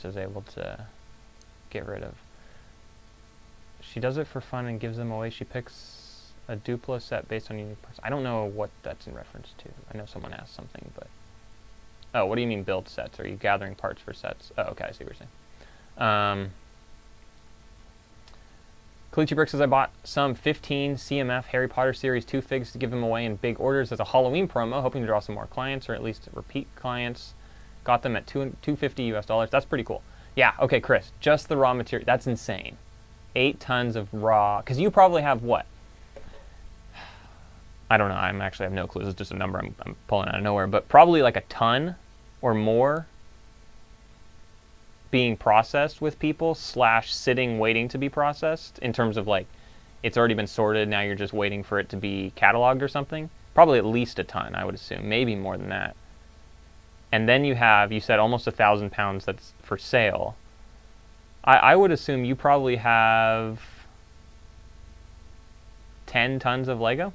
is able to get rid of. She does it for fun and gives them away. She picks a Duplo set based on unique parts. I don't know what that's in reference to. I know someone asked something, but oh, what do you mean build sets? Are you gathering parts for sets? Oh, okay, I see what you're saying. Kalichi Brick says, I bought some 15 CMF Harry Potter Series 2 figs to give them away in big orders as a Halloween promo, hoping to draw some more clients, or at least repeat clients. Got them at $250 US. That's pretty cool. Yeah, okay, Chris, just the raw material. That's insane. 8 tons of raw, because you probably have what? I don't know, I actually have no clue. It's just a number I'm pulling out of nowhere, but probably like a ton or more being processed with people / sitting waiting to be processed, in terms of like it's already been sorted, now you're just waiting for it to be cataloged or something. Probably at least a ton, I would assume, maybe more than that. and then you said almost 1,000 pounds that's for sale. I would assume you probably have 10 tons of Lego,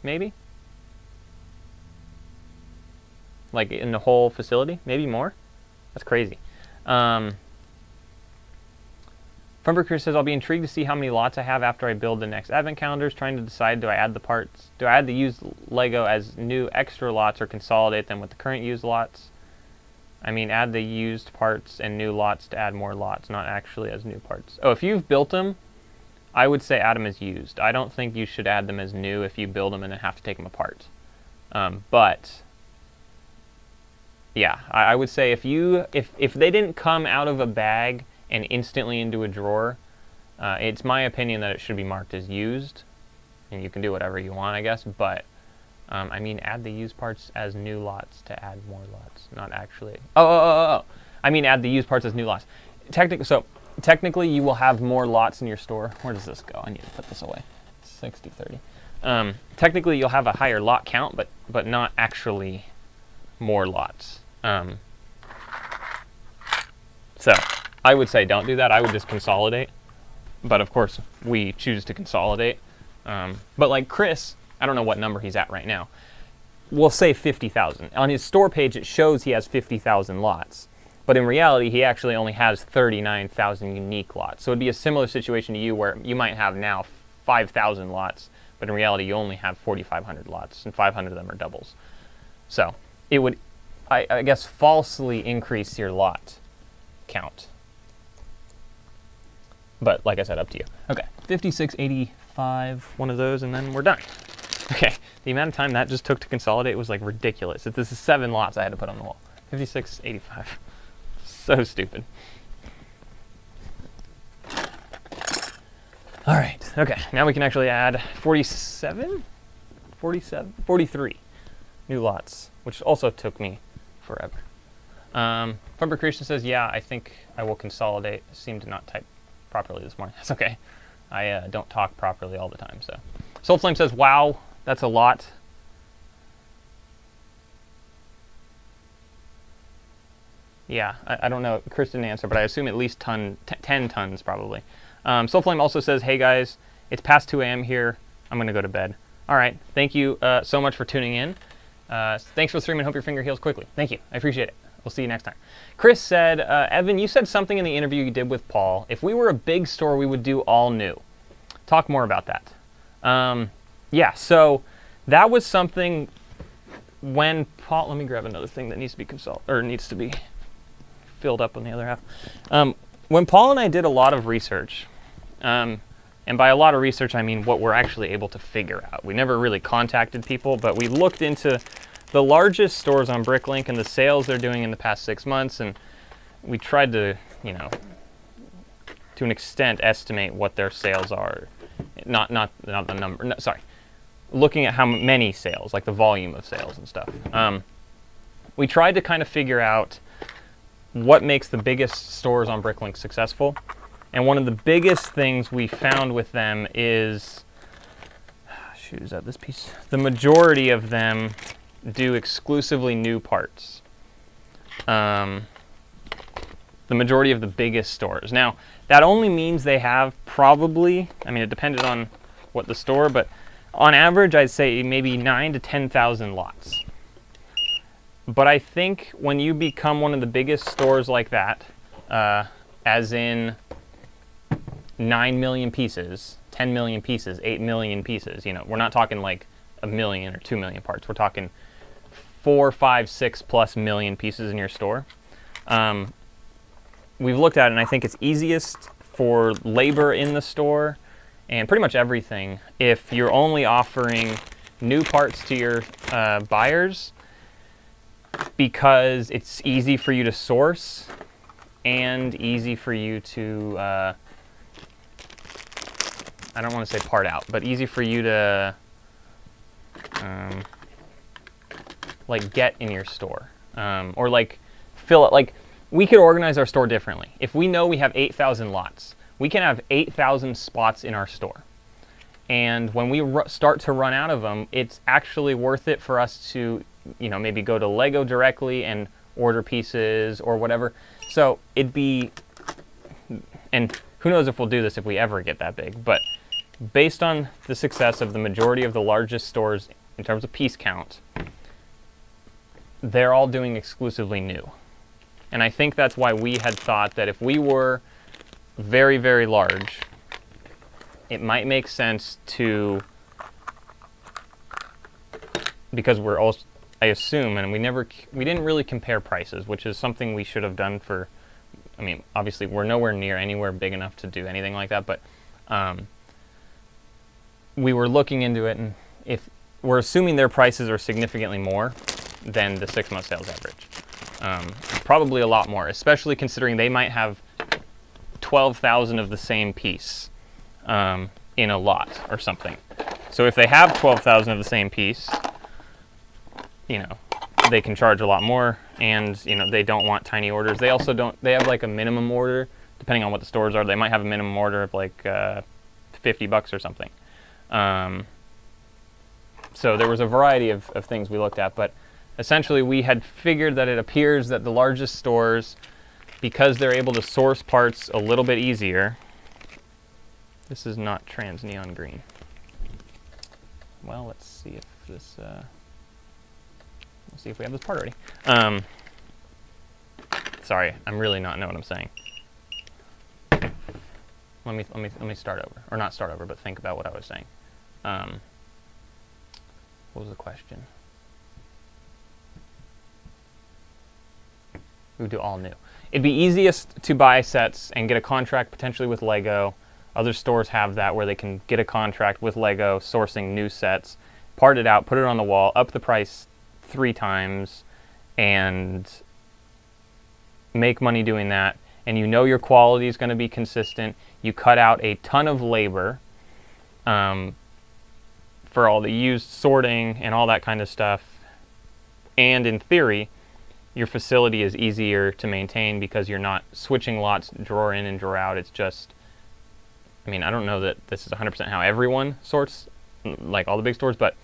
maybe? Like in the whole facility, maybe more? That's crazy. Funbercrew says, I'll be intrigued to see how many lots I have after I build the next advent calendars, trying to decide, do I add the used Lego as new extra lots or consolidate them with the current used lots? I mean, add the used parts and new lots to add more lots, not actually as new parts. Oh, if you've built them, I would say add them as used. I don't think you should add them as new if you build them and then have to take them apart. But yeah, I would say if they didn't come out of a bag and instantly into a drawer, it's my opinion that it should be marked as used, and you can do whatever you want, I guess, but I mean, add the used parts as new lots to add more lots, not actually. I mean, add the used parts as new lots. Technically, you will have more lots in your store. Where does this go? I need to put this away. 60-30. Technically, you'll have a higher lot count, but not actually more lots. So I would say don't do that. I would just consolidate. But of course, we choose to consolidate. But like Chris, I don't know what number he's at right now. We'll say 50,000. On his store page, it shows he has 50,000 lots. But in reality, he actually only has 39,000 unique lots. So it'd be a similar situation to you where you might have now 5,000 lots, but in reality, you only have 4,500 lots, and 500 of them are doubles. So it would, I guess, falsely increase your lot count. But like I said, up to you. Okay, 5685, one of those, and then we're done. Okay, the amount of time that just took to consolidate was like ridiculous. If this is 7 lots I had to put on the wall. 5685. So stupid. All right, okay, now we can actually add 43 new lots, which also took me forever. Fumber Creation says, yeah, I think I will consolidate. I seem to not type properly this morning. That's okay. I don't talk properly all the time, so. Soulflame says, wow, that's a lot. Yeah, I don't know. Chris didn't answer, but I assume at least 10 tons probably. Soulflame also says, hey guys, it's past 2 a.m. here. I'm going to go to bed. All right. Thank you so much for tuning in. Thanks for the stream and hope your finger heals quickly. Thank you. I appreciate it. We'll see you next time. Chris said, Evan, you said something in the interview you did with Paul. If we were a big store, we would do all new. Talk more about that. Yeah, so that was something when Paul, let me grab another thing that needs to be needs to be filled up on the other half. When Paul and I did a lot of research, and by a lot of research, I mean what we're actually able to figure out. We never really contacted people, but we looked into the largest stores on BrickLink and the sales they're doing in the past 6 months, and we tried to, you know, to an extent, estimate what their sales are. Not the number, no, sorry. Looking at how many sales, like the volume of sales and stuff. We tried to kind of figure out what makes the biggest stores on BrickLink successful. And one of the biggest things we found with them is, shoot, is that this piece? The majority of them do exclusively new parts. The majority of the biggest stores. Now, that only means they have probably, I mean, it depended on what the store, but on average, I'd say maybe 9,000 to 10,000 lots. But I think when you become one of the biggest stores like that, as in 9 million pieces, 10 million pieces, 8 million pieces, you know, we're not talking like 1 million or 2 million parts. We're talking 4, 5, 6+ million pieces in your store. We've looked at it, and I think it's easiest for labor in the store and pretty much everything if you're only offering new parts to your buyers, because it's easy for you to source and easy for you to, I don't want to say part out, but easy for you to like get in your store, or like fill it. Like, we could organize our store differently. If we know we have 8,000 lots, we can have 8,000 spots in our store. And when we start to run out of them, it's actually worth it for us to, you know, maybe go to Lego directly and order pieces or whatever. So it'd be, and who knows if we'll do this if we ever get that big, but based on the success of the majority of the largest stores in terms of piece count, they're all doing exclusively new. And I think that's why we had thought that if we were very, very large, it might make sense to, because we're all, I assume, and we didn't really compare prices, which is something we should have done for, I mean, obviously we're nowhere near anywhere big enough to do anything like that, but we were looking into it, and if we're assuming their prices are significantly more than the 6-month sales average. Probably a lot more, especially considering they might have 12,000 of the same piece in a lot or something. So if they have 12,000 of the same piece, you know, they can charge a lot more, and you know, they don't want tiny orders. They also don't, they have like a minimum order, depending on what the stores are. They might have a minimum order of like $50 or something. So there was a variety of things we looked at, but essentially we had figured that it appears that the largest stores, because they're able to source parts a little bit easier. This is not trans neon green. Well, let's see if this, let's see if we have this part already. Sorry, I'm really not knowing what I'm saying. Let me start over, or not start over, but think about what I was saying. What was the question? We would do all new. It'd be easiest to buy sets and get a contract potentially with Lego. Other stores have that where they can get a contract with Lego sourcing new sets, part it out, put it on the wall, up the price 3 times, and make money doing that. And you know your quality is going to be consistent. You cut out a ton of labor for all the used sorting and all that kind of stuff. And in theory, your facility is easier to maintain because you're not switching lots drawer in and drawer out. It's just, I mean, I don't know that this is 100% how everyone sorts, like all the big stores, but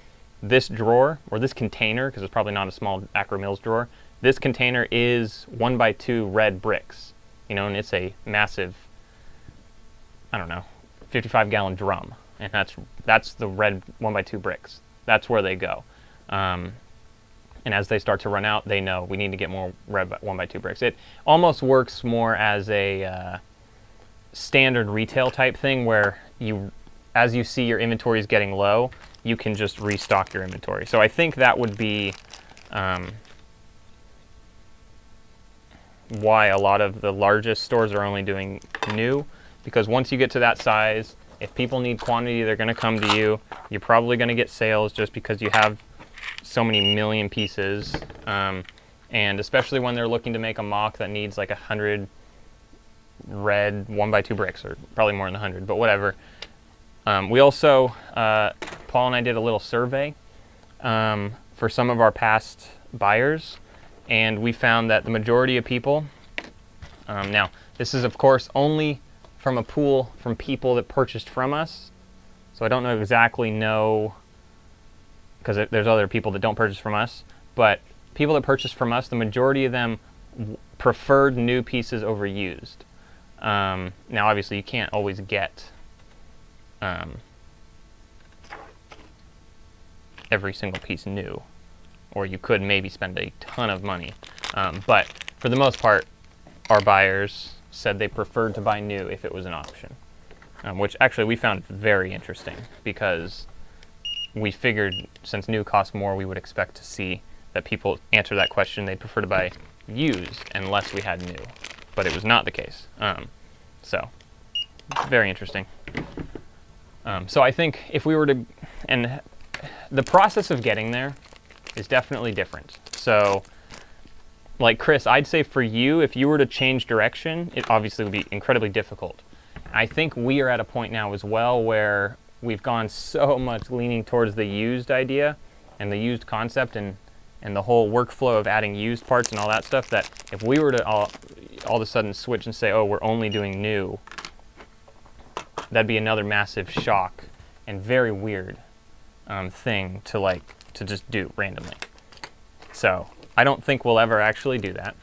this drawer, or this container, because it's probably not a small Acro Mills drawer, this container is 1x2 red bricks, you know, and it's a massive, I don't know, 55-gallon drum, and that's the red 1x2 bricks. That's where they go. And as they start to run out, they know we need to get more red 1x2 bricks. It almost works more as a standard retail type thing where you, as you see your inventory is getting low, you can just restock your inventory. So I think that would be why a lot of the largest stores are only doing new, because once you get to that size, if people need quantity, they're going to come to you. You're probably going to get sales just because you have so many million pieces, and especially when they're looking to make a mock that needs like 100 red 1x2 bricks, or probably more than 100, but whatever. We also, Paul and I did a little survey for some of our past buyers, and we found that the majority of people, now this is of course only from a pool from people that purchased from us, so I don't know exactly because there's other people that don't purchase from us, but people that purchase from us, the majority of them preferred new pieces over used. Now obviously you can't always get every single piece new, or you could maybe spend a ton of money, but for the most part our buyers said they preferred to buy new if it was an option, which actually we found very interesting, because we figured since new costs more, we would expect to see that people answer that question. They'd prefer to buy used unless we had new, but it was not the case. So very interesting. So I think if we were to, and the process of getting there is definitely different. So like Chris, I'd say for you, if you were to change direction, it obviously would be incredibly difficult. I think we are at a point now as well where we've gone so much leaning towards the used idea and the used concept and the whole workflow of adding used parts and all that stuff, that if we were to all of a sudden switch and say, oh, we're only doing new, that'd be another massive shock and very weird thing to just do randomly. So I don't think we'll ever actually do that.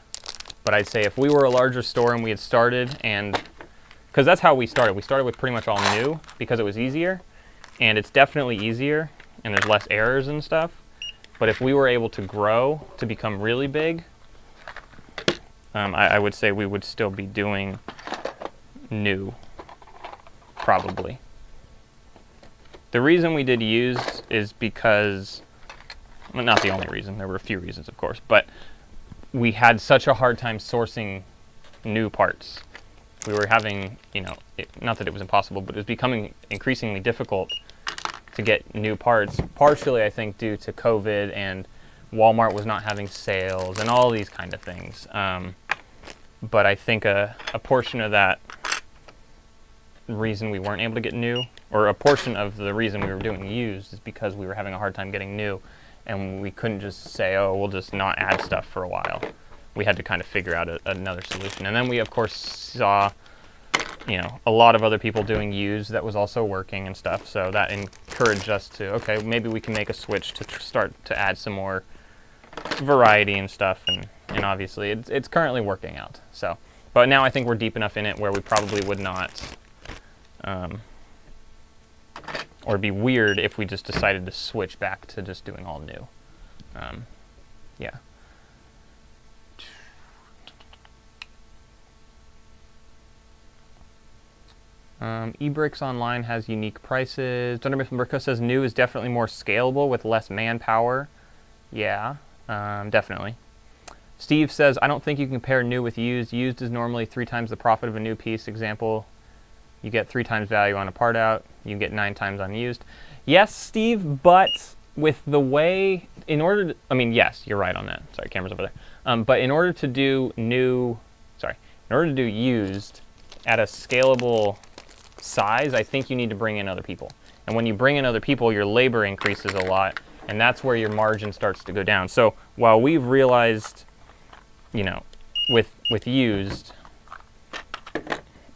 But I'd say if we were a larger store and we had started, and because that's how we started. We started with pretty much all new because it was easier, and it's definitely easier, and there's less errors and stuff. But if we were able to grow to become really big, I would say we would still be doing new, probably. The reason we did used is because, well, not the only reason, there were a few reasons, of course, but we had such a hard time sourcing new parts. We were having, not that it was impossible, but it was becoming increasingly difficult to get new parts, partially I think due to COVID and Walmart was not having sales and all these kind of things. But I think a portion of that reason we weren't able to get new, or a portion of the reason we were doing used, is because we were having a hard time getting new, and we couldn't just say, oh, we'll just not add stuff for a while. We had to kind of figure out another solution. And then we, of course, saw, a lot of other people doing used that was also working and stuff, so that encouraged us to, okay, maybe we can make a switch to start to add some more variety and stuff, and obviously it's currently working out. So, but now I think we're deep enough in it where we probably would not, or it'd be weird if we just decided to switch back to just doing all new. Yeah. eBricks Online has unique prices. Dundermith Mirko says new is definitely more scalable with less manpower. Yeah, definitely. Steve says, I don't think you can compare new with used. Used is normally 3 times the profit of a new piece. Example, you get 3 times value on a part out. You get 9 times on used. Yes, Steve, but with the way, in order to, I mean, yes, you're right on that. Sorry, camera's over there. But in order to do in order to do used at a scalable size, I think you need to bring in other people. And when you bring in other people, your labor increases a lot, and that's where your margin starts to go down. So while we've realized, with used,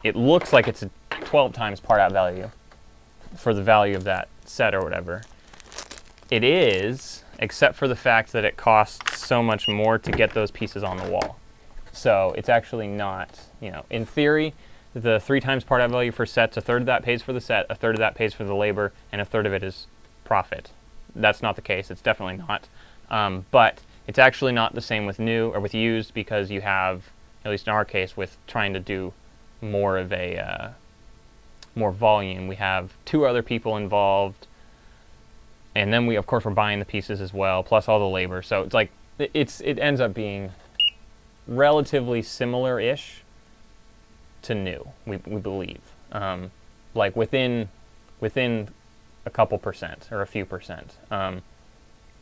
it looks like it's a 12 times part out value for the value of that set or whatever. It is, except for the fact that it costs so much more to get those pieces on the wall. So it's actually not, in theory, the 3 times part out value for sets, 1/3 of that pays for the set, 1/3 of that pays for the labor, and 1/3 of it is profit. That's not the case. It's definitely not. But it's actually not the same with new or with used, because you have, at least in our case, with trying to do more of a more volume, we have 2 other people involved, and then we, of course, we're buying the pieces as well, plus all the labor. So it's like it ends up being relatively similar-ish to new, we believe, like within a couple percent or a few percent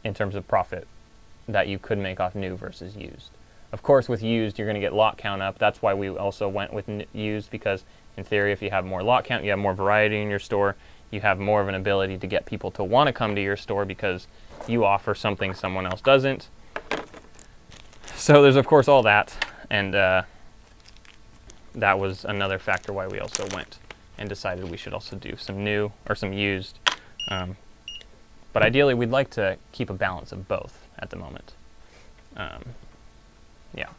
in terms of profit that you could make off new versus used. Of course, with used, you're going to get lot count up. That's why we also went with used, because in theory, if you have more lot count, you have more variety in your store, you have more of an ability to get people to want to come to your store because you offer something someone else doesn't. So there's, of course, all that, and that was another factor why we also went and decided we should also do some new or some used. But ideally, we'd like to keep a balance of both at the moment. Yeah.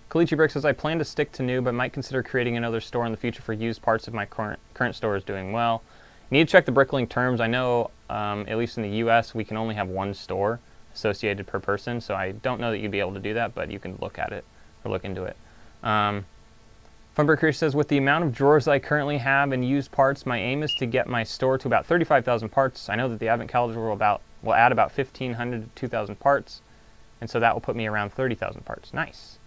Kalichi Brick says, I plan to stick to new, but might consider creating another store in the future for used parts if my current store is doing well. You need to check the BrickLink terms. I know, at least in the US, we can only have 1 store associated per person, so I don't know that you'd be able to do that, but you can look at it or look into it. Funbreaker says, with the amount of drawers I currently have and used parts, my aim is to get my store to about 35,000 parts. I know that the Advent calendar will add about 1,500 to 2,000 parts, and so that will put me around 30,000 parts. Nice.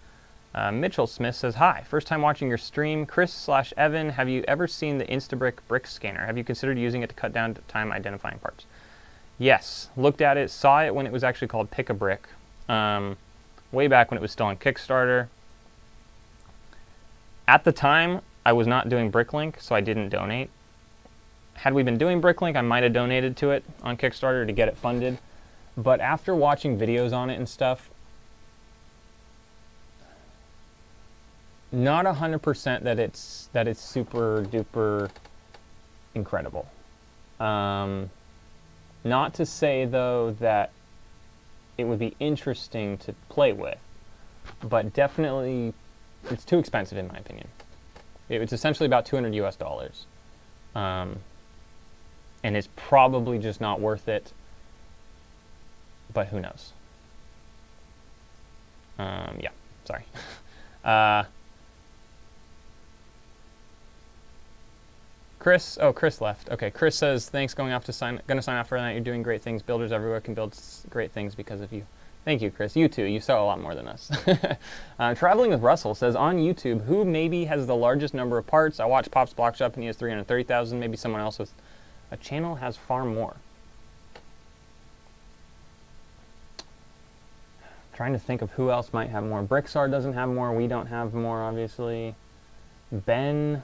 Mitchell Smith says, hi, first time watching your stream. Chris/Evan, have you ever seen the Instabrick brick scanner? Have you considered using it to cut down time identifying parts? Yes, looked at it, saw it when it was actually called Pick a Brick, way back when it was still on Kickstarter. At the time, I was not doing BrickLink, so I didn't donate. Had we been doing BrickLink, I might have donated to it on Kickstarter to get it funded. But after watching videos on it and stuff, Not 100% that it's super duper incredible. Not to say though that it would be interesting to play with, but definitely it's too expensive in my opinion. It's essentially about $200 US, and it's probably just not worth it. But who knows? Yeah, sorry. Chris, oh, Chris left. Okay, Chris says, thanks, gonna sign off for that. You're doing great things. Builders everywhere can build great things because of you. Thank you, Chris. You too. You sell a lot more than us. Traveling with Russell says, on YouTube, who maybe has the largest number of parts? I watch Pop's Block Shop and he has 330,000. Maybe someone else with a channel has far more. Trying to think of who else might have more. Brickstar doesn't have more. We don't have more, obviously. Ben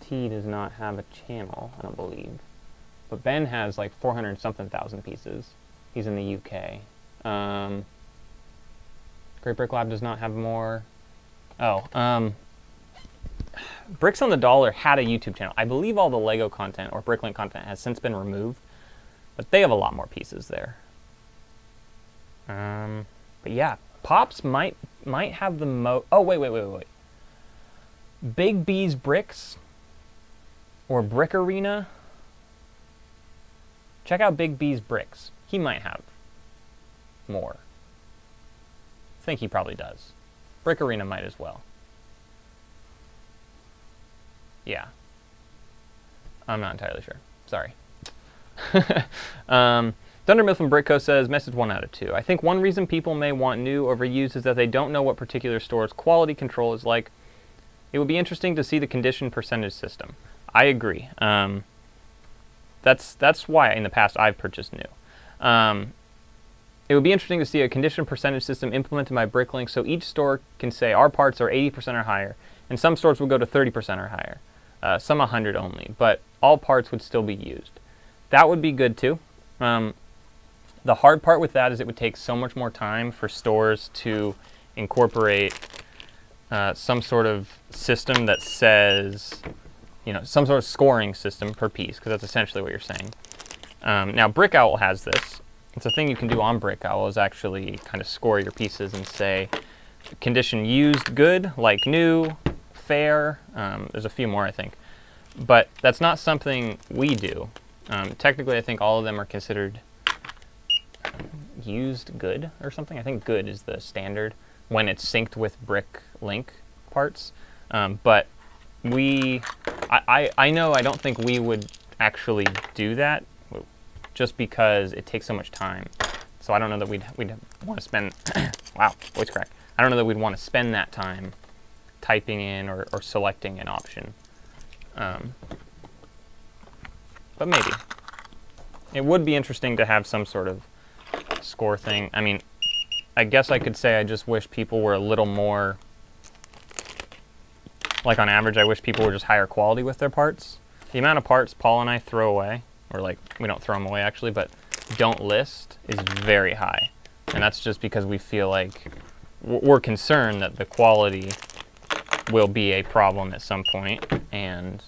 T does not have a channel, I don't believe. But Ben has like 400-something thousand pieces. He's in the UK. Great Brick Lab does not have more. Oh, Bricks on the Dollar had a YouTube channel. I believe all the Lego content or BrickLink content has since been removed, but they have a lot more pieces there. But yeah, Pops might have the most. Oh, wait. Big B's Bricks or Brick Arena. Check out Big B's Bricks. He might have more. I think he probably does. Brick Arena might as well. Yeah. I'm not entirely sure. Sorry. Thundermill from Brickco says, message 1 out of 2. I think one reason people may want new over used is that they don't know what particular store's quality control is like. It would be interesting to see the condition percentage system. I agree. That's why in the past I've purchased new. It would be interesting to see a condition percentage system implemented by BrickLink so each store can say our parts are 80% or higher, and some stores will go to 30% or higher, some 100 only, but all parts would still be used. That would be good too. The hard part with that is it would take so much more time for stores to incorporate some sort of system that says, some sort of scoring system per piece, because that's essentially what you're saying. Now, Brick Owl has this. It's a thing you can do on Brick Owl is actually kind of score your pieces and say, condition used good, like new, fair. There's a few more, I think. But that's not something we do. Technically, I think all of them are considered used good or something. I think good is the standard when it's synced with BrickLink parts. But I know I don't think we would actually do that just because it takes so much time. So I don't know that we'd want to spend, wow, voice crack. I don't know that we'd want to spend that time typing in or selecting an option. But maybe. It would be interesting to have some sort of score thing. I mean, I guess I could say I just wish people were a little more, like on average, I wish people were just higher quality with their parts. The amount of parts Paul and I throw away, or like, we don't throw them away actually, but don't list is very high. And that's just because we feel like we're concerned that the quality will be a problem at some point. And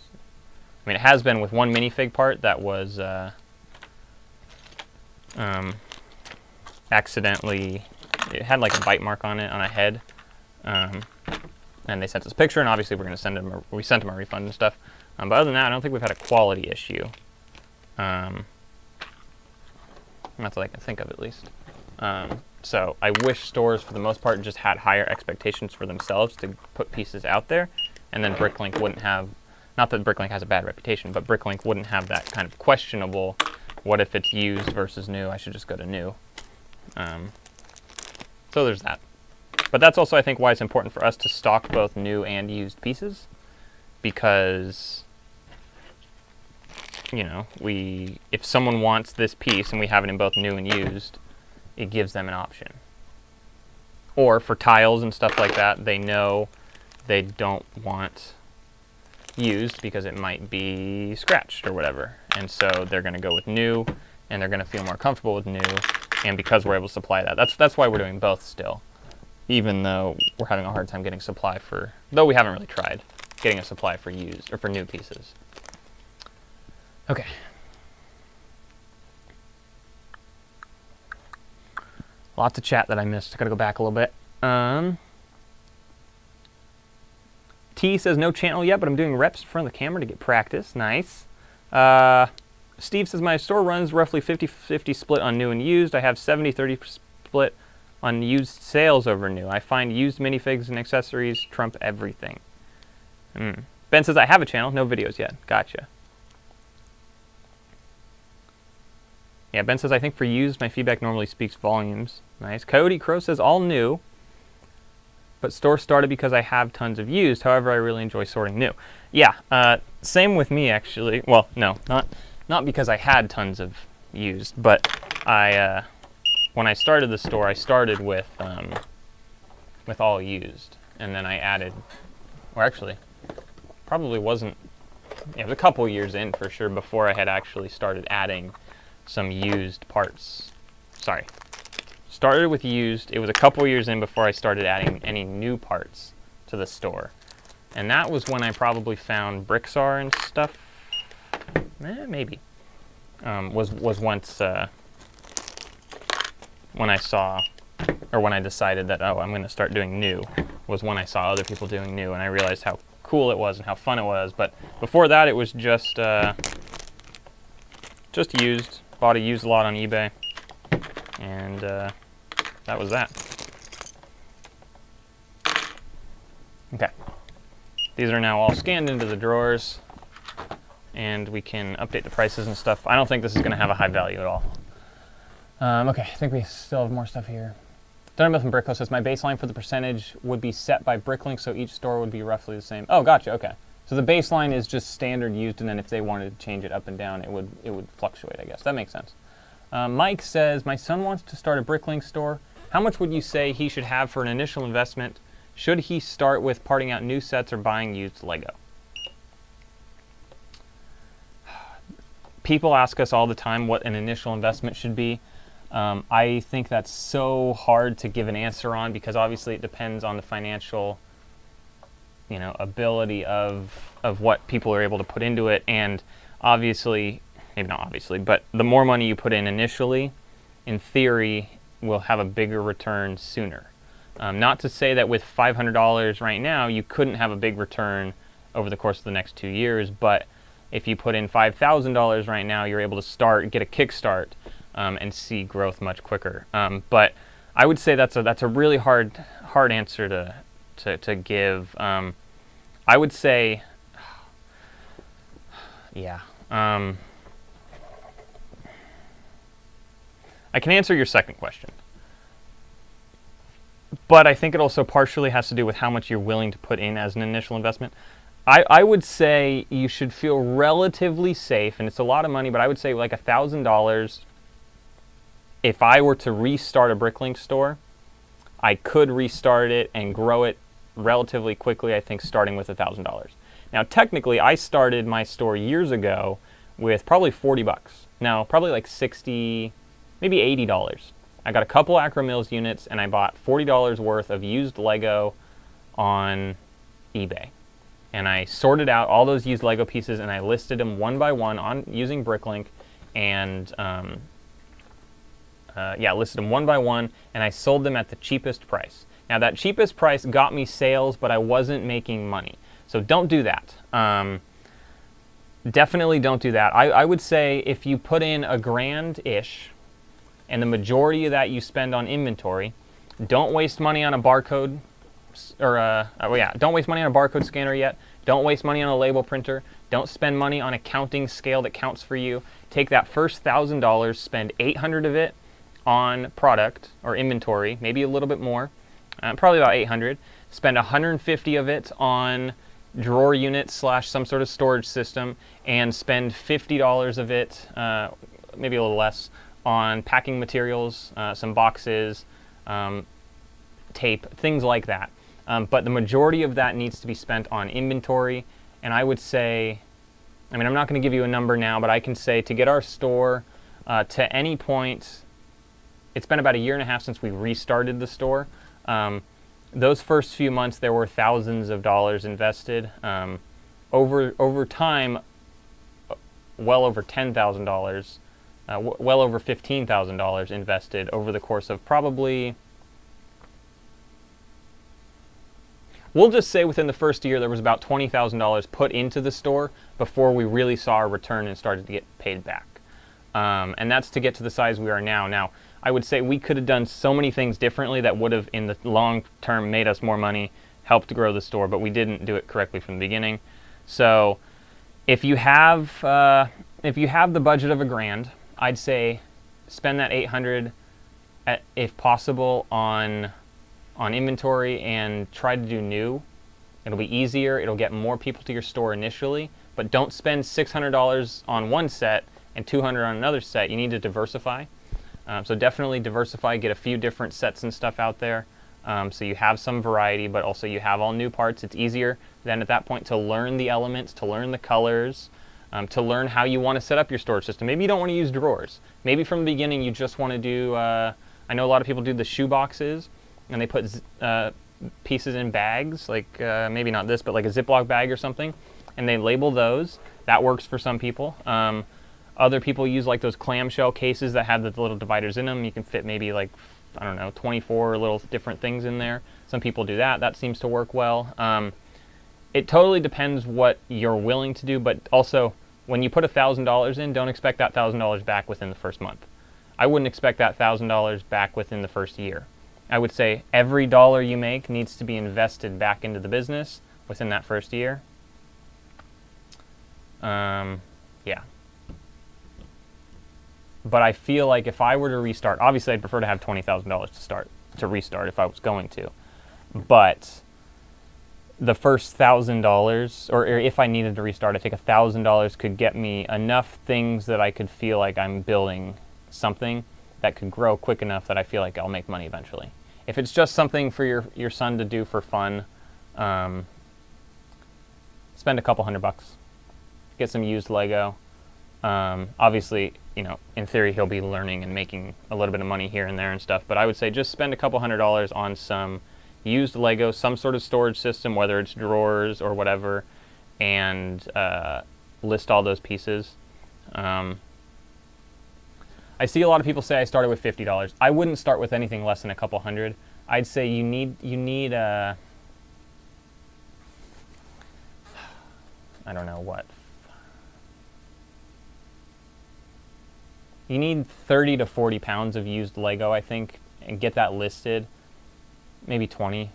I mean, it has been with one minifig part that was accidentally, it had like a bite mark on it on a head. And they sent us a picture, and obviously we're going to send them, we sent them a refund and stuff. But other than that, I don't think we've had a quality issue. That's what I can think of, at least. So I wish stores, for the most part, just had higher expectations for themselves to put pieces out there, and then BrickLink wouldn't have, not that BrickLink has a bad reputation, but BrickLink wouldn't have that kind of questionable, what if it's used versus new, I should just go to new. So there's that. But that's also, I think, why it's important for us to stock both new and used pieces, because, if someone wants this piece and we have it in both new and used, it gives them an option. Or for tiles and stuff like that, they know they don't want used because it might be scratched or whatever. And so they're going to go with new, and they're going to feel more comfortable with new. And because we're able to supply that, that's why we're doing both still. even though we're having a hard time getting supply for, though we haven't really tried getting a supply for used or for new pieces. Okay. Lots of chat that I missed. I gotta go back a little bit. T says no channel yet, but I'm doing reps in front of the camera to get practice. Nice. Steve says my store runs roughly 50-50 split on new and used. I have 70-30 split on used sales over new. I find used minifigs and accessories trump everything. Ben says I have a channel, no videos yet. Gotcha. Yeah, Ben says I think for used, my feedback normally speaks volumes. Nice. Coyote Crow says all new, but store started because I have tons of used. However, I really enjoy sorting new. Yeah, same with me actually. Well, no, not because I had tons of used, but when I started the store, I started with all used, and then I added, or actually, probably wasn't. Yeah, it was a couple years in for sure before I had actually started adding some used parts. Sorry. Started with used. It was a couple years in before I started adding any new parts to the store. And that was when I probably found Bricksar and stuff. Maybe. Was once when I saw, or when I decided that, oh, I'm going to start doing new, was when I saw other people doing new, and I realized how cool it was and how fun it was. But before that, it was just used. Bought a used lot on eBay, and that was that. Okay, these are now all scanned into the drawers, and we can update the prices and stuff. I don't think this is going to have a high value at all. Okay, I think we still have more stuff here. Dunnermouth and Brickco says my baseline for the percentage would be set by BrickLink, so each store would be roughly the same. Oh, gotcha. Okay. So the baseline is just standard used, and then if they wanted to change it up and down, it would fluctuate, I guess. That makes sense. Mike says, my son wants to start a BrickLink store. How much would you say he should have for an initial investment? Should he start with parting out new sets or buying used Lego? People ask us all the time what an initial investment should be. I think that's so hard to give an answer on because obviously it depends on the financial ability of what people are able to put into it, and obviously, maybe not obviously, but the more money you put in initially, in theory, will have a bigger return sooner. Not to say that with $500 right now, you couldn't have a big return over the course of the next 2 years, but if you put in $5,000 right now, you're able to get a kickstart, and see growth much quicker. But I would say that's a really hard answer to give. I would say, yeah. I can answer your second question, but I think it also partially has to do with how much you're willing to put in as an initial investment. I would say you should feel relatively safe, and it's a lot of money, but I would say like $1,000. If I were to restart a BrickLink store, I could restart it and grow it relatively quickly, I think starting with $1,000. Now technically I started my store years ago with probably 40 bucks. Now probably like 60, maybe $80. I got a couple Acromills units and I bought $40 worth of used Lego on eBay. And I sorted out all those used Lego pieces and I listed them one by one using BrickLink, and listed them one by one, and I sold them at the cheapest price. Now that cheapest price got me sales, but I wasn't making money. So don't do that. Definitely don't do that. I would say if you put in $1,000-ish, and the majority of that you spend on inventory, don't waste money on a barcode, don't waste money on a barcode scanner yet. Don't waste money on a label printer. Don't spend money on a counting scale that counts for you. Take that first $1,000, spend $800 of it on product or inventory, maybe a little bit more, probably about $800. Spend $150 of it on drawer units / some sort of storage system, and spend $50 of it, maybe a little less, on packing materials, some boxes, tape, things like that. But the majority of that needs to be spent on inventory, and I would say, I'm not going to give you a number now, but I can say to get our store to any point, it's been about 1.5 years since we restarted the store. those first few months there were thousands of dollars invested. Over time, well over $10,000, well over $15,000 invested over the course of probably, we'll just say within the first year there was about $20,000 put into the store before we really saw a return and started to get paid back. And that's to get to the size we are now. Now, I would say we could have done so many things differently that would have, in the long term, made us more money, helped grow the store, but we didn't do it correctly from the beginning. So, if you have the budget of $1,000, I'd say spend that $800, if possible, on inventory and try to do new. It'll be easier. It'll get more people to your store initially, but don't spend $600 on one set and $200 on another set. You need to diversify. So definitely diversify, get a few different sets and stuff out there, so you have some variety, but also you have all new parts. It's easier then at that point to learn the elements, to learn the colors, to learn how you want to set up your storage system. Maybe you don't want to use drawers. Maybe from the beginning you just want to do, I know a lot of people do the shoe boxes, and they put pieces in bags, like maybe not this, but like a Ziploc bag or something, and they label those. That works for some people. Other people use like those clamshell cases that have the little dividers in them. You can fit maybe like, I don't know, 24 little different things in there. Some people do that. That seems to work well. It totally depends what you're willing to do, but also when you put $1,000 in, don't expect that $1,000 back within the first month. I wouldn't expect that $1,000 back within the first year. I would say every dollar you make needs to be invested back into the business within that first year. Yeah. But I feel like if I were to restart, obviously I'd prefer to have $20,000 to restart if I was going to. But the first $1,000, or if I needed to restart, I think $1,000 could get me enough things that I could feel like I'm building something that could grow quick enough that I feel like I'll make money eventually. If it's just something for your son to do for fun, spend a couple $100. Get some used Lego. Obviously, you know, in theory he'll be learning and making a little bit of money here and there and stuff, but I would say just spend a couple $100 on some used Lego, some sort of storage system, whether it's drawers or whatever, and list all those pieces. I see a lot of people say I started with $50. I wouldn't start with anything less than a couple $100. I'd say you need I don't know what. You need 30 to 40 pounds of used Lego, I think, and get that listed. Maybe 20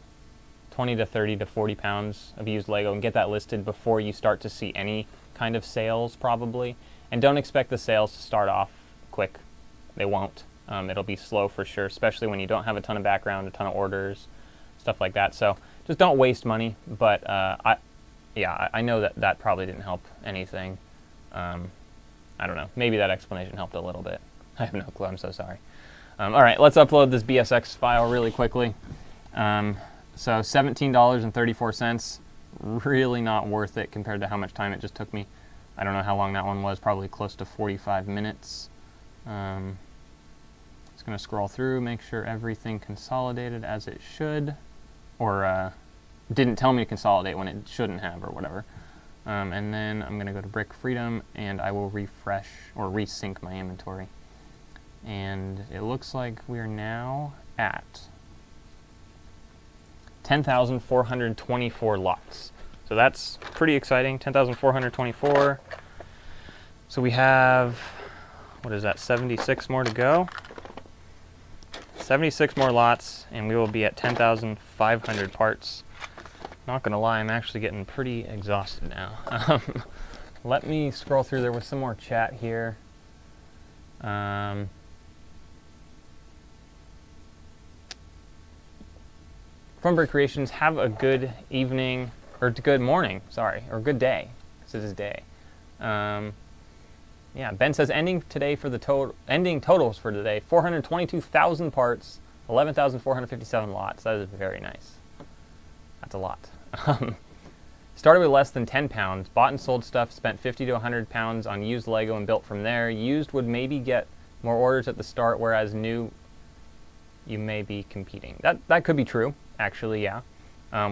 to 30 to 40 pounds of used Lego, and get that listed before you start to see any kind of sales, probably. And don't expect the sales to start off quick. They won't. It'll be slow for sure, especially when you don't have a ton of background, a ton of orders, stuff like that. So just don't waste money. But I know that probably didn't help anything. I don't know. Maybe that explanation helped a little bit. I have no clue. I'm so sorry. All right, let's upload this BSX file really quickly. So $17.34. Really not worth it compared to how much time it just took me. I don't know how long that one was. Probably close to 45 minutes. Just going to scroll through, make sure everything consolidated as it should. Or didn't tell me to consolidate when it shouldn't have or whatever. And then I'm going to go to Brick Freedom, and I will refresh or resync my inventory. And it looks like we are now at 10,424 lots. So that's pretty exciting, 10,424. So we have, what is that, 76 more to go? 76 more lots, and we will be at 10,500 parts. Not gonna lie, I'm actually getting pretty exhausted now. Let me scroll through. There was some more chat here. From Brick Creations, have a good evening, or good morning, sorry, or good day, because it is day. Yeah, Ben says ending totals for today: 422,000 parts, 11,457 lots. That is very nice. That's a lot. Started with less than 10 pounds, bought and sold stuff, spent 50 to 100 pounds on used Lego and built from there. Used would maybe get more orders at the start, whereas new you may be competing. That could be true, actually, yeah.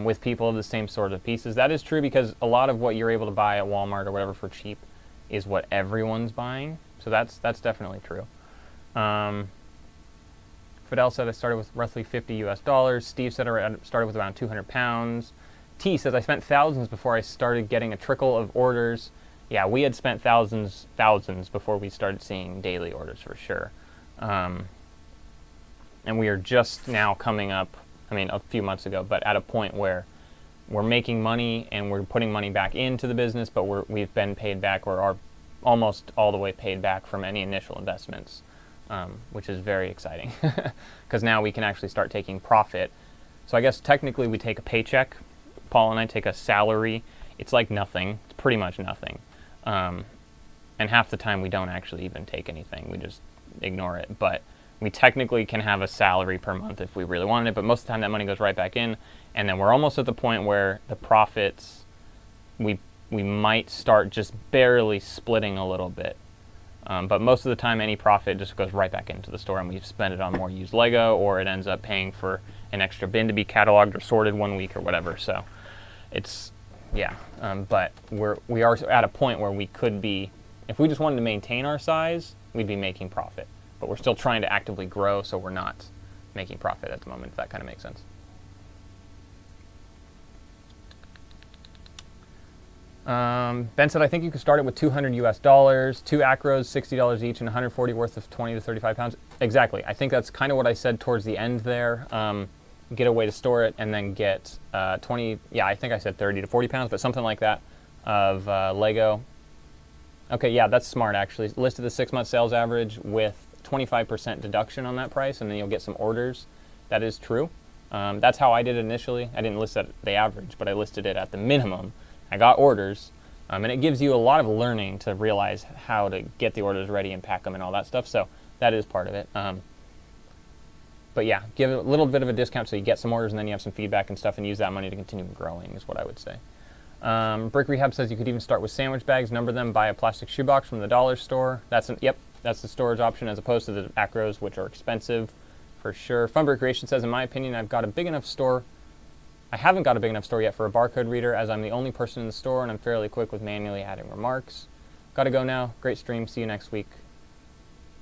With people of the same sort of pieces. That is true because a lot of what you're able to buy at Walmart or whatever for cheap is what everyone's buying. So that's definitely true. Fidel said I started with roughly $50 US. Steve said I started with around 200 pounds. T says I spent thousands before I started getting a trickle of orders. Yeah, we had spent thousands before we started seeing daily orders for sure. And we are just now coming up, I mean, a few months ago, but at a point where we're making money and we're putting money back into the business, but we've been paid back or are almost all the way paid back from any initial investments, which is very exciting because now we can actually start taking profit. So I guess technically we take a paycheck. Paul and I take a salary. It's like nothing. It's pretty much nothing. And half the time we don't actually even take anything. We just ignore it. But we technically can have a salary per month if we really wanted it, but most of the time that money goes right back in, and then we're almost at the point where the profits, we might start just barely splitting a little bit. But most of the time any profit just goes right back into the store and we spend it on more used Lego, or it ends up paying for an extra bin to be cataloged or sorted one week or whatever. So it's, yeah, but we are at a point where we could be, if we just wanted to maintain our size, we'd be making profit. But we're still trying to actively grow, so we're not making profit at the moment, if that kind of makes sense. Ben said, I think you could start it with $200 US, 2 Acros, $60 each, and 140 worth of 20 to 35 pounds. Exactly. I think that's kind of what I said towards the end there. Get a way to store it, and then get 20, yeah, I think I said 30 to 40 pounds, but something like that of Lego. Okay, yeah, that's smart, actually. Listed the 6-month sales average with 25% deduction on that price, and then you'll get some orders. That is true. That's how I did it initially. I didn't list it at the average, but I listed it at the minimum. I got orders, and it gives you a lot of learning to realize how to get the orders ready and pack them and all that stuff, so that is part of it. But yeah, give it a little bit of a discount so you get some orders and then you have some feedback and stuff, and use that money to continue growing is what I would say. Brick Rehab says you could even start with sandwich bags, number them, buy a plastic shoebox from the dollar store. Yep, that's the storage option as opposed to the Acros, which are expensive for sure. Fun Brick Creation says, in my opinion, I haven't got a big enough store yet for a barcode reader, as I'm the only person in the store and I'm fairly quick with manually adding remarks. Gotta go now. Great stream. See you next week.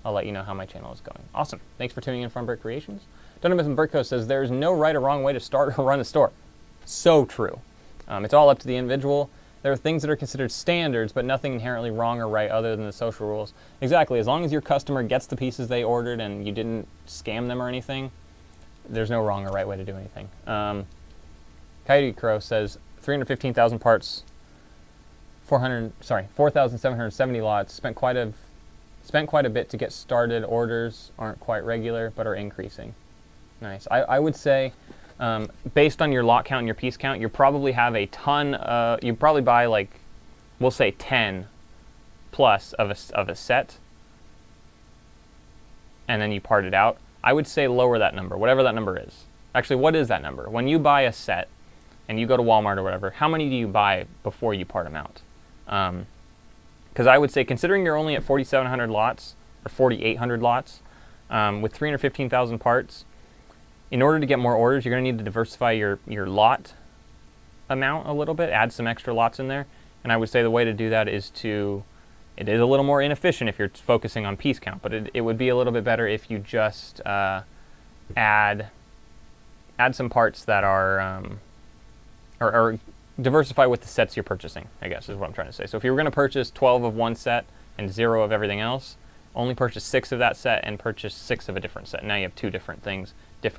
I'll let you know how my channel is going. Awesome. Thanks for tuning in, Fun Brick Creations. Donovan Burko says, there's no right or wrong way to start or run a store. So true. It's all up to the individual. There are things that are considered standards, but nothing inherently wrong or right other than the social rules. Exactly. As long as your customer gets the pieces they ordered and you didn't scam them or anything, there's no wrong or right way to do anything. Coyote Crow says 315,000 parts, 4,770 lots. Spent quite a bit to get started. Orders aren't quite regular, but are increasing. Nice. I would say, based on your lot count and your piece count, you probably have a ton. You probably buy, like, we'll say 10 plus of a set, and then you part it out. I would say lower that number, whatever that number is. Actually, what is that number? When you buy a set and you go to Walmart or whatever, how many do you buy before you part them out? Because I would say, considering you're only at 4,700 lots or 4,800 lots with 315,000 parts, in order to get more orders, you're going to need to diversify your lot amount a little bit, add some extra lots in there. And I would say the way to do that is it is a little more inefficient if you're focusing on piece count, but it would be a little bit better if you just add some parts that are, or diversify with the sets you're purchasing, I guess is what I'm trying to say. So if you were going to purchase 12 of one set and 0 of everything else, only purchase 6 of that set and purchase 6 of a different set. Now you have 2 different things,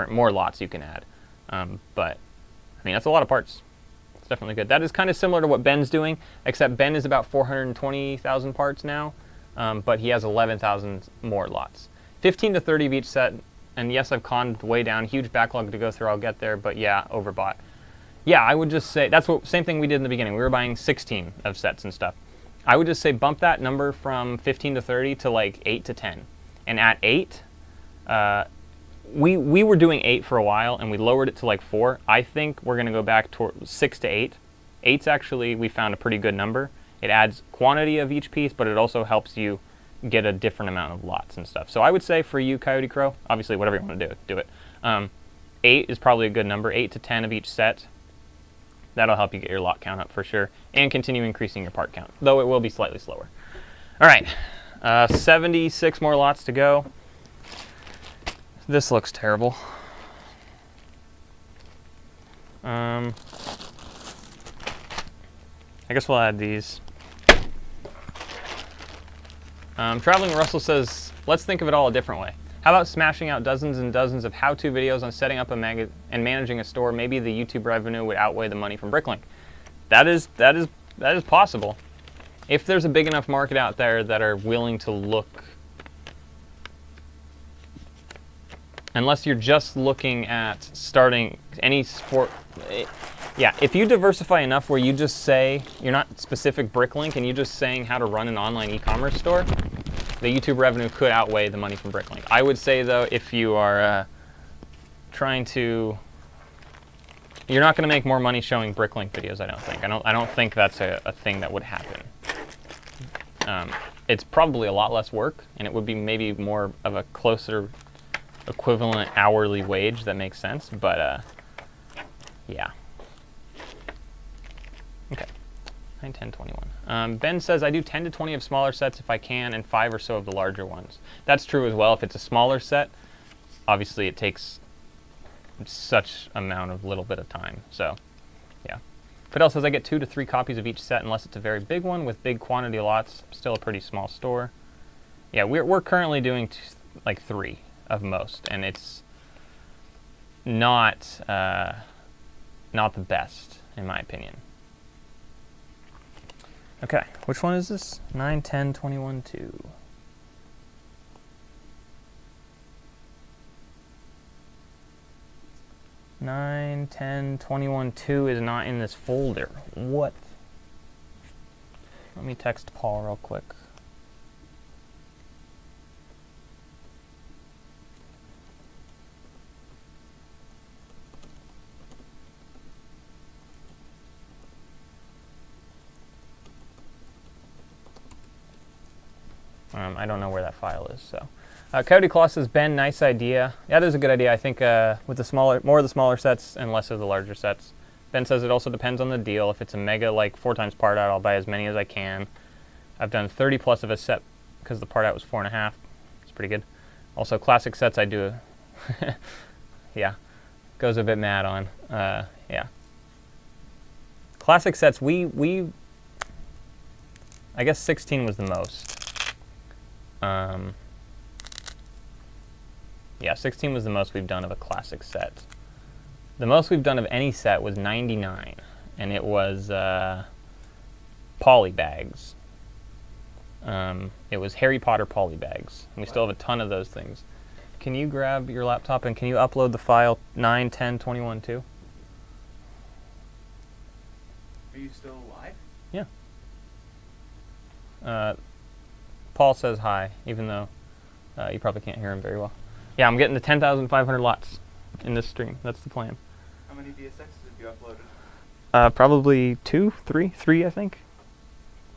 more lots you can add. But, I mean, that's a lot of parts. It's definitely good. That is kind of similar to what Ben's doing, except Ben is about 420,000 parts now, but he has 11,000 more lots. 15 to 30 of each set, and yes, I've conned way down. Huge backlog to go through, I'll get there, but yeah, overbought. Yeah, I would just say, same thing we did in the beginning. We were buying 16 of sets and stuff. I would just say bump that number from 15 to 30 to like 8 to 10. And at 8, we were doing 8 for a while and we lowered it to like 4. I think we're gonna go back to 6 to 8. 8's actually, we found a pretty good number. It adds quantity of each piece, but it also helps you get a different amount of lots and stuff. So I would say for you, Coyote Crow, obviously whatever you want to do it. 8 is probably a good number, 8 to 10 of each set. That'll help you get your lot count up for sure, and continue increasing your part count, though it will be slightly slower. All right, 76 more lots to go. This looks terrible. I guess we'll add these. Traveling Russell says, let's think of it all a different way. How about smashing out dozens and dozens of how-to videos on setting up a and managing a store? Maybe the YouTube revenue would outweigh the money from BrickLink. That is possible. If there's a big enough market out there that are willing to look, unless you're just looking at starting any sport. Yeah, if you diversify enough where you just say, you're not specific BrickLink and you're just saying how to run an online e-commerce store, the YouTube revenue could outweigh the money from BrickLink. I would say though, if you are trying to, you're not going to make more money showing BrickLink videos. I don't think. I don't think that's a thing that would happen. It's probably a lot less work, and it would be maybe more of a closer equivalent hourly wage that makes sense. But yeah. Okay. 9, 10, 21. Ben says, I do 10 to 20 of smaller sets if I can, and 5 or so of the larger ones. That's true as well. If it's a smaller set, obviously it takes such amount of little bit of time. So, yeah. Fidel says, I get 2 to 3 copies of each set unless it's a very big one with big quantity lots. Still a pretty small store. Yeah, we're currently doing like 3 of most, and it's not not the best in my opinion. Okay, which one is this? 9, 10, 21, 2. Nine, 10, 21, 2 is not in this folder. What? Let me text Paul real quick. I don't know where that file is, so. Coyote Claw says, Ben, nice idea. Yeah, that is a good idea. I think with the more of the smaller sets and less of the larger sets. Ben says it also depends on the deal. If it's a mega, like 4 times part out, I'll buy as many as I can. I've done 30 plus of a set because the part out was 4.5. It's pretty good. Also, classic sets I do, yeah, goes a bit mad on. Yeah. Classic sets, I guess 16 was the most. Yeah, 16 was the most we've done of a classic set. The most we've done of any set was 99, and it was poly bags. It was Harry Potter poly bags, and we still have a ton of those things. Can you grab your laptop and can you upload the file 9, 10, 21, 2? Are you still live? Yeah. Paul says hi, even though you probably can't hear him very well. Yeah, I'm getting to 10,500 lots in this stream. That's the plan. How many VSXs have you uploaded? Probably 2, 3, I think.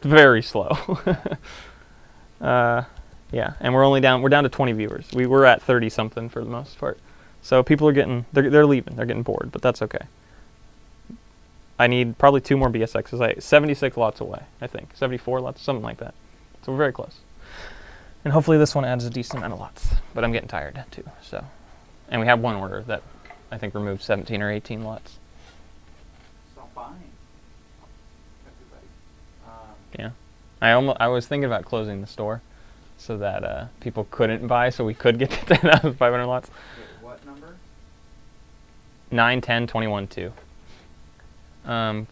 Very slow. Yeah, and we're down to 20 viewers. We were at 30 something for the most part. So people are they're leaving. They're getting bored, but that's okay. I need probably 2 more BSXs. 76 lots away, I think. 74 lots, something like that. So we're very close. And hopefully this one adds a decent amount of lots. But I'm getting tired too, so. And we have one order that I think removed 17 or 18 lots. Stop buying. Everybody. Yeah. I was thinking about closing the store so that people couldn't buy, so we could get to 10,500 lots. Wait, what number? 9, 10, 21, 2.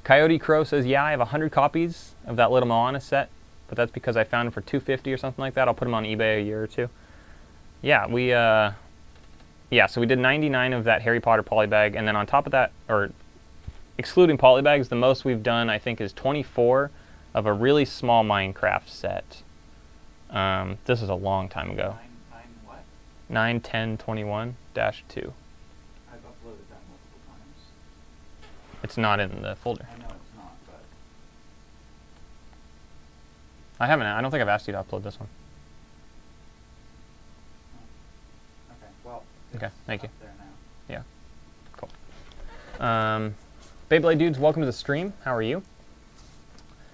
Coyote Crow says, yeah, I have 100 copies of that little Moana set, but that's because I found them for $250 or something like that. I'll put them on eBay a year or 2. Yeah, so we did 99 of that Harry Potter polybag, and then on top of that, or excluding polybags, the most we've done, I think, is 24 of a really small Minecraft set. This is a long time ago. 9 what? 9, 10, 21-2. I've uploaded that multiple times. It's not in the folder. I know it's not, but... I don't think I've asked you to upload this one. Okay, thank you. Up there now. Yeah, cool. Beyblade Dudes, welcome to the stream. How are you?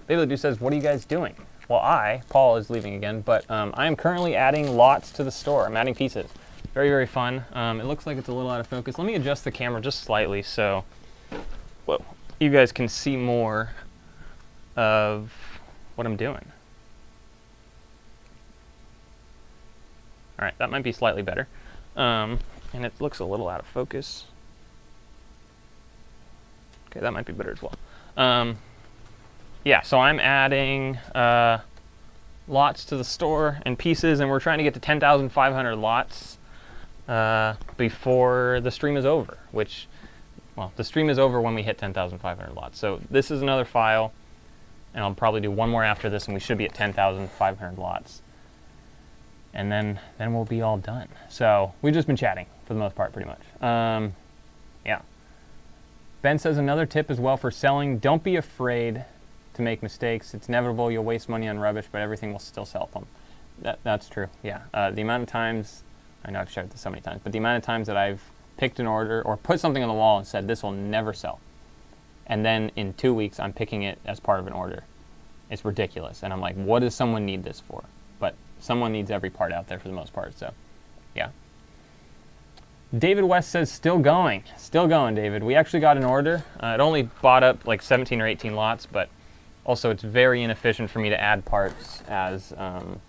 Beyblade Dude says, what are you guys doing? Well, Paul is leaving again, but I am currently adding lots to the store. I'm adding pieces. Very, very fun. It looks like it's a little out of focus. Let me adjust the camera just slightly so you guys can see more of what I'm doing. All right, that might be slightly better. And it looks a little out of focus. Okay, that might be better as well. Yeah, so I'm adding lots to the store and pieces, and we're trying to get to 10,500 lots before the stream is over, which, well, the stream is over when we hit 10,500 lots. So this is another file, and I'll probably do one more after this, and we should be at 10,500 lots. And then we'll be all done. So we've just been chatting for the most part, pretty much. Yeah. Ben says another tip as well for selling, don't be afraid to make mistakes. It's inevitable, you'll waste money on rubbish, but everything will still sell them. That's true, yeah. The amount of times, I know I've shared this so many times, but the amount of times that I've picked an order or put something on the wall and said, this will never sell. And then in 2 weeks, I'm picking it as part of an order. It's ridiculous. And I'm like, what does someone need this for? But someone needs every part out there for the most part, so yeah. David West says, still going. Still going, David. We actually got an order. It only bought up like 17 or 18 lots, but also it's very inefficient for me to add parts as I'm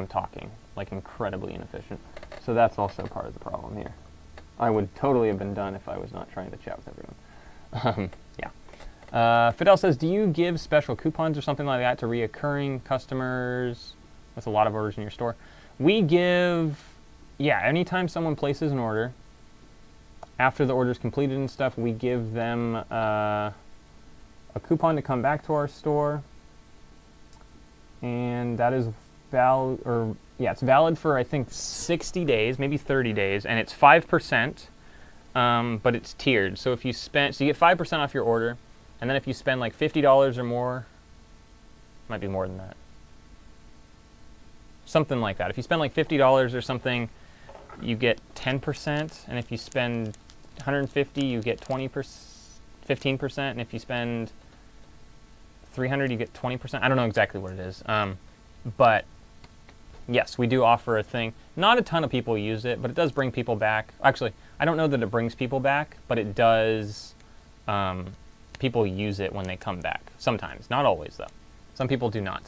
talking. Like incredibly inefficient. So that's also part of the problem here. I would totally have been done if I was not trying to chat with everyone. Yeah. Fidel says, do you give special coupons or something like that to reoccurring customers with a lot of orders in your store? We give, yeah, anytime someone places an order, after the order is completed and stuff, we give them a coupon to come back to our store. And that is valid, or yeah, it's valid for I think 60 days, maybe 30 days, and it's 5%, but it's tiered. So if you spend, so you get 5% off your order, and then if you spend like $50 or more, might be more than that, something like that. If you spend like $50 or something, you get 10%, and if you spend 150, you get 15%, and if you spend 300, you get 20%. I don't know exactly what it is, but yes, we do offer a thing. Not a ton of people use it, but it does bring people back. Actually, I don't know that it brings people back, but it does. People use it when they come back. Sometimes, not always though. Some people do not.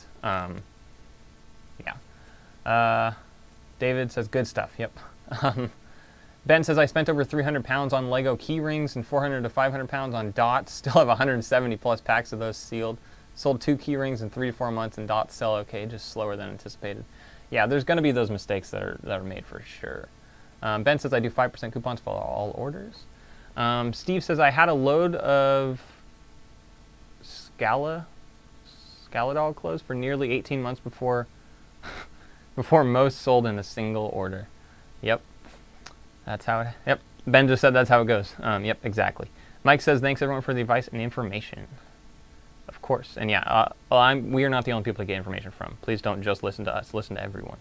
Yeah. David says good stuff. Yep. Ben says I spent over 300 pounds on Lego key rings and 400 to 500 pounds on dots. Still have 170 plus packs of those sealed. Sold 2 key rings in 3 to 4 months, and dots sell okay, just slower than anticipated. Yeah, there's going to be those mistakes that are made for sure. Ben says I do 5% coupons for all orders. Steve says I had a load of Scala doll clothes for nearly 18 months before most sold in a single order. Yep, that's how it. Yep, Ben just said that's how it goes. Yep, exactly. Mike says thanks everyone for the advice and information. Of course, and yeah, we are not the only people to get information from. Please don't just listen to us. Listen to everyone.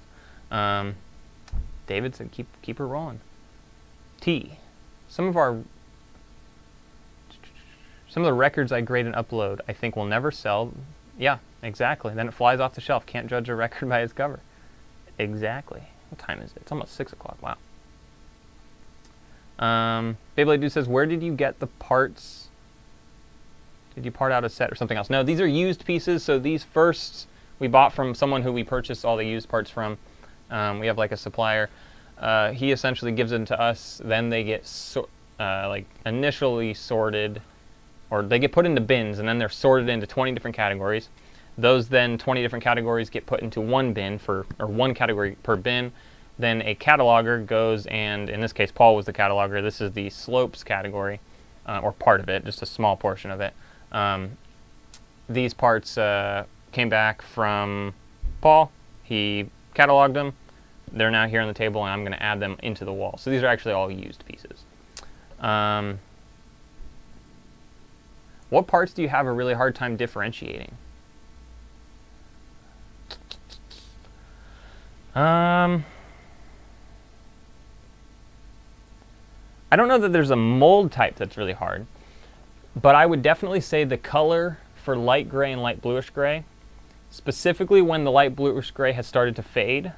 David said keep her rolling. Some of the records I grade and upload I think will never sell. Yeah, exactly. Then it flies off the shelf. Can't judge a record by its cover. Exactly. What time is it? It's almost 6 o'clock. Wow. Beyblade Dude says, where did you get the parts? Did you part out a set or something else? No, these are used pieces. So these first we bought from someone who we purchased all the used parts from. We have like a supplier. He essentially gives them to us. Then they get like initially sorted, or they get put into bins, and then they're sorted into 20 different categories. Those then 20 different categories get put into one bin or one category per bin. Then a cataloger goes, and in this case, Paul was the cataloger. This is the slopes category, or part of it, just a small portion of it. These parts came back from Paul. He cataloged them. They're now here on the table, and I'm going to add them into the wall. So these are actually all used pieces. What parts do you have a really hard time differentiating? I don't know that there's a mold type that's really hard, but I would definitely say the color for light gray and light bluish gray, specifically when the light bluish gray has started to fade,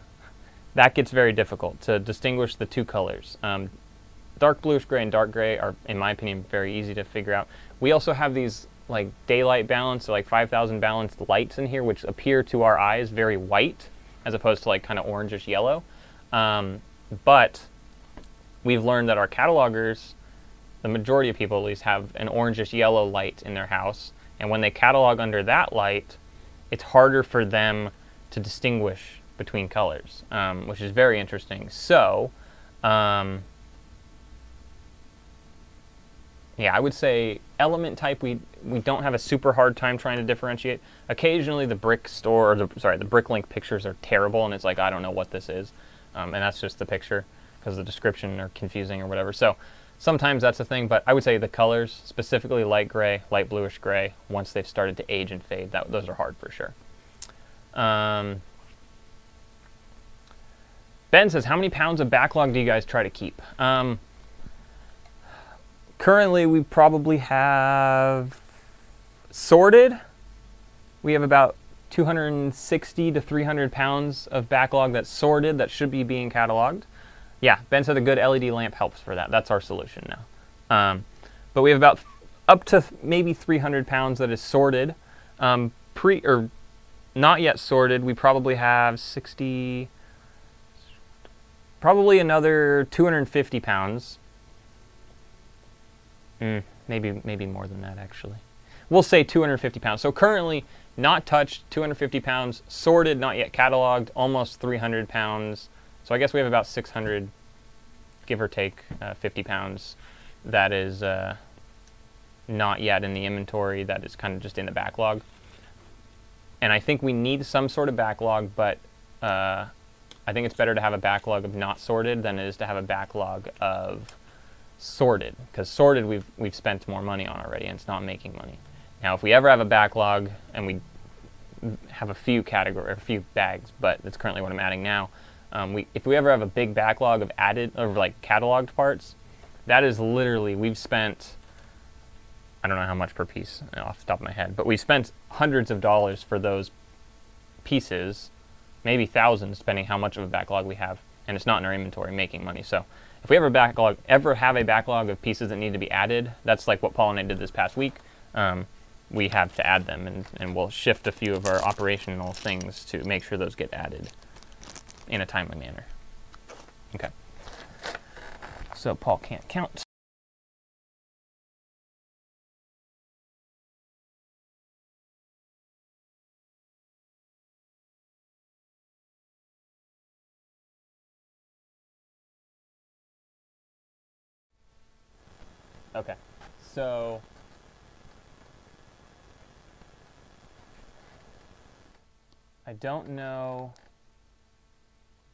that gets very difficult to distinguish the two colors. Dark bluish gray and dark gray are, in my opinion, very easy to figure out. We also have these like daylight balance, like 5,000 balanced lights in here, which appear to our eyes very white, as opposed to like kind of orangish yellow. But we've learned that our catalogers, the majority of people at least, have an orangish yellow light in their house. And when they catalog under that light, it's harder for them to distinguish between colors, which is very interesting. So, yeah, I would say element type, we don't have a super hard time trying to differentiate. Occasionally the brick store, or the BrickLink pictures are terrible, and it's like, I don't know what this is. And that's just the picture, because the description are confusing or whatever. So sometimes that's a thing, but I would say the colors, specifically light gray, light bluish gray, once they've started to age and fade, those are hard for sure. Ben says, how many pounds of backlog do you guys try to keep? Currently, we probably have sorted. We have about 260 to 300 pounds of backlog that's sorted that should be being cataloged. Yeah, Ben said a good LED lamp helps for that. That's our solution now. But we have about up to maybe 300 pounds that is sorted. Or not yet sorted, we probably have 60, probably another 250 pounds. Maybe more than that, actually. We'll say 250 pounds. So currently, not touched, 250 pounds, sorted, not yet cataloged, almost 300 pounds. So I guess we have about 600, give or take 50 pounds, that is not yet in the inventory, that is kind of just in the backlog. And I think we need some sort of backlog, but I think it's better to have a backlog of not sorted than it is to have a backlog of sorted, because sorted we've spent more money on already and it's not making money. Now if we ever have a backlog and we have a few bags, but that's currently what I'm adding now, if we ever have a big backlog of added or like cataloged parts, that is literally, we've spent, I don't know how much per piece off the top of my head, but we've spent hundreds of dollars for those pieces, maybe thousands depending how much of a backlog we have, and it's not in our inventory making money. So if we ever have a backlog of pieces that need to be added, that's like what Paul and I did this past week. We have to add them, and we'll shift a few of our operational things to make sure those get added in a timely manner. Okay. So Paul can't count. Okay, so I don't know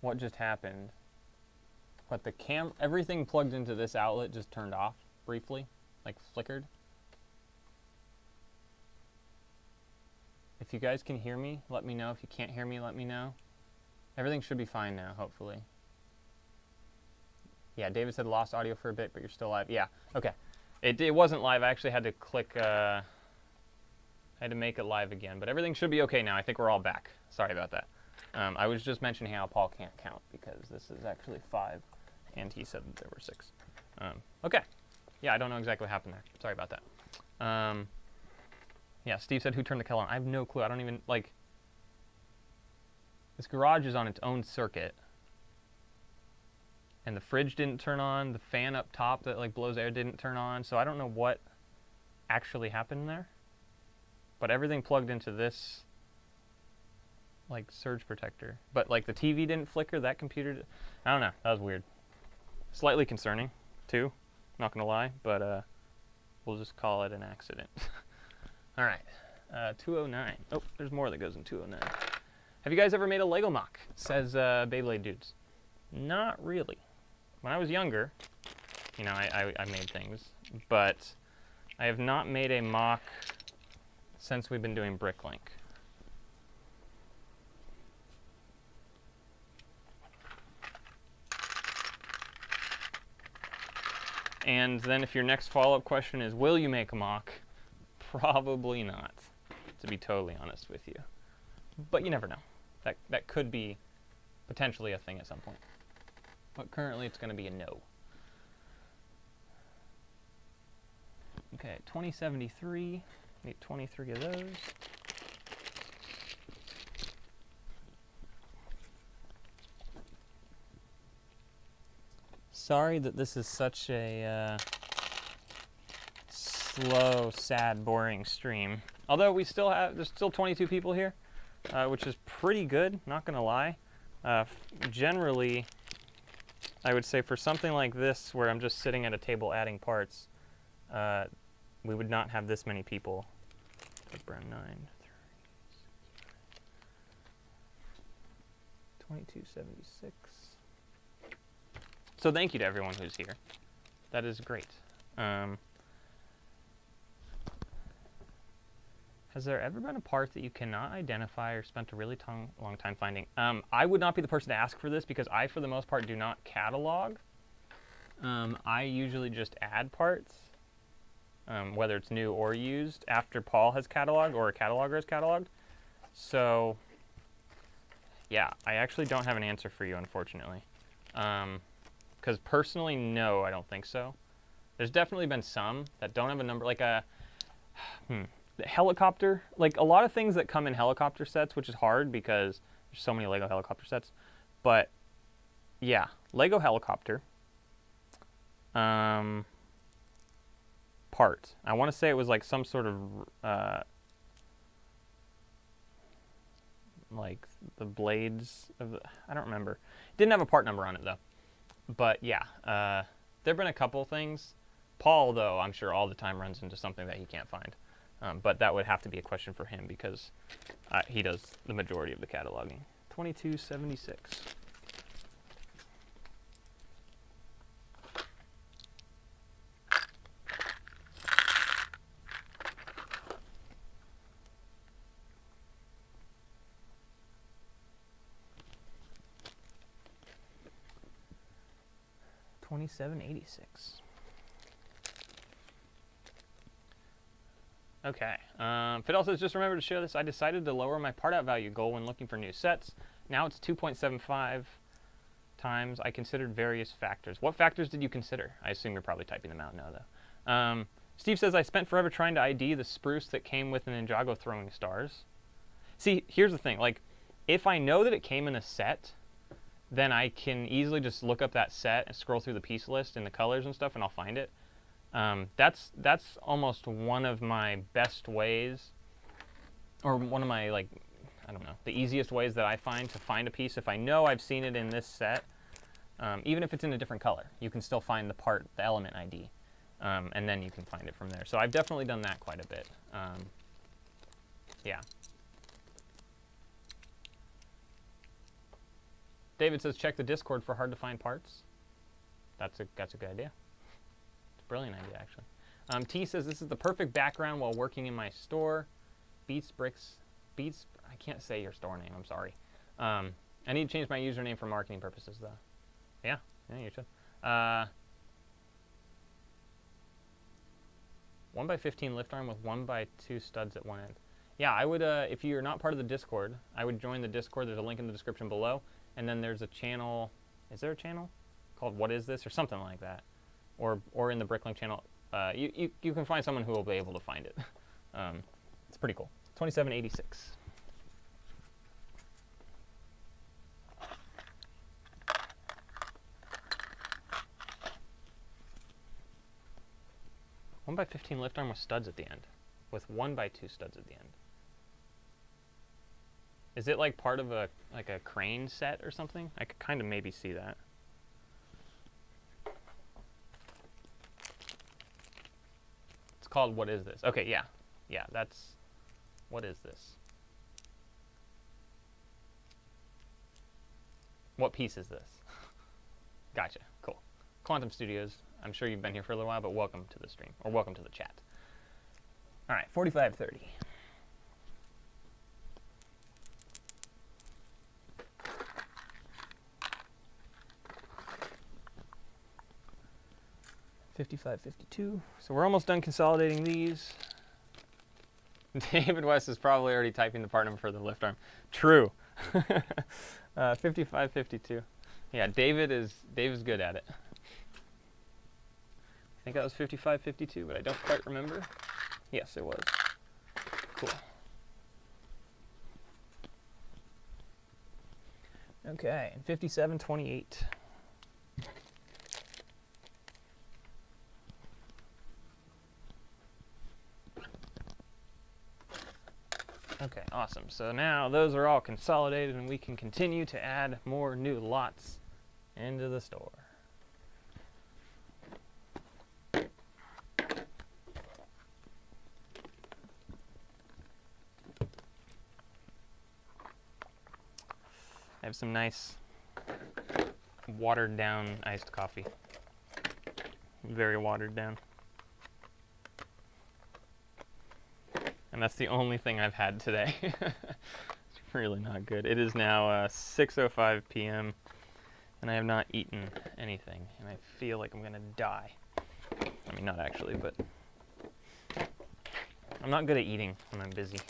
what just happened, but everything plugged into this outlet just turned off briefly, like flickered. If you guys can hear me, let me know. If you can't hear me, let me know. Everything should be fine now, hopefully. Yeah, David said lost audio for a bit, but you're still live. Yeah, okay. It wasn't live. I actually had to click, I had to make it live again, but everything should be okay now. I think we're all back. Sorry about that. I was just mentioning how Paul can't count because this is actually 5, and he said that there were 6. Okay. Yeah, I don't know exactly what happened there. Sorry about that. Yeah, Steve said, who turned the kettle on? I have no clue. I don't even, like, this garage is on its own circuit. And the fridge didn't turn on, the fan up top that like blows air didn't turn on, so I don't know what actually happened there. But everything plugged into this like surge protector. But like the TV didn't flicker, that computer I don't know, that was weird. Slightly concerning too, not gonna lie, but we'll just call it an accident. All right, 209. Oh, there's more that goes in 209. Have you guys ever made a Lego mock? Says Beyblade Dudes. Not really. When I was younger, you know, I made things, but I have not made a mock since we've been doing BrickLink. And then if your next follow-up question is, will you make a mock? Probably not, to be totally honest with you. But you never know. That could be potentially a thing at some point. But currently it's going to be a no. Okay, 2073. Need 23 of those. Sorry that this is such a slow, sad, boring stream. Although we still have, there's still 22 people here, which is pretty good, not gonna lie. Generally, I would say for something like this, where I'm just sitting at a table adding parts, we would not have this many people. Brown 9, 2276. So thank you to everyone who's here. That is great. Has there ever been a part that you cannot identify or spent a really long time finding? I would not be the person to ask for this because I, for the most part, do not catalog. I usually just add parts, whether it's new or used, after Paul has cataloged or a cataloger has cataloged. So, yeah, I actually don't have an answer for you, unfortunately. Because personally, no, I don't think so. There's definitely been some that don't have a number, like a the helicopter. Like a lot of things that come in helicopter sets, which is hard because there's so many Lego helicopter sets. But yeah, Lego helicopter. Part. I want to say it was like some sort of like the blades of the, I don't remember. Didn't have a part number on it though. But yeah, there've been a couple things. Paul, though, I'm sure all the time runs into something that he can't find. But that would have to be a question for him because he does the majority of the cataloging. 2276. $27.86. Okay. Fidel says, just remember to share this. I decided to lower my part out value goal when looking for new sets. Now it's 2.75 times. I considered various factors. What factors did you consider? I assume you're probably typing them out now, though. Steve says, I spent forever trying to ID the spruce that came with an Ninjago throwing stars. See, here's the thing. Like, if I know that it came in a set, then I can easily just look up that set and scroll through the piece list and the colors and stuff, and I'll find it. That's almost one of my best ways, or one of my, like, I don't know, the easiest ways that I find to find a piece. If I know I've seen it in this set, even if it's in a different color, you can still find the part, the element ID, and then you can find it from there. So I've definitely done that quite a bit. Yeah. David says, check the Discord for hard to find parts. That's a good idea. It's a brilliant idea, actually. T says, this is the perfect background while working in my store. Beats, I can't say your store name, I'm sorry. I need to change my username for marketing purposes, though. Yeah, you should. 1x15 lift arm with 1x2 studs at one end. Yeah, I would, if you're not part of the Discord, I would join the Discord. There's a link in the description below. And then there's a channel, is there a channel called What Is This or something like that? Or in the BrickLink channel, you can find someone who will be able to find it. It's pretty cool. 2786. One by 15 lift arm with studs at the end, with 1x2 studs at the end. Is it like part of a crane set or something? I could kind of maybe see that. It's called What Is This? Okay, yeah. Yeah, that's What Is This? What piece is this? Gotcha. Cool. Quantum Studios. I'm sure you've been here for a little while, but welcome to the stream, or welcome to the chat. All right, 4530. 55, 52. So we're almost done consolidating these. David West is probably already typing the part number for the lift arm. True. 55, 52. Yeah, David is good at it. I think that was 55, 52, but I don't quite remember. Yes, it was. Cool. Okay, and 57, 28. Okay, awesome. So now those are all consolidated and we can continue to add more new lots into the store. I have some nice watered down iced coffee. Very watered down. And that's the only thing I've had today. It's really not good. It is now 6:05 p.m. and I have not eaten anything. And I feel like I'm gonna die. I mean, not actually, but I'm not good at eating when I'm busy.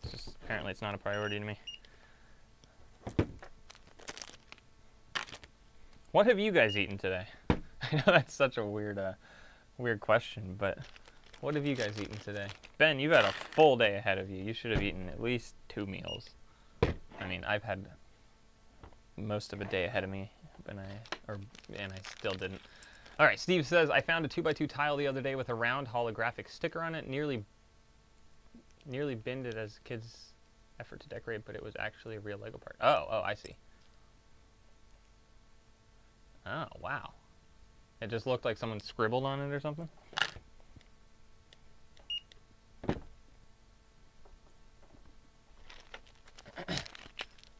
It's just, apparently it's not a priority to me. What have you guys eaten today? I know that's such a weird question, but what have you guys eaten today? Ben, you've had a full day ahead of you. You should have eaten at least 2 meals. I mean, I've had most of a day ahead of me, and I still didn't. All right, Steve says, I found a 2x2 tile the other day with a round holographic sticker on it. Nearly binned it as a kid's effort to decorate, but it was actually a real Lego part. Oh, I see. Oh, wow. It just looked like someone scribbled on it or something?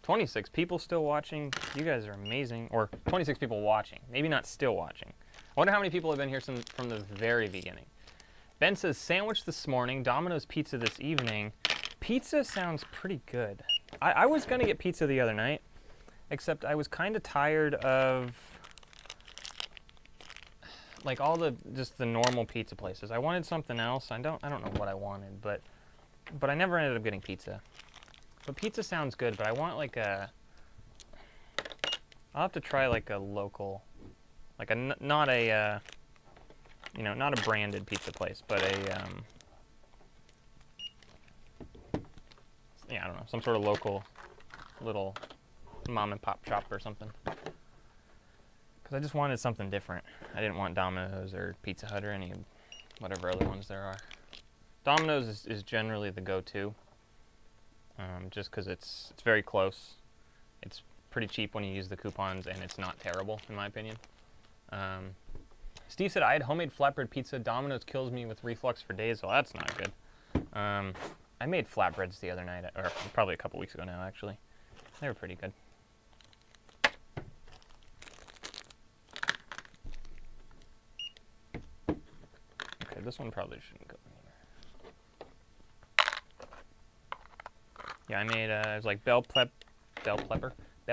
26 people still watching. You guys are amazing. Or 26 people watching. Maybe not still watching. I wonder how many people have been here from the very beginning. Ben says, sandwich this morning, Domino's pizza this evening. Pizza sounds pretty good. I was going to get pizza the other night, except I was kind of tired of like all just the normal pizza places. I wanted something else. I don't know what I wanted, but I never ended up getting pizza. But pizza sounds good, but I want like I'll have to try like a local, like not a not a branded pizza place, but a yeah, I don't know, some sort of local little mom and pop shop or something. Because I just wanted something different. I didn't want Domino's or Pizza Hut or any whatever other ones there are. Domino's is generally the go-to, just because it's very close. It's pretty cheap when you use the coupons, and it's not terrible, in my opinion. Steve said, I had homemade flatbread pizza. Domino's kills me with reflux for days. Well, that's not good. I made flatbreads the other night, or probably a couple weeks ago now, actually. They were pretty good. Okay, this one probably shouldn't go in here. Yeah, I made it was like bell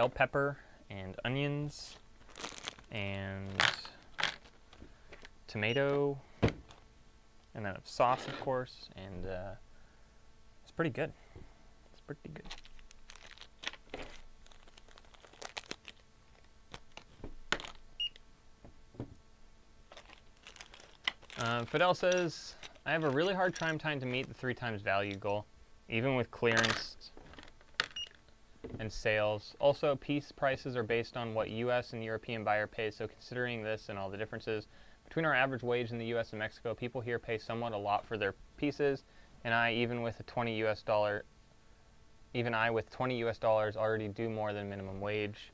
pepper, and onions, and tomato, and then sauce, of course, and it's pretty good. It's pretty good. Fidel says, I have a really hard time trying to meet the 3 times value goal, even with clearance and sales. Also, piece prices are based on what U.S. and European buyer pays, so considering this and all the differences between our average wage in the U.S. and Mexico, people here pay somewhat a lot for their pieces, and even with $20 US already do more than minimum wage.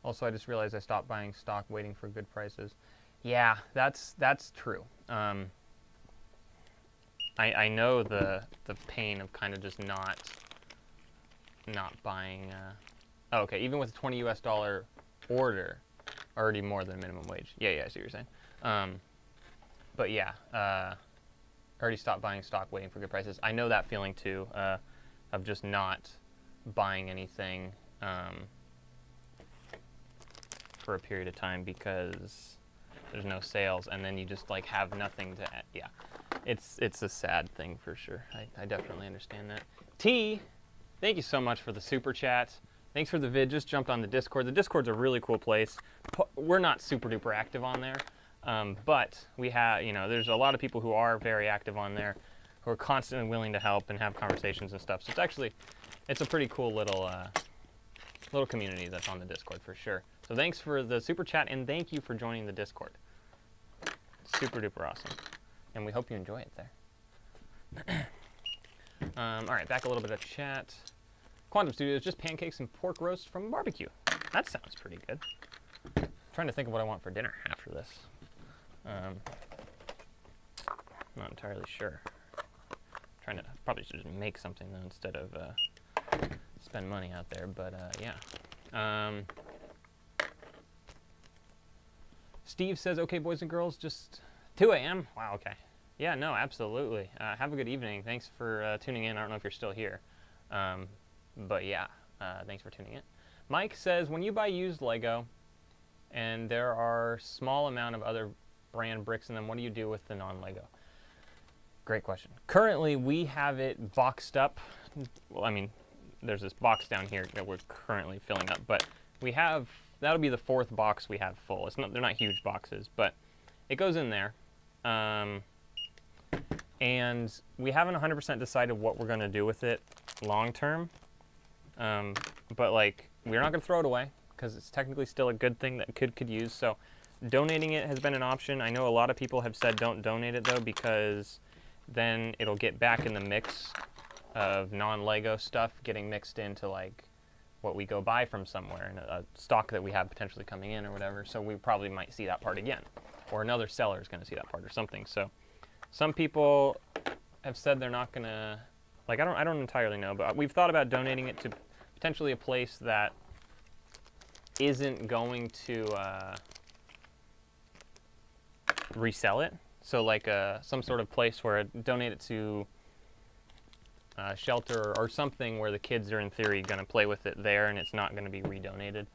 Also, I just realized I stopped buying stock waiting for good prices. Yeah, that's true. I know the pain of kind of just not buying. Oh, okay, even with a $20 US order, already more than minimum wage. Yeah, I see what you're saying. But yeah, already stopped buying stock waiting for good prices. I know that feeling too, of just not buying anything for a period of time because there's no sales, and then you just like have nothing to add. Yeah, it's a sad thing for sure. I definitely understand that. T, thank you so much for the super chat. Thanks for the vid. Just jumped on the Discord. The Discord's a really cool place. We're not super duper active on there, but we have, you know, there's a lot of people who are very active on there, who are constantly willing to help and have conversations and stuff. So it's actually, it's a pretty cool little little community that's on the Discord for sure. So thanks for the super chat, and thank you for joining the Discord. Super duper awesome, and we hope you enjoy it there. All right, back a little bit of chat. Quantum Studios, just pancakes and pork roast from a barbecue. That sounds pretty good. I'm trying to think of what I want for dinner after this. Not entirely sure. Trying to, probably should just make something though instead of spend money out there, but yeah. Steve says, okay, boys and girls, just 2 a.m. Wow, okay. Yeah, no, absolutely. Have a good evening. Thanks for tuning in. I don't know if you're still here. But yeah, thanks for tuning in. Mike says, when you buy used Lego and there are small amount of other brand bricks in them, what do you do with the non-Lego? Great question. Currently, we have it boxed up. Well, I mean, there's this box down here that we're currently filling up, but we have, that'll be the 4th box we have full. It's not, they're not huge boxes, but it goes in there. And we haven't 100% decided what we're gonna do with it long term. But like, we're not gonna throw it away because it's technically still a good thing that could use. So donating it has been an option. I know a lot of people have said don't donate it though, because then it'll get back in the mix of non-Lego stuff getting mixed into like what we go buy from somewhere and a stock that we have potentially coming in or whatever. So we probably might see that part again, or another seller is going to see that part or something. So some people have said they're not going to, like, I don't entirely know, but we've thought about donating it to potentially a place that isn't going to resell it. So like some sort of place where donate it to a shelter or something where the kids are in theory going to play with it there and it's not going to be redonated.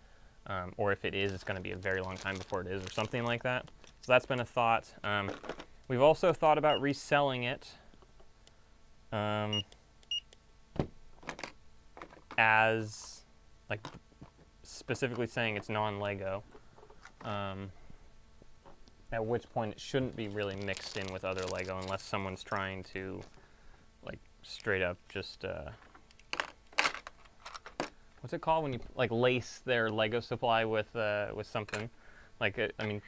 Or if it is, it's going to be a very long time before it is or something like that. So that's been a thought. We've also thought about reselling it as, like, specifically saying it's non-Lego. At which point it shouldn't be really mixed in with other Lego unless someone's trying to, like, straight up just, what's it called when you, like, lace their Lego supply with something? Like, I mean,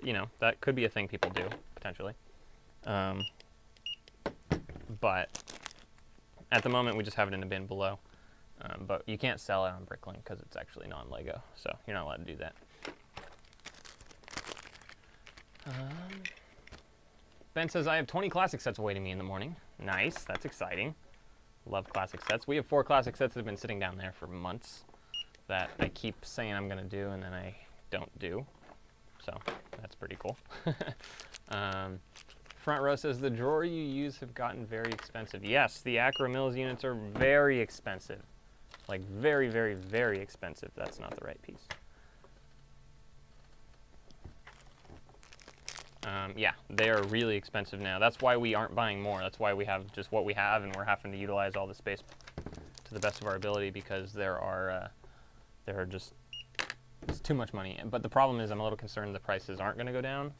you know, that could be a thing people do, potentially. But at the moment, we just have it in a bin below. But you can't sell it on BrickLink because it's actually non-Lego, so you're not allowed to do that. Ben says, I have 20 classic sets awaiting me in the morning. Nice, that's exciting. Love classic sets. We have 4 classic sets that have been sitting down there for months that I keep saying I'm going to do and then I don't do. So that's pretty cool. Front row says, the drawer you use have gotten very expensive. Yes, the Acro Mills units are very expensive. Like very, very, very expensive. That's not the right piece. Yeah, they are really expensive now. That's why we aren't buying more. That's why we have just what we have, and we're having to utilize all the space to the best of our ability because there are just, it's too much money. But the problem is I'm a little concerned the prices aren't going to go down.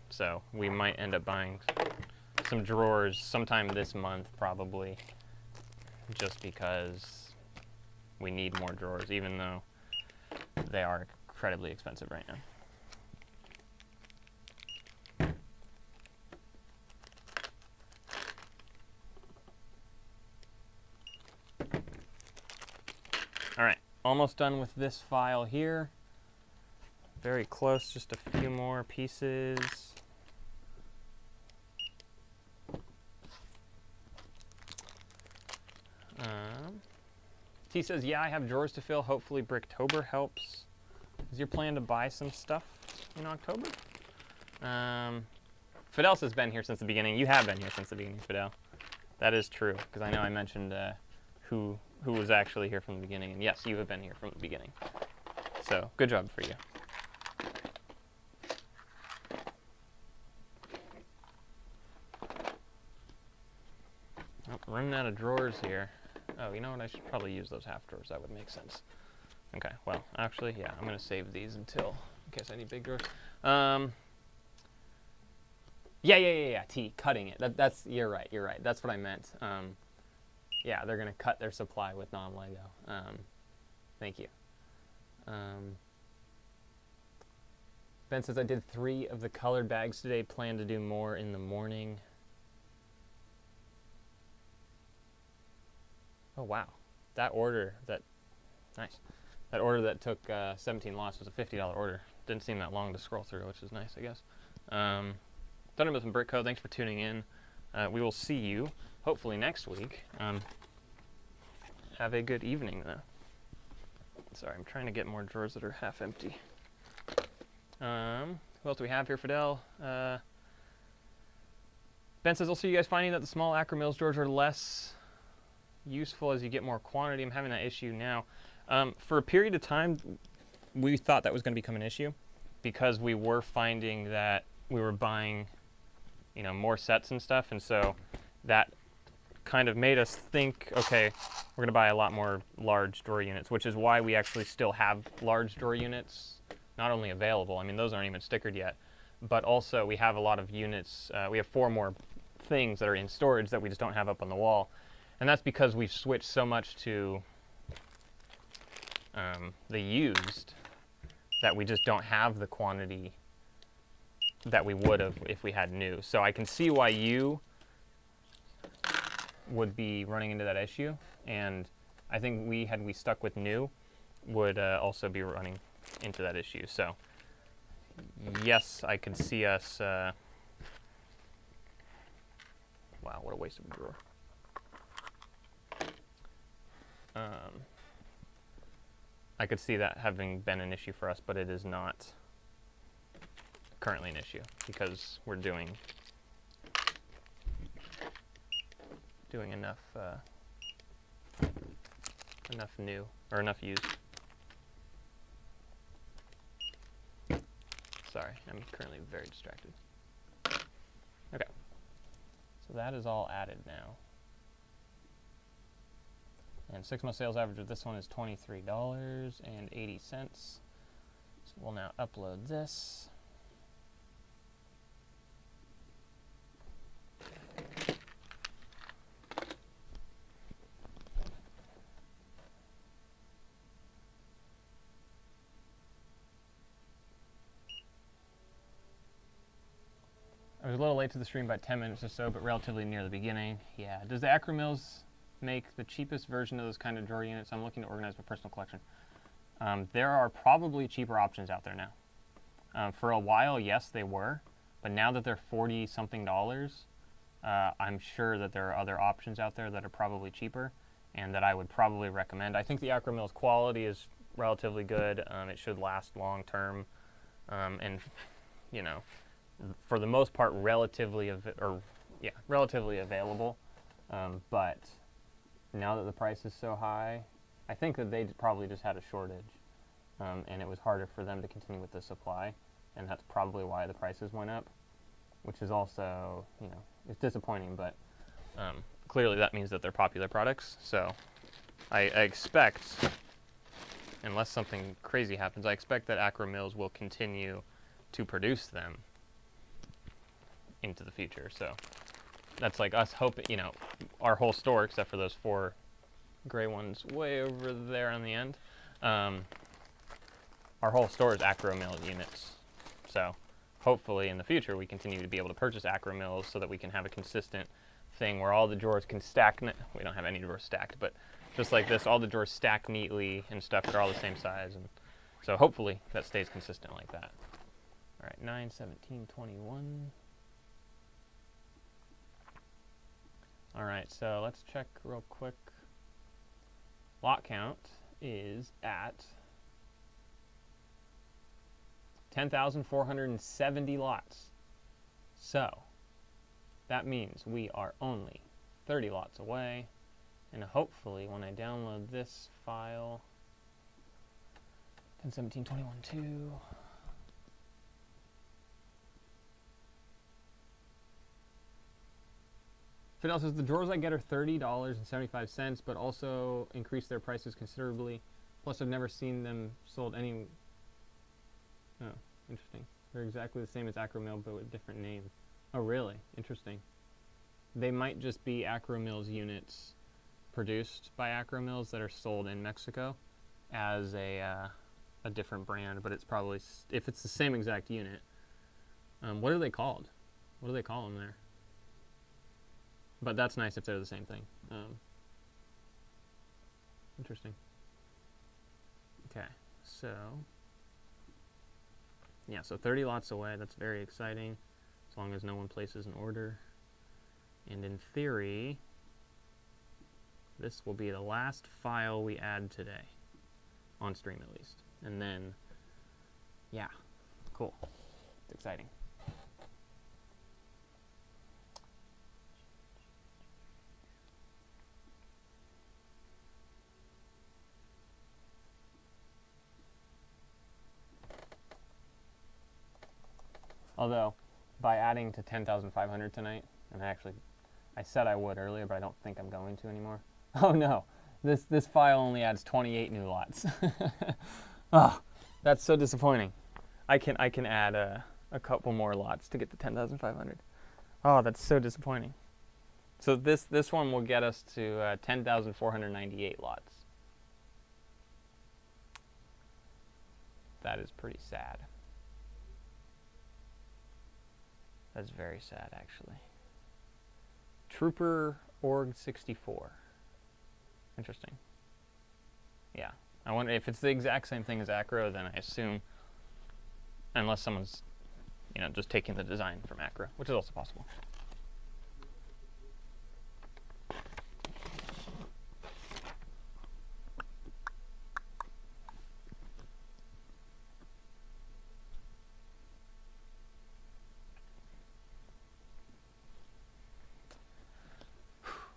So we might end up buying some drawers sometime this month probably, just because we need more drawers, even though they are incredibly expensive right now. All right, almost done with this file here. Very close, just a few more pieces. T says, yeah, I have drawers to fill. Hopefully Bricktober helps. Is your plan to buy some stuff in October? Fidel has been here since the beginning. You have been here since the beginning, Fidel. That is true, because I know I mentioned who was actually here from the beginning. And yes, you have been here from the beginning. So good job for you. Oh, running out of drawers here. Oh, you know what? I should probably use those half drawers. That would make sense. Okay, well, actually, yeah, I'm going to save these until, in case I need big drawers. Yeah, T, cutting it. That's, you're right. That's what I meant. Yeah, they're going to cut their supply with non-Lego. Thank you. Ben says, I did 3 of the colored bags today. Plan to do more in the morning. Oh, wow. That order, nice. That order that took 17 lots was a $50 order. Didn't seem that long to scroll through, which is nice, I guess. Thunder with some Brick Co. Thanks for tuning in. We will see you, hopefully, next week. Have a good evening, though. Sorry, I'm trying to get more drawers that are half empty. Who else do we have here, Fidel? Ben says, also, you guys finding that the small Acromills drawers are less useful as you get more quantity? I'm having that issue now. For a period of time, we thought that was going to become an issue because we were finding that we were buying, you know, more sets and stuff, and so that kind of made us think, okay, we're going to buy a lot more large drawer units, which is why we actually still have large drawer units, not only available, I mean, those aren't even stickered yet, but also we have a lot of units. We have 4 more things that are in storage that we just don't have up on the wall, and that's because we've switched so much to the used that we just don't have the quantity that we would have if we had new. So I can see why you would be running into that issue, and I think had we stuck with new, would also be running into that issue. So yes, I could see us, wow, what a waste of a drawer. I could see that having been an issue for us, but it is not currently an issue because we're doing enough new or enough used. Sorry, I'm currently very distracted. Okay, so that is all added now. And 6-month sales average of this one is $23.80. So we'll now upload this. I was a little late to the stream by 10 minutes or so, but relatively near the beginning. Yeah. Does the Acromills make the cheapest version of those kind of drawer units? I'm looking to organize my personal collection. There are probably cheaper options out there now. For a while, yes, they were, but now that they're $40-something, I'm sure that there are other options out there that are probably cheaper and that I would probably recommend. I think the Acromills quality is relatively good. It should last long term, and you know, for the most part, relatively available. But now that the price is so high, I think that they probably just had a shortage, and it was harder for them to continue with the supply, and that's probably why the prices went up, which is also, you know, it's disappointing, but clearly that means that they're popular products. So I expect, unless something crazy happens, I expect that Acromills will continue to produce them into the future. So that's like us hoping, you know, our whole store, except for those 4 gray ones way over there on the end, our whole store is Acromill units. So hopefully in the future we continue to be able to purchase Acromills so that we can have a consistent thing where all the drawers can stack. We don't have any drawers stacked, but just like this, all the drawers stack neatly and stuff. They're all the same size, and so hopefully that stays consistent like that. All right, 9/17/21. All right, so let's check real quick. Lot count is at 10,470 lots. So that means we are only 30 lots away, and hopefully when I download this file, 10, 17, 21, 2. Fidel says the drawers I get are $30.75, but also increase their prices considerably. Plus, I've never seen them sold any. Oh, interesting. They're exactly the same as Acromil, but with different names. Oh, really? Interesting. They might just be Acromil's units produced by Acromills that are sold in Mexico as a different brand, but it's probably, if it's the same exact unit. What are they called? What do they call them there? But that's nice if they're the same thing. Interesting. Okay, so yeah, so 30 lots away. That's very exciting, as long as no one places an order. And in theory, this will be the last file we add today, on stream at least. And then, yeah, cool. It's exciting. Although, by adding to 10,500 tonight, and I said I would earlier, but I don't think I'm going to anymore. Oh no, this file only adds 28 new lots. Oh, that's so disappointing. I can add a couple more lots to get to 10,500. Oh, that's so disappointing. So this one will get us to 10,498 lots. That is pretty sad. That's very sad, actually. Trooper Org 64. Interesting. Yeah. I wonder if it's the exact same thing as Acro, then I assume, unless someone's, just taking the design from Acro, which is also possible.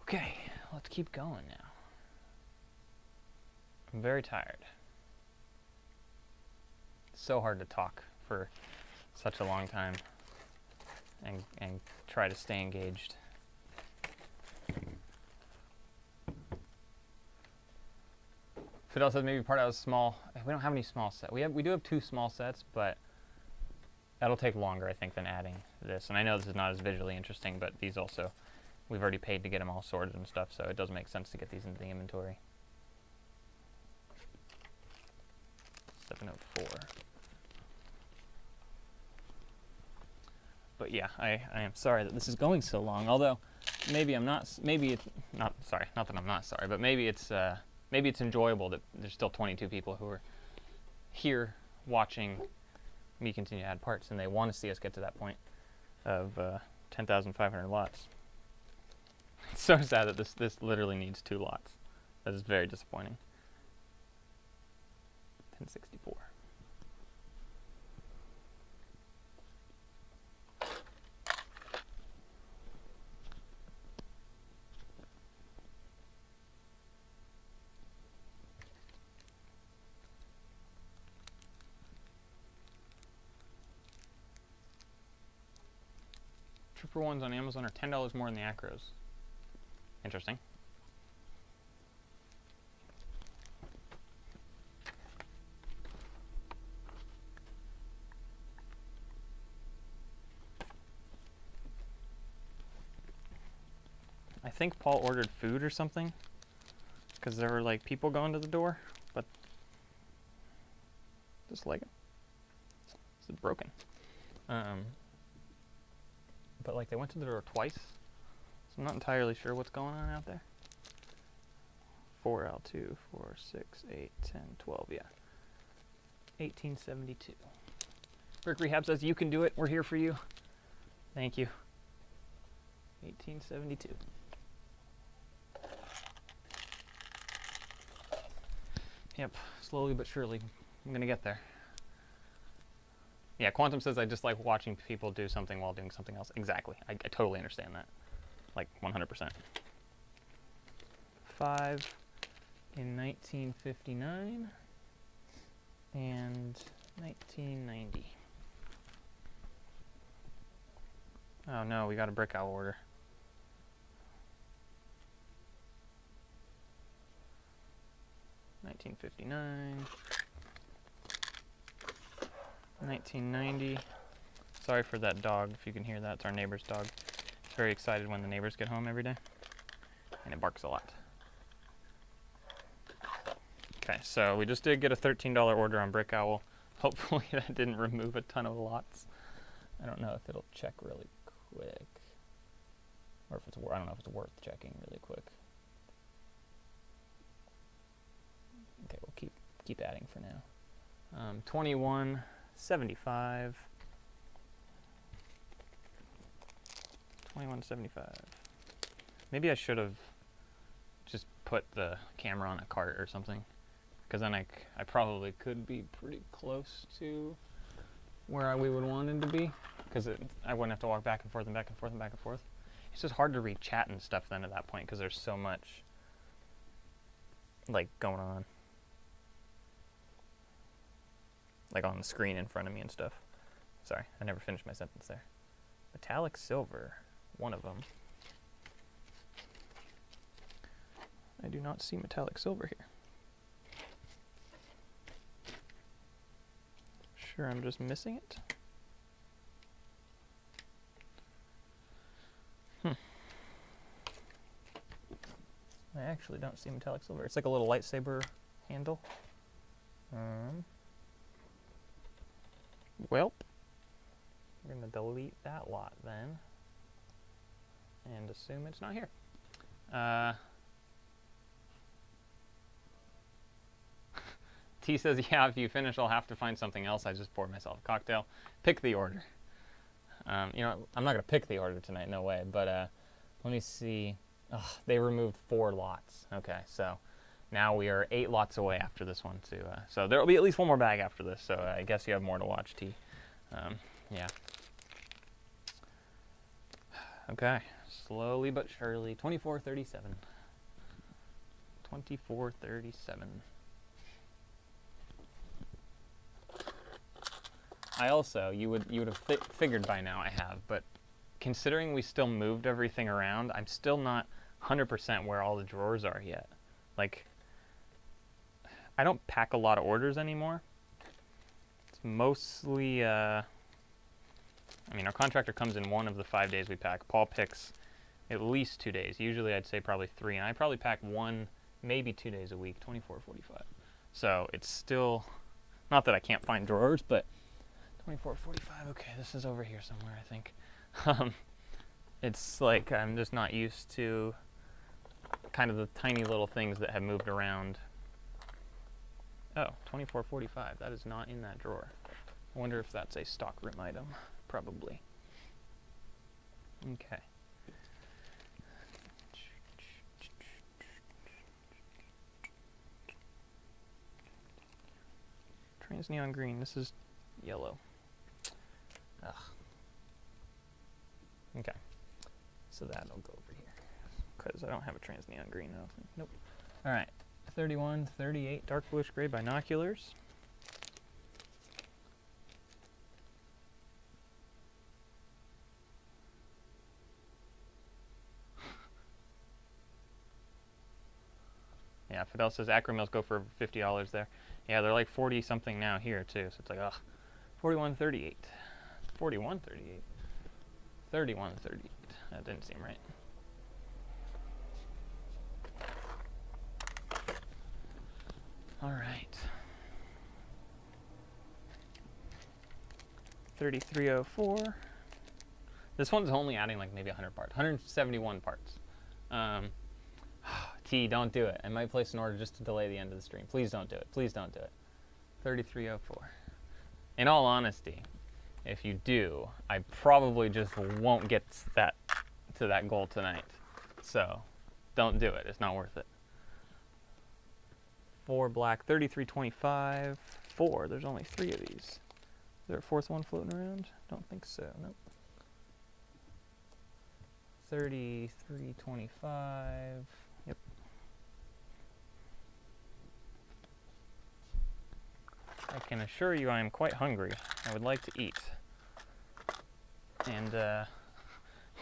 Okay, let's keep going now. I'm very tired. It's so hard to talk for such a long time and try to stay engaged. Fidel says maybe part out of small. We don't have any small sets. We do have 2 small sets, but that'll take longer, I think, than adding this. And I know this is not as visually interesting, but these also, we've already paid to get them all sorted and stuff, so it does make sense to get these into the inventory. 704. But yeah, I am sorry that this is going so long. Although maybe I'm not. Maybe it's not. Sorry, not that I'm not sorry, but maybe it's enjoyable that there's still 22 people who are here watching me continue to add parts, and they want to see us get to that point of 10,500 lots. It's so sad that this literally needs 2 lots. That is very disappointing. 1064. Trooper ones on Amazon are $10 more than the Acros. Interesting. I think Paul ordered food or something, because there were like people going to the door, but this Lego, this is broken. But like they went to the door twice, so I'm not entirely sure what's going on out there. 4L2, 4, 6, 8, 10, 12, yeah. 1872. Brick Rehab says, you can do it, we're here for you. Thank you. 1872. Yep, slowly but surely, I'm gonna get there. Yeah, Quantum says I just like watching people do something while doing something else. Exactly, I totally understand that. Like 100%. 5 in 1959. And 1990. Oh no, we got a brick owl order. $19.59. 1990. Sorry for that dog, if you can hear that. It's our neighbor's dog. It's very excited when the neighbors get home every day. And it barks a lot. Okay, so we just did get a $13 order on Brick Owl. Hopefully that didn't remove a ton of lots. I don't know if it'll check really quick. Or if it's, I don't know if it's worth checking really quick. Okay, we'll keep adding for now. 21.75. 21.75. Maybe I should have just put the camera on a cart or something, because then I probably could be pretty close to where we would want it to be, because I wouldn't have to walk back and forth and back and forth and back and forth. It's just hard to read chat and stuff then at that point, because there's so much like going on, like on the screen in front of me and stuff. Sorry, I never finished my sentence there. Metallic silver, one of them. I do not see metallic silver here. Sure, I'm just missing it. I actually don't see metallic silver. It's like a little lightsaber handle. Well, we're gonna delete that lot then and assume it's not here. T says, yeah, if you finish, I'll have to find something else. I just poured myself a cocktail. Pick the order. You know, I'm not going to pick the order tonight, no way. But let me see. Oh, they removed 4 lots. Okay, so now we are 8 lots away after this one, too. So there will be at least one more bag after this. So I guess you have more to watch, T. Yeah. Okay, slowly but surely. 24.37. 24.37. I also, you would have figured by now I have, but considering we still moved everything around, I'm still not 100% where all the drawers are yet. Like, I don't pack a lot of orders anymore. It's mostly, I mean, our contractor comes in one of the 5 days we pack. Paul picks at least 2 days. Usually I'd say probably 3, and I probably pack 1, maybe 2 days a week, 24.45. So it's still, not that I can't find drawers, but 24.45, okay, this is over here somewhere, I think. It's like I'm just not used to kind of the tiny little things that have moved around. Oh, 24.45, that is not in that drawer. I wonder if that's a stockroom item. Probably. Okay. Trans neon green, this is yellow. Ugh. Okay, so that'll go over here because I don't have a trans neon green. Nope. All right, 31.38 dark bluish gray binoculars. Yeah, Fidel says acromills go for $50 there. Yeah, they're like 40 something now here too. So it's like, ugh, 41.38. 41.38. 31.38. That didn't seem right. All right. 33.04. This one's only adding like maybe 100 parts. 171 parts. T, don't do it. I might place an order just to delay the end of the stream. Please don't do it. Please don't do it. 33.04. In all honesty, if you do, I probably just won't get to that goal tonight. So don't do it. It's not worth it. 4 black, 33.25. 4. There's only 3 of these. Is there a 4th one floating around? Don't think so. Nope. 33.25. Yep. I can assure you I am quite hungry. I would like to eat. And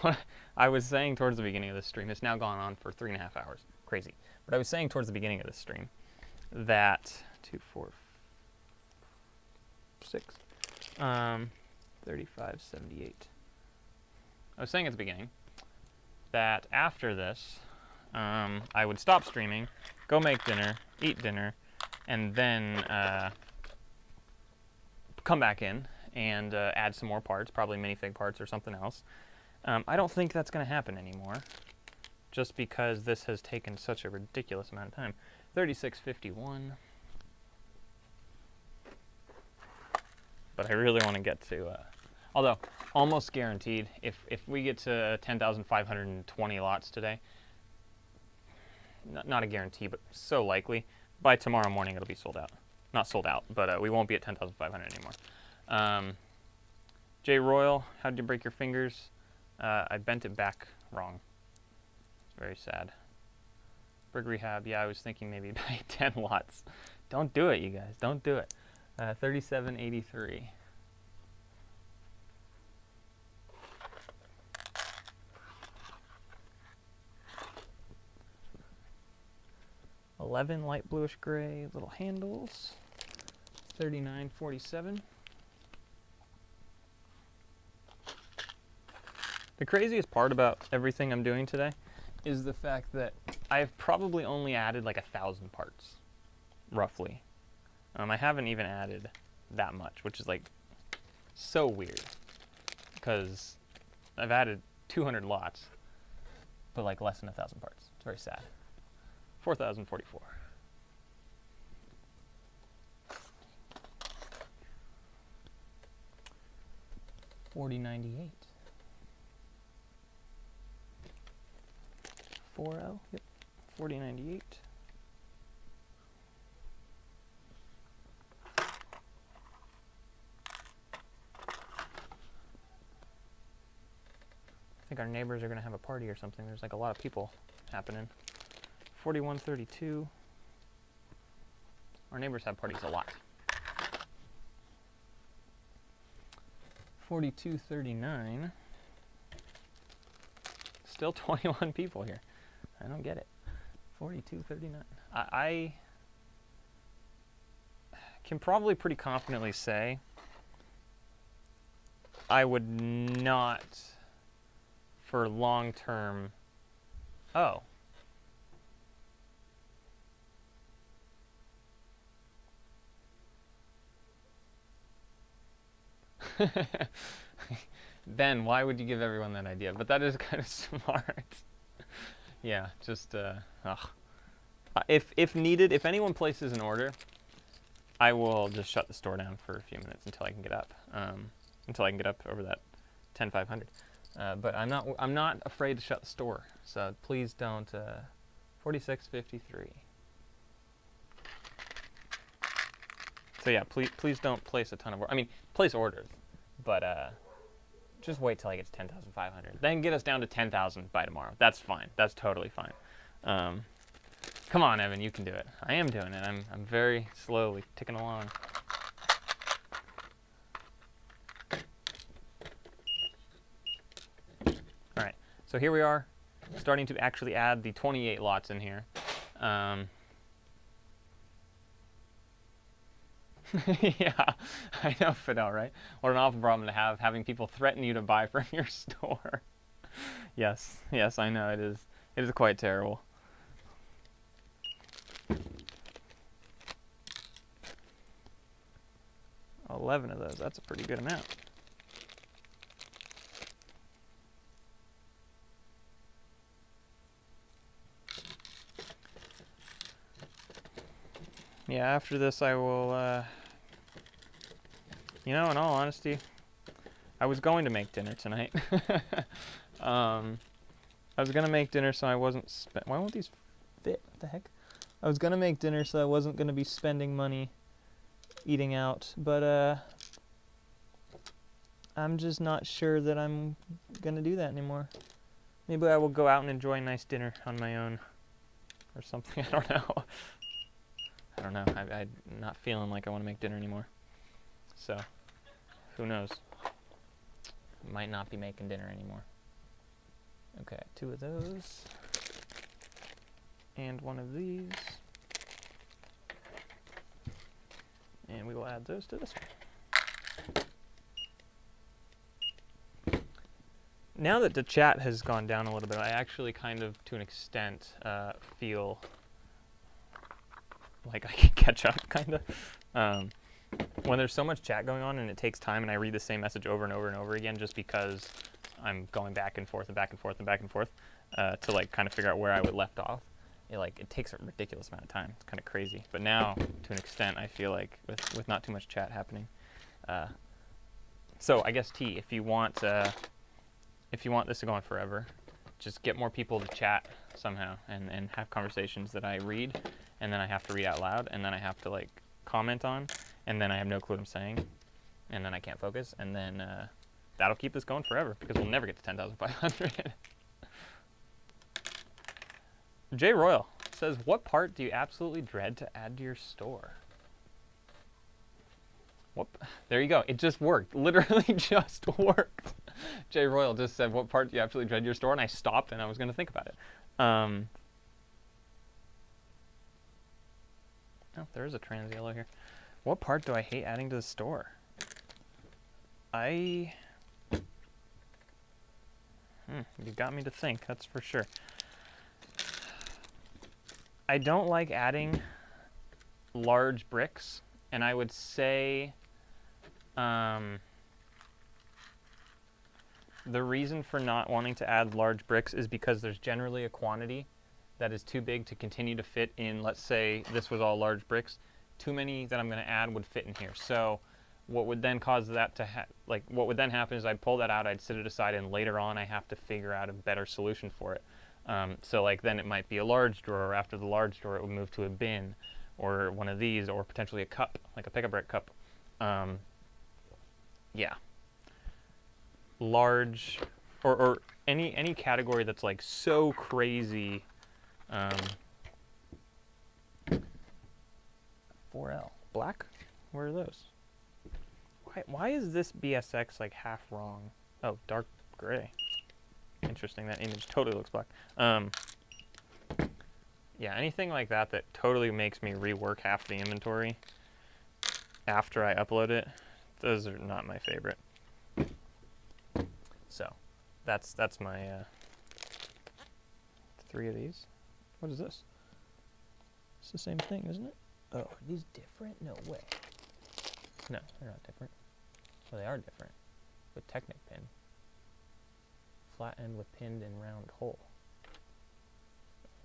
what I was saying towards the beginning of this stream, it's now gone on for 3.5 hours. Crazy. But I was saying towards the beginning of this stream that 2, 4, 6, 35, 78. I was saying at the beginning that after this, I would stop streaming, go make dinner, eat dinner, and then come back in and add some more parts, probably minifig parts or something else. I don't think that's going to happen anymore, just because this has taken such a ridiculous amount of time. 36.51. But I really want to get to, although almost guaranteed, if we get to 10,520 lots today, not a guarantee, but so likely, by tomorrow morning it'll be sold out. Not sold out, but we won't be at 10,500 anymore. Jay Royal, how did you break your fingers? I bent it back wrong. It's very sad. Brick Rehab, yeah, I was thinking maybe buy 10 lots. Don't do it, you guys. Don't do it. 37.83. $11 light bluish gray little handles. 39.47. The craziest part about everything I'm doing today is the fact that I've probably only added like 1,000 parts, roughly. I haven't even added that much, which is like so weird, because I've added 200 lots, but like less than 1,000 parts. It's very sad. 4,044. $40.98. 40, yep. 40.98. I think our neighbors are going to have a party or something. There's like a lot of people happening. 41.32. Our neighbors have parties a lot. 42.39. Still 21 people here. I don't get it. 42.39. I can probably pretty confidently say I would not, for long term. Oh. Ben, why would you give everyone that idea? But that is kind of smart. Yeah, just if needed, if anyone places an order, I will just shut the store down for a few minutes until I can get up. Until I can get up over that 10,500. But I'm not afraid to shut the store. So please don't. 46.53. So yeah, please don't place a ton of orders. I mean, place orders, but just wait till I get to 10,500. Then get us down to 10,000 by tomorrow. That's fine. That's totally fine. Come on, Evan, you can do it. I am doing it. I'm very slowly ticking along. All right, so here we are, starting to actually add the 28 lots in here. Yeah, I know, Fidel, right? What an awful problem to have, having people threaten you to buy from your store. Yes, I know, it is quite terrible. $11 of those, that's a pretty good amount. Yeah, after this I will, you know, in all honesty, I was going to make dinner tonight. I was going to make dinner so I wasn't why won't these fit? What the heck? I was going to make dinner so I wasn't going to be spending money eating out, but I'm just not sure that I'm going to do that anymore. Maybe I will go out and enjoy a nice dinner on my own or something. I don't know. I'm not feeling like I want to make dinner anymore. So, who knows? Might not be making dinner anymore. Okay, 2 of those. And 1 of these. And we will add those to this one. Now that the chat has gone down a little bit, I actually kind of, to an extent, feel like I can catch up, kind of. When there's so much chat going on and it takes time and I read the same message over and over and over again just because I'm going back and forth and back and forth and back and forth to like kind of figure out where I would left off, it takes a ridiculous amount of time. It's kind of crazy. But now, to an extent, I feel like with not too much chat happening. So I guess T, if you want this to go on forever, just get more people to chat somehow and have conversations that I read and then I have to read out loud and then I have to like comment on and then I have no clue what I'm saying and then I can't focus and then that'll keep this going forever because we'll never get to 10,500. Jay Royal says, what part do you absolutely dread to add to your store? Whoop. There you go. It just worked. Literally just worked. Jay Royal just said, what part do you absolutely dread your store? And I stopped and I was going to think about it. Oh, there is a trans yellow here. What part do I hate adding to the store? You got me to think, that's for sure. I don't like adding large bricks, and I would say the reason for not wanting to add large bricks is because there's generally a quantity that is too big to continue to fit in. Let's say this was all large bricks. Too many that I'm going to add would fit in here. So what would then cause that to what would then happen is I'd pull that out, I'd set it aside, and later on I have to figure out a better solution for it. So like then it might be a large drawer. After the large drawer, it would move to a bin or one of these, or potentially a cup, like a pick-a-brick cup. Yeah. Large, or any category that's like so crazy. 4L. Black? Where are those? Why is this BSX like half wrong? Oh, dark gray. Interesting, that image totally looks black. Yeah, anything like that that totally makes me rework half the inventory after I upload it, those are not my favorite. So, that's my 3 of these. What is this? It's the same thing, isn't it? Oh, are these different? No way. No, they're not different. Well, they are different. With Technic pin. Flat end with pinned and round hole.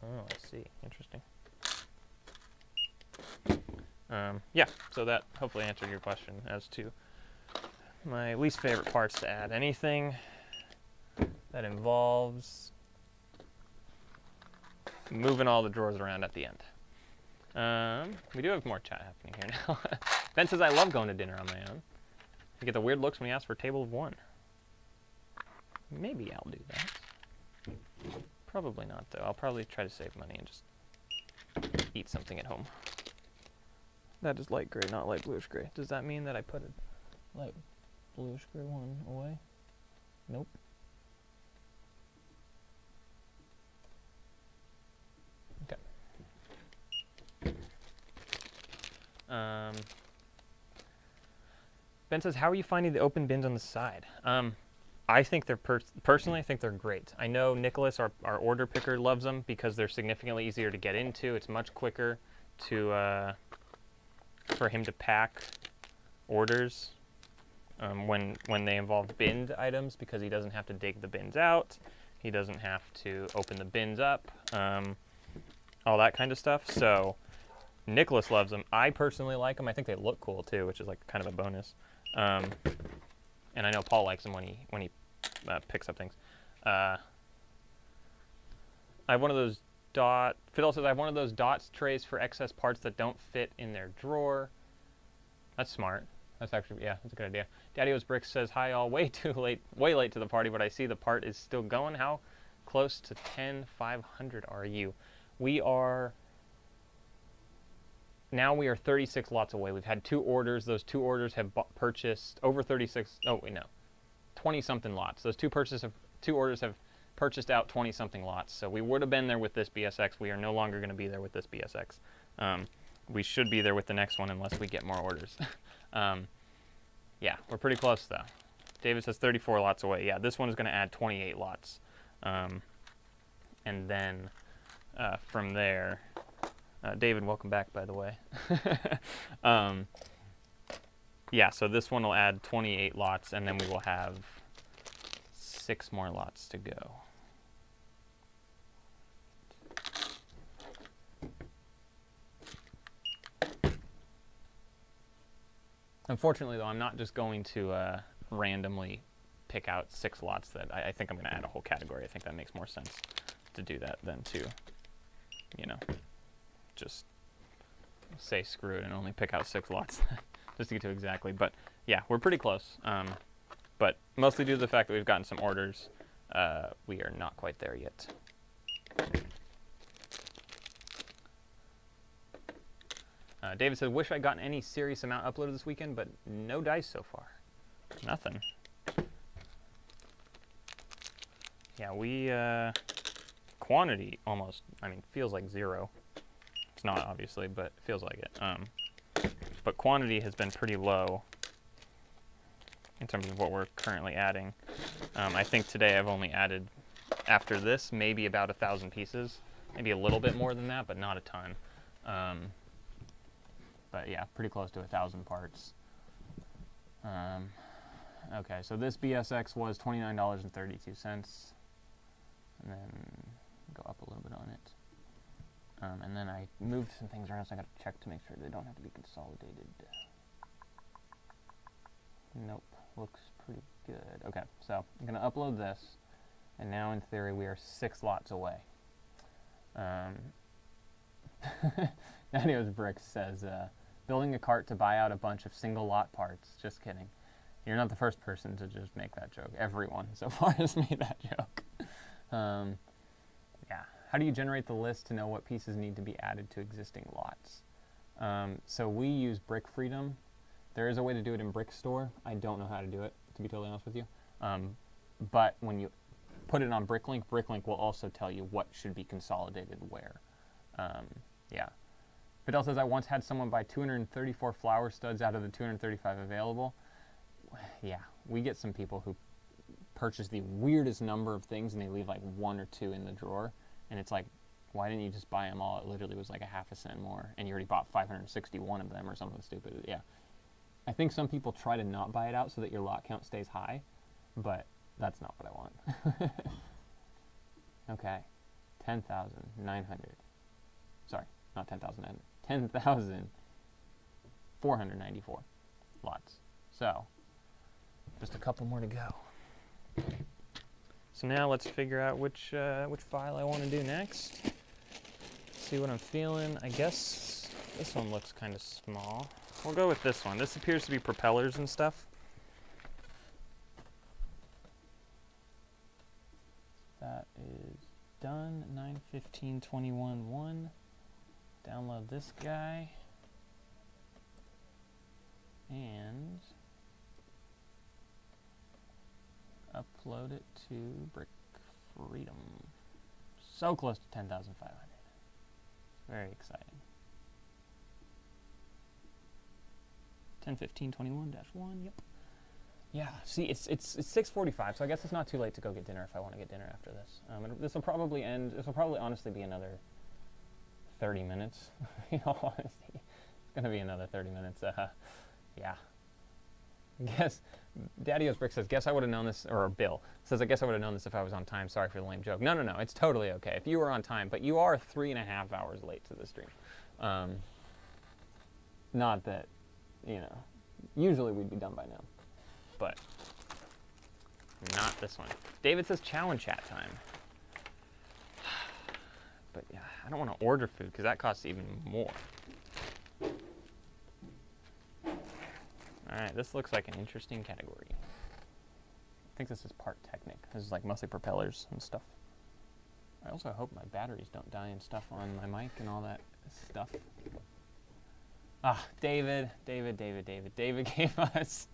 Oh, I see. Interesting. Yeah, so that hopefully answered your question as to my least favorite parts to add. Anything that involves moving all the drawers around at the end. We do have more chat happening here now. Ben says, I love going to dinner on my own. I get the weird looks when he asks for a table of 1. Maybe I'll do that. Probably not, though. I'll probably try to save money and just eat something at home. That is light gray, not light bluish gray. Does that mean that I put a light bluish gray one away? Nope. Okay. Ben says, how are you finding the open bins on the side? I think they're, personally, I think they're great. I know Nicholas, our order picker, loves them because they're significantly easier to get into. It's much quicker to, for him to pack orders when they involve binned items because he doesn't have to dig the bins out. He doesn't have to open the bins up, all that kind of stuff. So Nicholas loves them. I personally like them. I think they look cool too, which is like kind of a bonus. And I know Paul likes them when he picks up things. I have one of those Fidel says I have one of those dots trays for excess parts that don't fit in their drawer. That's smart. That's actually, yeah, that's a good idea. Daddy O's Bricks says, hi all, way late to the party, but I see the part is still going. How close to 10,500 are you? We are now we are 36 lots away. We've had 2 orders. Those 2 orders have purchased over 36. Oh wait, no, 20-something lots. Those 2 orders have purchased out 20-something lots. So we would have been there with this BSX. We are no longer going to be there with this BSX. We should be there with the next one unless we get more orders. Yeah, we're pretty close though. David says 34 lots away. Yeah, this one is going to add 28 lots. And then from there, David, welcome back, by the way. Yeah, so this one will add 28 lots, and then we will have 6 more lots to go. Unfortunately, though, I'm not just going to randomly pick out 6 lots that I think I'm going to add a whole category. I think that makes more sense to do that than to, you know, just say screw it and only pick out 6 lots just to get to exactly. But yeah, we're pretty close. But mostly due to the fact that we've gotten some orders, we are not quite there yet. David said, wish I'd gotten any serious amount uploaded this weekend, but no dice so far. Nothing. Yeah, we, quantity almost, I mean, feels like 0. It's not, obviously, but it feels like it. But quantity has been pretty low in terms of what we're currently adding. I think today I've only added, after this, maybe about 1,000 pieces. Maybe a little bit more than that, but not a ton. But yeah, pretty close to 1,000 parts. Okay, so this BSX was $29.32. And then go up a little bit on it. And then I moved some things around, so I got to check to make sure they don't have to be consolidated. Nope, looks pretty good. Okay, so I'm going to upload this, and now in theory we are 6 lots away. Nadio's Bricks says, building a cart to buy out a bunch of single lot parts. Just kidding. You're not the first person to just make that joke. Everyone so far has made that joke. Yeah. How do you generate the list to know what pieces need to be added to existing lots? So we use Brick Freedom. There is a way to do it in Brick Store. I don't know how to do it, to be totally honest with you. But when you put it on BrickLink, BrickLink will also tell you what should be consolidated where. Yeah. Fidel says, I once had someone buy 234 flower studs out of the 235 available. Yeah, we get some people who purchase the weirdest number of things and they leave like 1 or 2 in the drawer. And it's like, why didn't you just buy them all? It literally was like a half a cent more. And you already bought 561 of them or something stupid. Yeah. I think some people try to not buy it out so that your lot count stays high. But that's not what I want. Okay. 10,900. Sorry, not 10,900. 10,494 lots. So, just a couple more to go. So now let's figure out which file I want to do next. See what I'm feeling. I guess this one looks kind of small. We'll go with this one. This appears to be propellers and stuff. That is done. 9/15/21/1. Download this guy. And upload it to Brick Freedom. So close to 10,500. Very exciting. 10/15/21-1. Yep. Yeah. See, it's 6:45, so I guess it's not too late to go get dinner if I want to get dinner after this. This will probably end. This will probably honestly be another 30 minutes. In all honesty, it's gonna be another 30 minutes. Yeah. Guess Daddy-O's Brick says, guess I would have known this, or Bill says, I guess I would have known this if I was on time. Sorry for the lame joke. No, it's totally okay if you were on time, but you are 3.5 hours late to the stream. Not that, you know, usually we'd be done by now, but not this one. David says chow and chat time. But yeah, I don't want to order food because that costs even more. Alright, this looks like an interesting category. I think this is part Technic. This is like mostly propellers and stuff. I also hope my batteries don't die and stuff on my mic and all that stuff. David gave us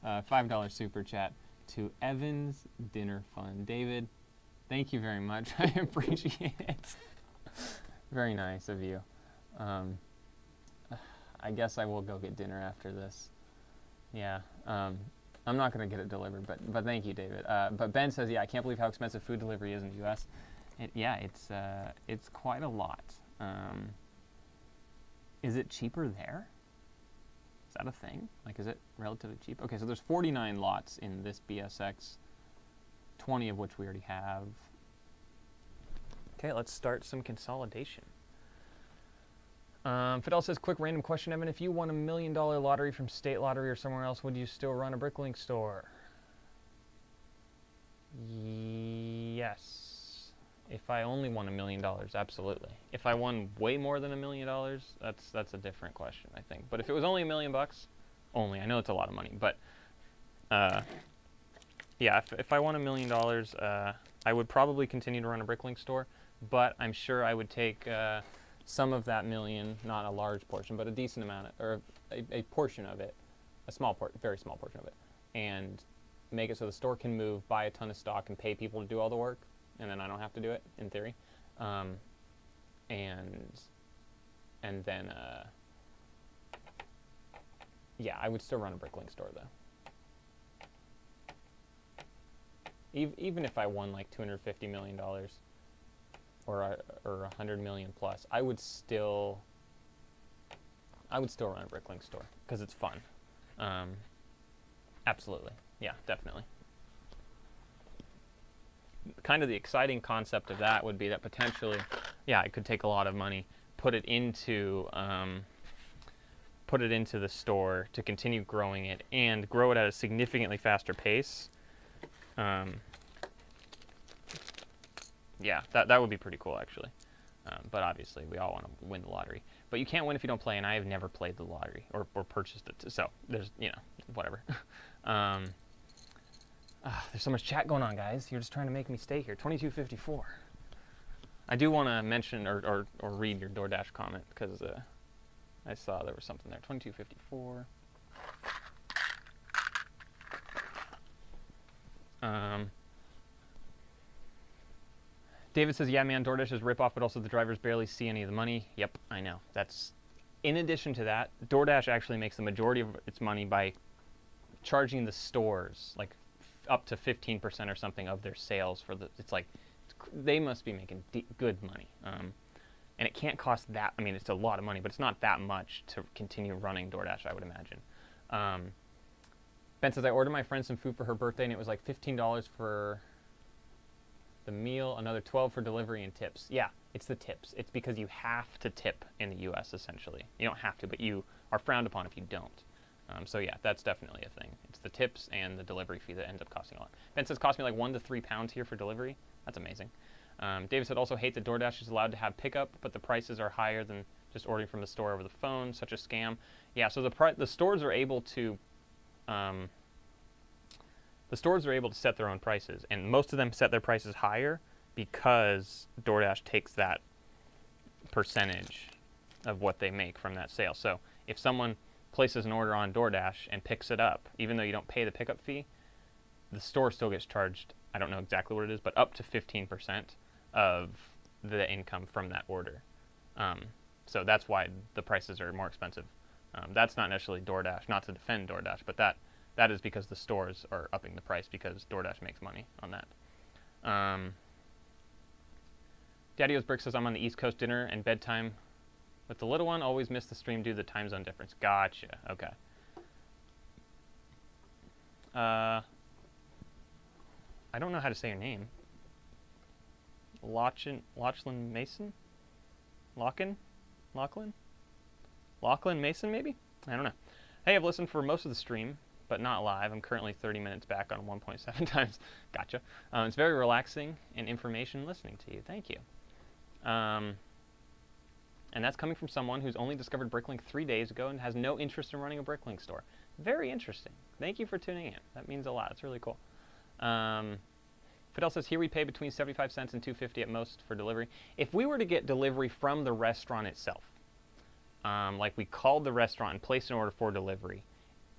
a $5 super chat to Evan's Dinner Fund. David, thank you very much. I appreciate it. Very nice of you. I guess I will go get dinner after this. Yeah. I'm not going to get it delivered, but thank you, David. But Ben says, yeah, I can't believe how expensive food delivery is in the U.S. It's quite a lot. Is it cheaper there? Is that a thing? Like, is it relatively cheap? Okay, so there's 49 lots in this BSX, 20 of which we already have. Okay, let's start some consolidation. Fidel says, quick random question, Evan. If you won $1 million lottery from State Lottery or somewhere else, would you still run a BrickLink store? Yes. If I only won $1 million, absolutely. If I won way more than $1 million, that's a different question, I think. But if it was only $1 million, only, I know it's a lot of money, but yeah, if I won $1 million, I would probably continue to run a BrickLink store, but I'm sure I would take some of that million, not a large portion, but a decent amount, or a portion of it, very small portion of it, and make it so the store can move, buy a ton of stock, and pay people to do all the work, and then I don't have to do it, in theory. And then, yeah, I would still run a BrickLink store, though. Even if I won like $250 million, or 100 million plus, I would still run a BrickLink store because it's fun. Absolutely, yeah, definitely. Kind of the exciting concept of that would be that potentially, yeah, I could take a lot of money, put it into the store to continue growing it and grow it at a significantly faster pace. Yeah, that would be pretty cool, actually. But obviously, we all want to win the lottery. But you can't win if you don't play, and I have never played the lottery or purchased it. So there's, whatever. There's so much chat going on, guys. You're just trying to make me stay here. 2254. I do want to mention or read your DoorDash comment because I saw there was something there. 2254. David says, yeah, man, DoorDash is rip-off, but also the drivers barely see any of the money. Yep, I know. In addition to that, DoorDash actually makes the majority of its money by charging the stores, like, up to 15% or something of their sales for they must be making good money. And it can't cost that, it's a lot of money, but it's not that much to continue running DoorDash, I would imagine. Ben says, I ordered my friend some food for her birthday, and it was like $15 for the meal, another $12 for delivery and tips. Yeah, it's the tips. It's because you have to tip in the U.S., essentially. You don't have to, but you are frowned upon if you don't. So yeah, that's definitely a thing. It's the tips and the delivery fee that ends up costing a lot. Ben says, cost me like 1 to 3 pounds here for delivery. That's amazing. David said, also hate that DoorDash is allowed to have pickup, but the prices are higher than just ordering from the store over the phone. Such a scam. Yeah, so the stores are able to set their own prices, and most of them set their prices higher because DoorDash takes that percentage of what they make from that sale. So if someone places an order on DoorDash and picks it up, even though you don't pay the pickup fee, the store still gets charged, I don't know exactly what it is, but up to 15% of the income from that order. So that's why the prices are more expensive. That's not necessarily DoorDash, not to defend DoorDash, but that is because the stores are upping the price because DoorDash makes money on that. Daddy-O's Brick says, I'm on the East Coast dinner and bedtime with the little one. Always miss the stream due to the time zone difference. Gotcha. Okay. I don't know how to say your name. Lachlan Mason? Lachlan Mason, maybe? I don't know. Hey, I've listened for most of the stream, but not live. I'm currently 30 minutes back on 1.7 times. Gotcha. It's very relaxing and information listening to you. Thank you. And that's coming from someone who's only discovered BrickLink 3 days ago and has no interest in running a BrickLink store. Very interesting. Thank you for tuning in. That means a lot. It's really cool. Fidel says, here we pay between 75 cents and $2.50 at most for delivery. If we were to get delivery from the restaurant itself, like we called the restaurant and placed an order for delivery,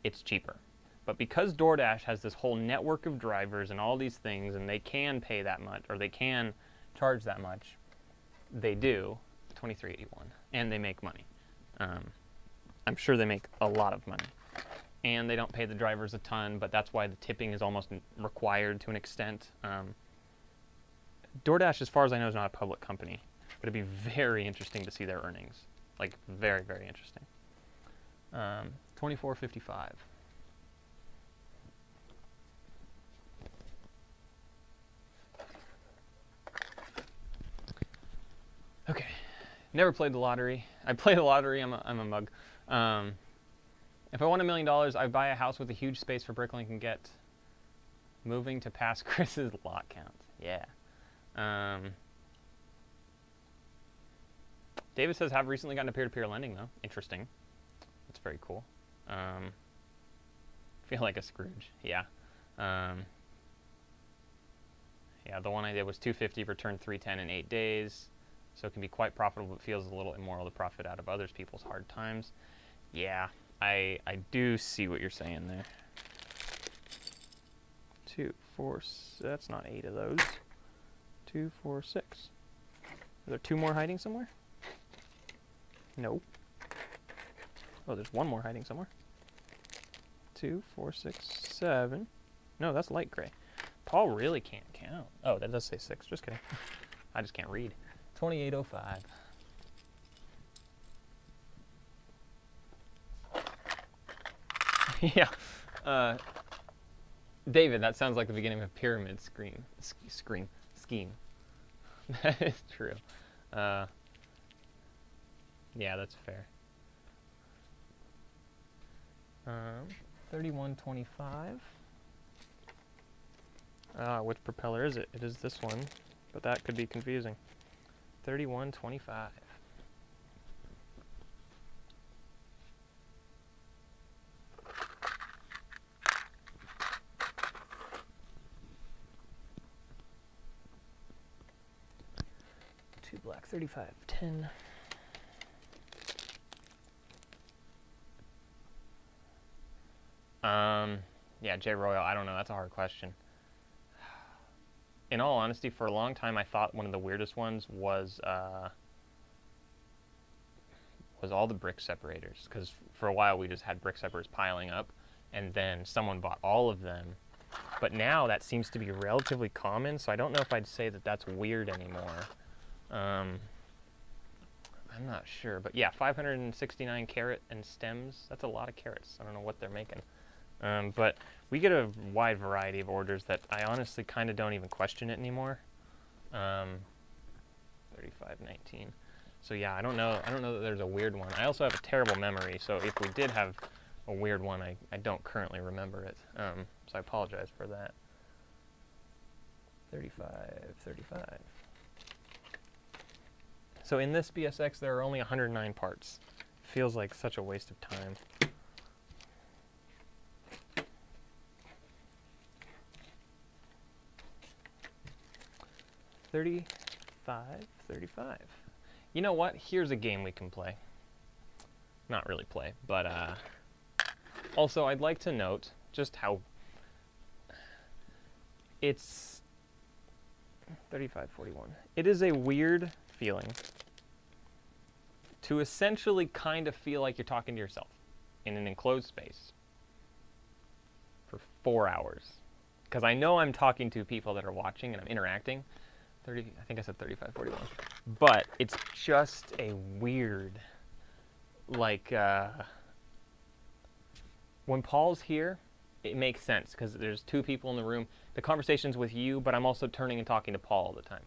it's cheaper. But because DoorDash has this whole network of drivers and all these things, and they can pay that much, or they can charge that much, they do, $23.81, and they make money. I'm sure they make a lot of money. And they don't pay the drivers a ton, but that's why the tipping is almost required to an extent. DoorDash, as far as I know, is not a public company, but it'd be very interesting to see their earnings. Like, very, very interesting. $24.55. Okay, never played the lottery. I play the lottery, I'm a mug. If I won $1 million, I'd buy a house with a huge space for BrickLink and get moving to pass Chris's lot count. Yeah. David says, have recently gotten to peer-to-peer lending, though. Interesting. That's very cool. Feel like a Scrooge. Yeah. Yeah, the one I did was $250, returned $310 in 8 days. So it can be quite profitable, but feels a little immoral to profit out of others people's hard times. Yeah, I do see what you're saying there. 2, 4, that's not 8 of those. 2, 4, 6. Are there 2 more hiding somewhere? No. Oh, there's 1 more hiding somewhere. 2, 4, 6, 7. No, that's light gray. Paul really can't count. Oh, that does say 6. Just kidding. I just can't read. 2805. Yeah. David, that sounds like the beginning of a pyramid scheme. That is true. Yeah, that's fair. 3125. Which propeller is it? It is this one, but that could be confusing. 3125. Two black, 3510. Yeah, Jay Royal, I don't know, that's a hard question. In all honesty, for a long time I thought one of the weirdest ones was all the brick separators, because for a while we just had brick separators piling up, and then someone bought all of them. But now that seems to be relatively common, so I don't know if I'd say that that's weird anymore. I'm not sure, but yeah, 569 carat and stems. That's a lot of carats. I don't know what they're making. But we get a wide variety of orders that I honestly kind of don't even question it anymore. 3519. So yeah, I don't know that there's a weird one. I also have a terrible memory, so if we did have a weird one, I don't currently remember it. So I apologize for that. 35. So in this BSX, there are only 109 parts. Feels like such a waste of time. $35. You know what? Here's a game we can play. Not really play, but also I'd like to note just how it's $35.41. It is a weird feeling to essentially kind of feel like you're talking to yourself in an enclosed space for 4 hours. Because I know I'm talking to people that are watching and I'm interacting. I think I said 35.41. But it's just a weird, like, when Paul's here, it makes sense because there's 2 people in the room. The conversation's with you, but I'm also turning and talking to Paul all the time.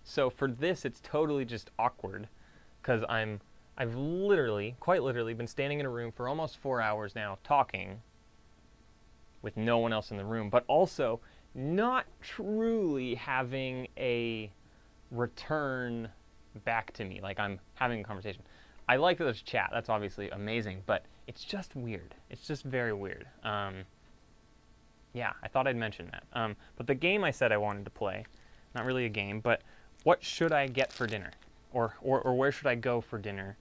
So for this, it's totally just awkward because I've literally, quite literally, been standing in a room for almost 4 hours now talking with no one else in the room, but also not truly having a return back to me, like I'm having a conversation. I like that there's chat, that's obviously amazing, but it's just weird. It's just very weird. Yeah, I thought I'd mention that. But the game I said I wanted to play, not really a game, but what should I get for dinner? Or where should I go for dinner?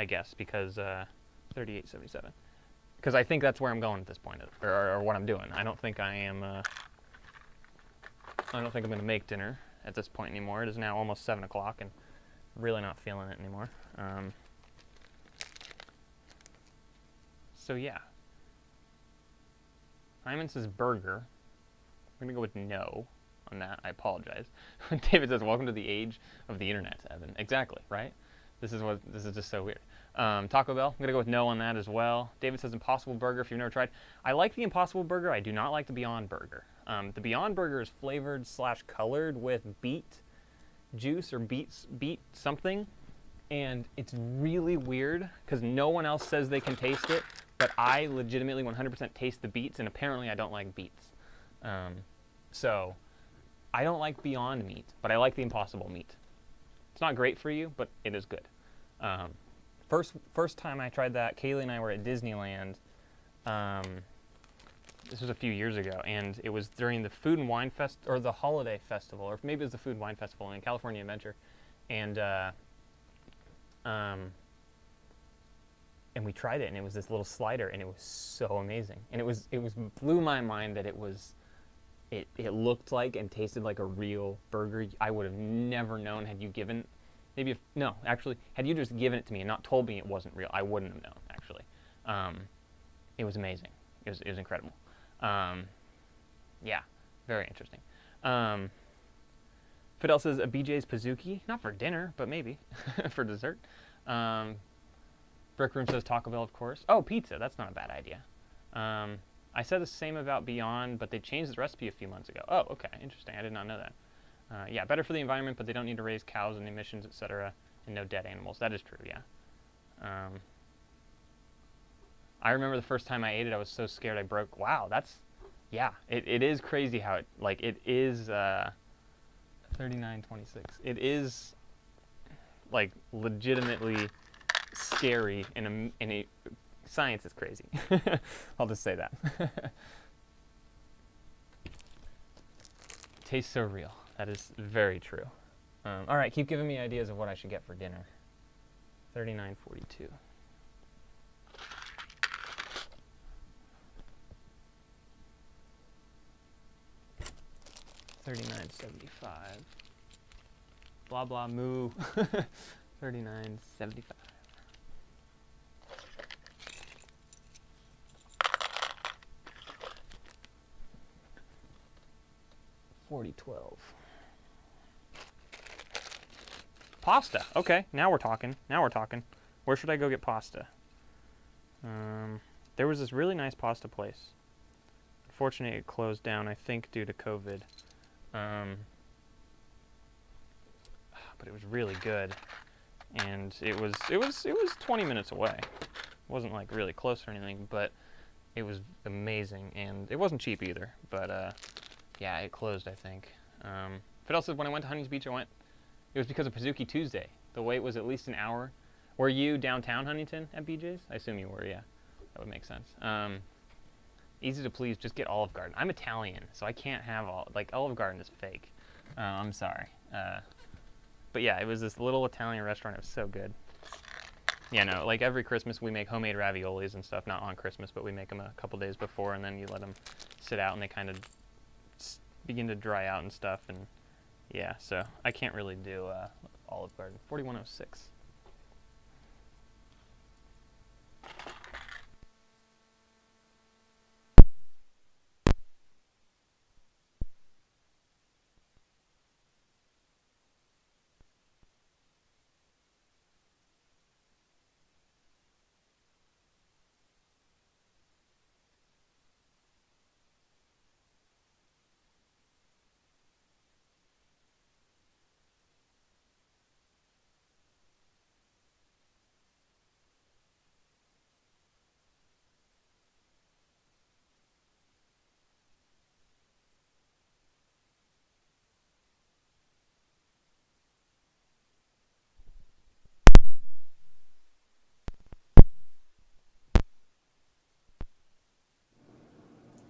I guess, because 38.77. Because I think that's where I'm going at this point, or what I'm doing. I don't think I am. I don't think I'm going to make dinner at this point anymore. It is now almost 7 o'clock, and really not feeling it anymore. So yeah. Hyman says burger. We're going to go with no on that. I apologize. David says, welcome to the age of the internet, Evan. Exactly, right? This is just so weird. Taco Bell, I'm going to go with no on that as well. David says Impossible Burger, if you've never tried. I like the Impossible Burger. I do not like the Beyond Burger. The Beyond Burger is flavored / colored with beet juice or beet something. And it's really weird because no one else says they can taste it. But I legitimately 100% taste the beets, and apparently I don't like beets. So I don't like Beyond Meat, but I like the Impossible Meat. It's not great for you, but it is good. First time I tried that, Kaylee and I were at Disneyland. This was a few years ago, and it was during the Food and Wine or the Holiday Festival, or maybe it was the Food and Wine Festival in California Adventure, and we tried it, and it was this little slider, and it was so amazing, and it blew my mind that it looked like and tasted like a real burger. I would have never known had you given. Had you just given it to me and not told me it wasn't real, I wouldn't have known, actually. It was amazing. It was incredible. Yeah, very interesting. Fidel says a BJ's Pizookie, not for dinner, but maybe for dessert. Brick Room says Taco Bell, of course. Oh, pizza, that's not a bad idea. I said the same about Beyond, but they changed the recipe a few months ago. Oh, okay, interesting. I did not know that. Yeah, better for the environment, but they don't need to raise cows and emissions, etc., and no dead animals. That is true, yeah. I remember the first time I ate it, I was so scared I broke. Wow, yeah, it is crazy how it is 39.26. It is, like, legitimately scary, and science is crazy. I'll just say that. Tastes so real. That is very true. All right, keep giving me ideas of what I should get for dinner. 39.42. $39.75. Blah blah moo. $39.75. $40.12. Pasta. Okay, now we're talking. Where should I go get pasta? There was this really nice pasta place. Unfortunately, it closed down, I think, due to COVID. But it was really good, and it was 20 minutes away. It wasn't like really close or anything, but it was amazing, and it wasn't cheap either. But yeah, it closed, I think. Fidel said when I went to Huntington Beach, it was because of Pizookie Tuesday. The wait was at least an hour. Were you downtown Huntington at BJ's? I assume you were, yeah. That would make sense. Easy to please, just get Olive Garden. I'm Italian, so I can't have Olive Garden is fake. I'm sorry. But yeah, it was this little Italian restaurant. It was so good. Yeah, no, like every Christmas we make homemade raviolis and stuff, not on Christmas, but we make them a couple days before, and then you let them sit out and they kind of begin to dry out and stuff. And yeah, so I can't really do Olive Garden. 4106.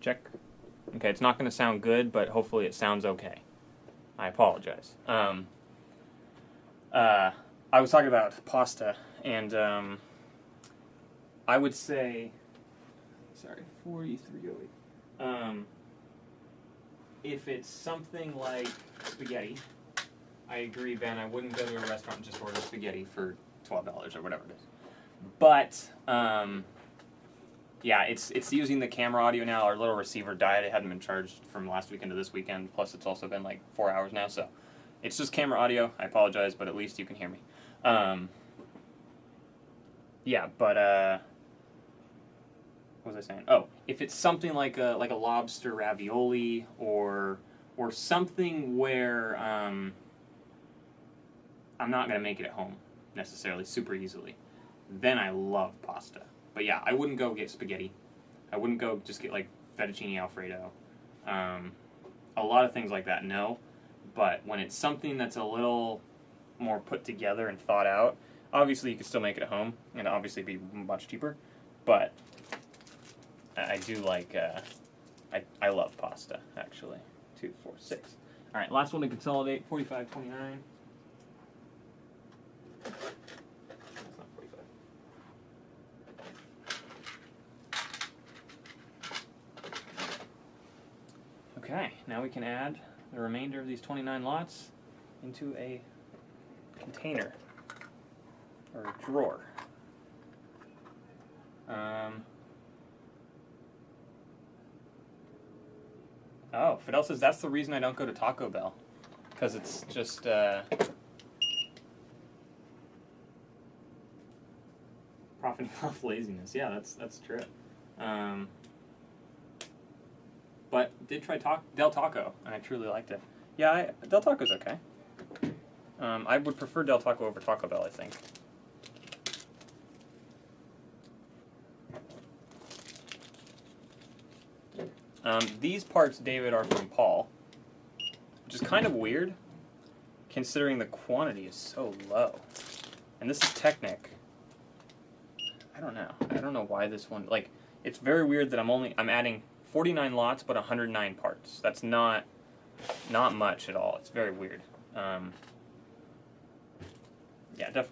Check. Okay, it's not going to sound good, but hopefully it sounds okay. I apologize. I was talking about pasta, and I would say, sorry, 4308. If it's something like spaghetti, I agree, Ben. I wouldn't go to a restaurant and just order spaghetti for $12 or whatever it is. But yeah, it's using the camera audio now. Our little receiver died. It hadn't been charged from last weekend to this weekend. Plus, it's also been like 4 hours now, so it's just camera audio. I apologize, but at least you can hear me. Yeah, but what was I saying? Oh, if it's something like a lobster ravioli or something where I'm not gonna make it at home necessarily super easily, then I love pasta. But yeah, I wouldn't go get spaghetti. I wouldn't go just get like fettuccine alfredo. A lot of things like that, no. But when it's something that's a little more put together and thought out, obviously you can still make it at home and obviously be much cheaper. But I do like, I love pasta, actually. 2, 4, 6. All right, last one to consolidate, 4529. That's not 45. Okay, now we can add the remainder of these 29 lots into a container or a drawer. Oh, Fidel says that's the reason I don't go to Taco Bell, because it's just profiting off laziness. Yeah, that's true. But did try Del Taco, and I truly liked it. Yeah, Del Taco's okay. I would prefer Del Taco over Taco Bell, I think. These parts, David, are from Paul, which is kind of weird, considering the quantity is so low. And this is Technic. I don't know. I don't know why this one, like, it's very weird that I'm adding 49 lots, but 109 parts. That's not much at all. It's very weird. Yeah,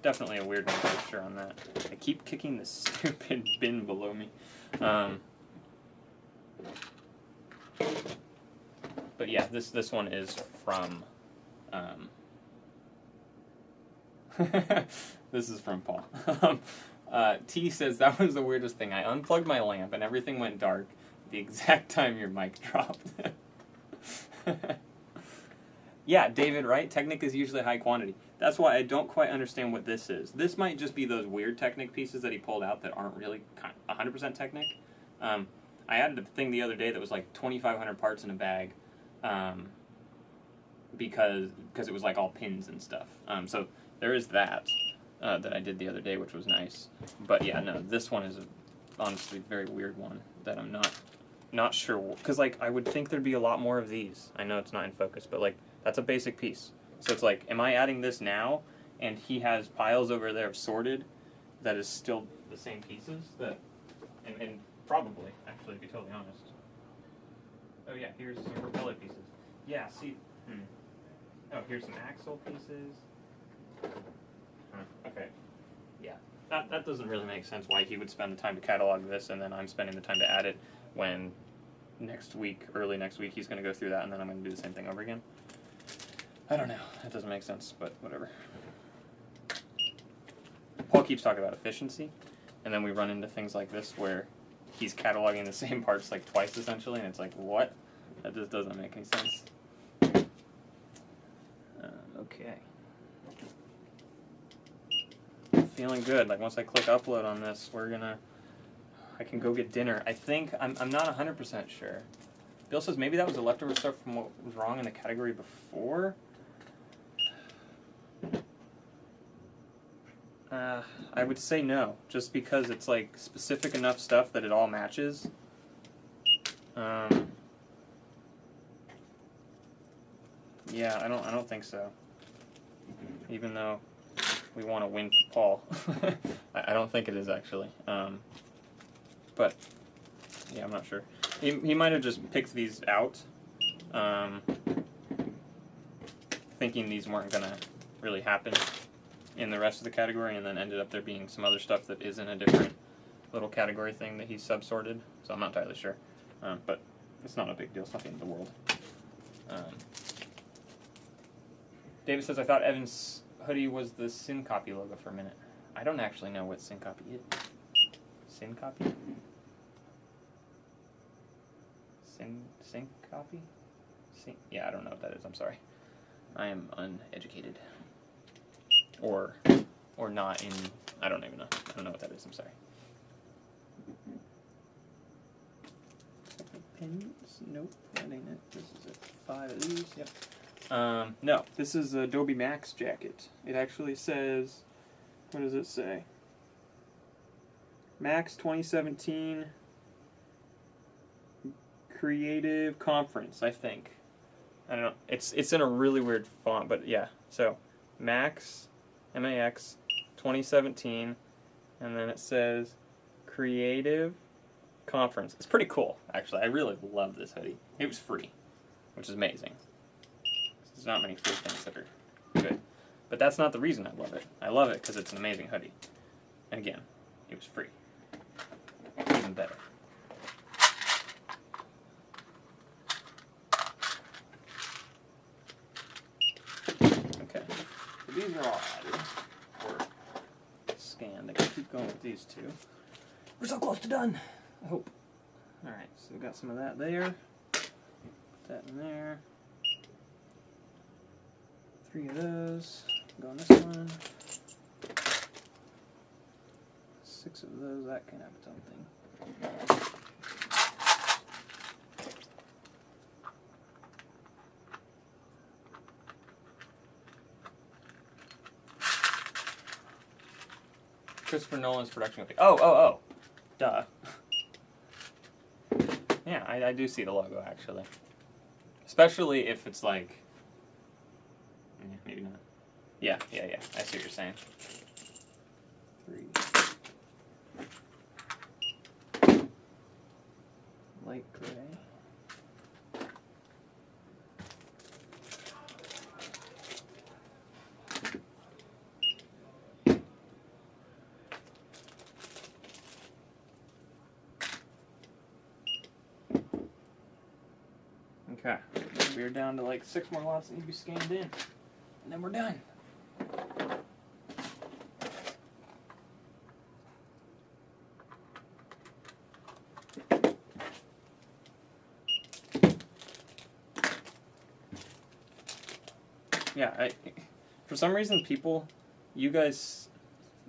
definitely a weird one for sure on that. I keep kicking this stupid bin below me. But yeah, this one is from, this is from Paul. T says, that was the weirdest thing. I unplugged my lamp and everything went dark the exact time your mic dropped. Yeah, David, right? Technic is usually high quantity. That's why I don't quite understand what this is. This might just be those weird Technic pieces that he pulled out that aren't really 100% Technic. I added a thing the other day that was like 2,500 parts in a bag, because it was like all pins and stuff. So there is that that I did the other day, which was nice. But yeah, no, this one is honestly a very weird one that I'm not sure, because like I would think there'd be a lot more of these. I know it's not in focus, but like that's a basic piece. So it's like, am I adding this now? And he has piles over there of sorted that is still the same pieces that, and probably, actually, to be totally honest. Oh yeah, here's some propeller pieces. Yeah, see, oh, here's some axle pieces. Okay, yeah, that doesn't really make sense why he would spend the time to catalog this and then I'm spending the time to add it when early next week, he's going to go through that and then I'm going to do the same thing over again. I don't know, that doesn't make sense, but whatever. Paul keeps talking about efficiency, and then we run into things like this where he's cataloging the same parts like twice essentially, and it's like, what? That just doesn't make any sense. Okay. Feeling good. Like once I click upload on this, I can go get dinner. I think, I'm not 100% sure. Bill says maybe that was the leftover stuff from what was wrong in the category before. I would say no, just because it's like specific enough stuff that it all matches. Yeah, I don't think so. Even though we want to win for Paul, I don't think it is actually. But yeah, I'm not sure. He might have just picked these out, thinking these weren't gonna really happen in the rest of the category, and then ended up there being some other stuff that is in a different little category thing that he subsorted. So I'm not entirely sure, but it's not a big deal. It's not the end of the world. David says, I thought Evan's hoodie was the Syncopy logo for a minute. I don't actually know what Syncopy is. Syncopy? Syncopy? Yeah, I don't know what that is. I'm sorry. I am uneducated. Or not in... I don't even know. I don't know what that is. I'm sorry. Pins? Nope, that ain't it. This is it. 5 of these. Yep. No, this is Adobe Max jacket. It actually says, what does it say? Max 2017 Creative Conference, I think. I don't know. It's in a really weird font, but yeah. So, Max, M-A-X, 2017, and then it says Creative Conference. It's pretty cool, actually. I really love this hoodie. It was free, which is amazing. There's not many free things that are good. But that's not the reason I love it. I love it because it's an amazing hoodie. And again, it was free. Even better. Okay. So these are all added. Or scanned. I can keep going with these two. We're so close to done. I hope. Alright, so we got some of that there. Put that in there. 3 of those. Go on this one. 6 of those. That can have its own thing. Christopher Nolan's production company. Oh. Duh. Yeah, I do see the logo, actually. Especially if it's like... maybe not. Yeah. I see what you're saying. 3. Light gray. Okay, we're down to like 6 more lots that need to be scanned in, and then we're done. Yeah, for some reason you guys